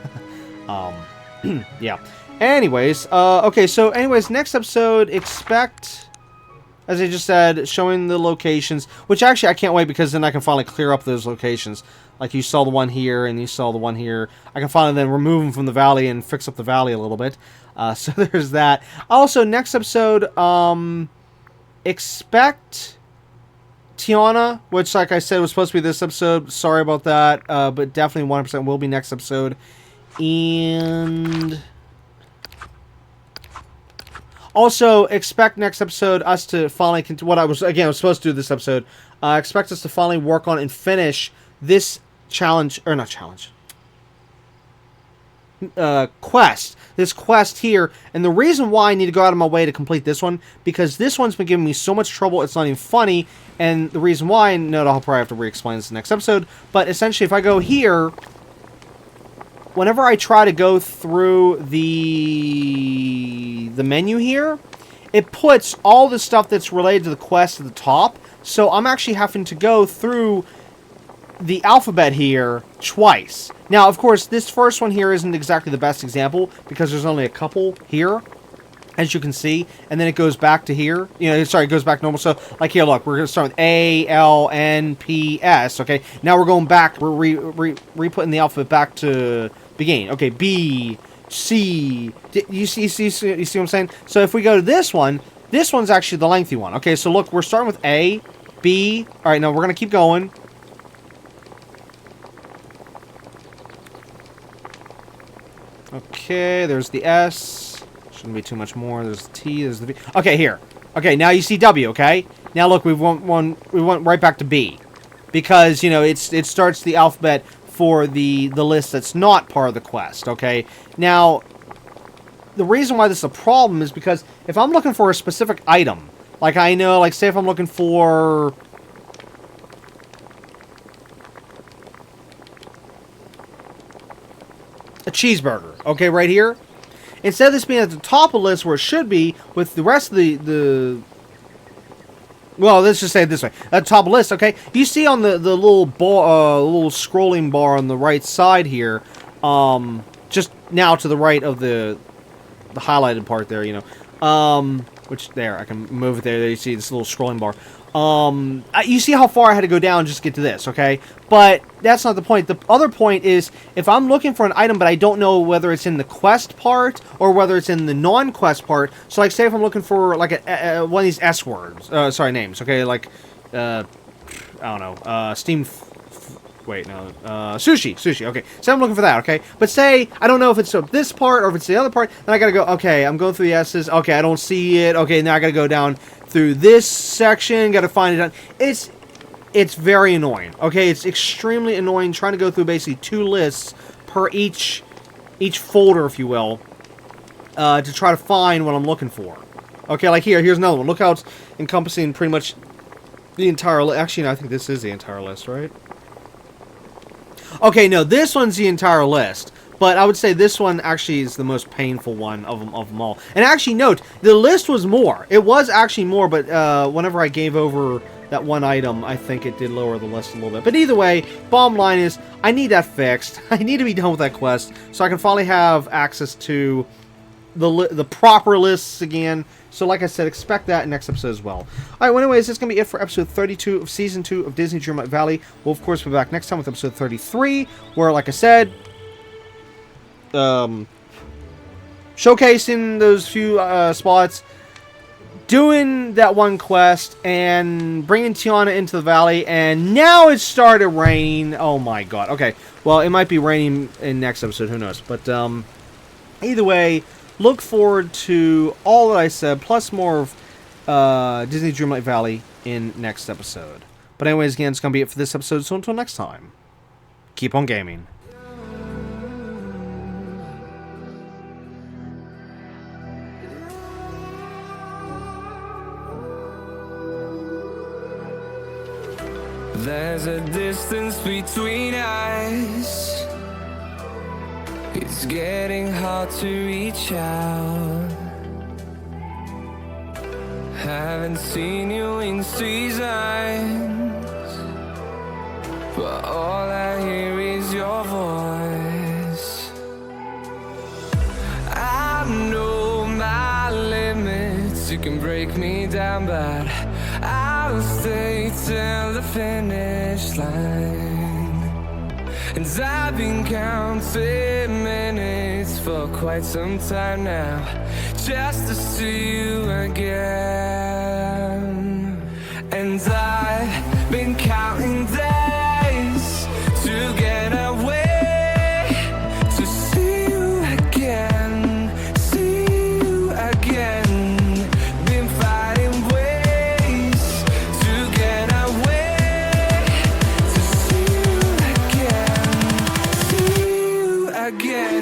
yeah. Anyways, okay. So anyways, next episode, expect, as I just said, showing the locations. Which actually I can't wait, because then I can finally clear up those locations. Like you saw the one here and you saw the one here. I can finally then remove them from the valley and fix up the valley a little bit. So there's that. Also, next episode, expect Tiana, which, like I said, was supposed to be this episode. Sorry about that, but definitely 100% will be next episode. And also, expect next episode us to finally... What I was supposed to do this episode. Expect us to finally work on and finish this challenge... Or not challenge. Quest. This quest here. And the reason why I need to go out of my way to complete this one, because this one's been giving me so much trouble, it's not even funny. And the reason why, no, I'll probably have to re-explain this in the next episode, but essentially if I go here, whenever I try to go through the menu here, it puts all the stuff that's related to the quest at the top. So I'm actually having to go through the alphabet here twice. Now, of course, this first one here isn't exactly the best example, because there's only a couple here, as you can see, and then it goes back to here. Sorry, it goes back to normal. So, like here, look, we're going to start with A, L, N, P, S, okay? Now we're going back, we're re-putting the alphabet back to beginning. Okay, B, C, you see what I'm saying? So if we go to this one's actually the lengthy one. Okay, so look, we're starting with A, B, all right, now we're going to keep going. Okay, there's the S. Shouldn't be too much more. There's the T. There's the V. Okay, here. Okay, now you see W. Okay. Now look, we went right back to B, because it starts the alphabet for the list that's not part of the quest. Okay. Now, the reason why this is a problem is because if I'm looking for a specific item, like say if I'm looking for a cheeseburger, okay, right here. Instead of this being at the top of the list where it should be, with the rest of the well, let's just say it this way, at the top of the list, okay, you see on the little bar, little scrolling bar on the right side here, just now to the right of the highlighted part there, which there, I can move it there, you see this little scrolling bar. You see how far I had to go down just to get to this, okay? But that's not the point. The other point is, if I'm looking for an item, but I don't know whether it's in the quest part or whether it's in the non-quest part. So, like, say if I'm looking for, like, one of these S words, names, okay? Like, I don't know, steamed... Wait, no, sushi, okay. So I'm looking for that, okay? But say, I don't know if it's this part or if it's the other part, then I gotta go, okay, I'm going through the S's, okay, I don't see it, okay, now I gotta go down through this section, gotta find it. It's very annoying, okay? It's extremely annoying trying to go through basically 2 lists per each folder, if you will, to try to find what I'm looking for. Okay, like here's another one. Look how it's encompassing pretty much the entire list. Actually, no, I think this is the entire list, right? Okay, no, this one's the entire list. But I would say this one actually is the most painful one of them all. And actually, note, the list was more. It was actually more, but whenever I gave over that one item, I think it did lower the list a little bit. But either way, bottom line is, I need that fixed. I need to be done with that quest, so I can finally have access to the proper lists again. So like I said, expect that next episode as well. Alright, well anyways, that's going to be it for episode 32 of Season 2 of Disney Dreamlight Valley. We'll of course be back next time with episode 33, where like I said, showcasing those few spots, doing that one quest, and bringing Tiana into the valley, and now it started raining. Oh my god. Okay, well, it might be raining in next episode, who knows. But either way, look forward to all that I said, plus more of Disney Dreamlight Valley in next episode. But anyways, again, it's going to be it for this episode, so until next time, keep on gaming. There's a distance between us. It's getting hard to reach out. Haven't seen you in seasons, but all I hear is your voice. I know my limits, you can break me down, but I'll stay till the finish line. And I've been counting minutes for quite some time now, just to see you again. And I've been counting days to get away, to see you again, see you again. Been fighting ways to get away, to see you again, see you again.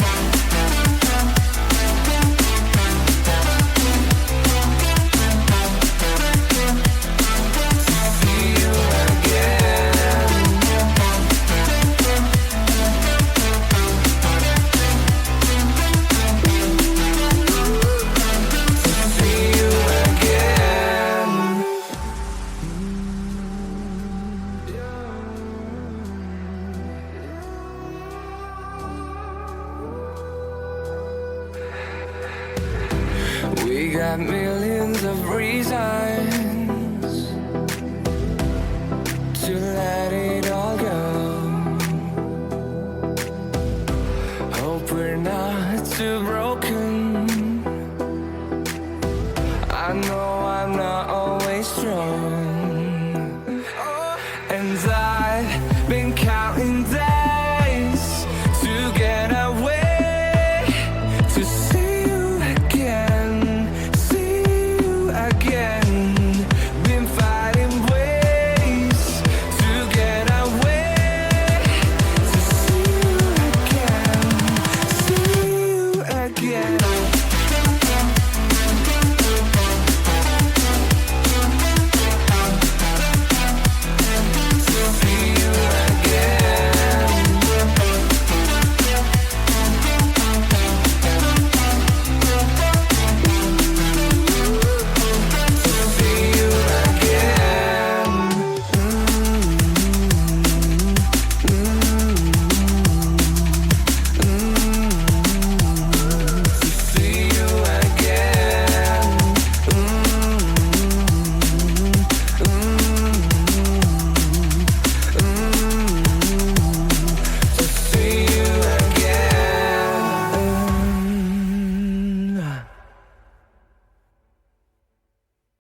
We got millions of reasons to let it all go. Hope we're not too broken. I know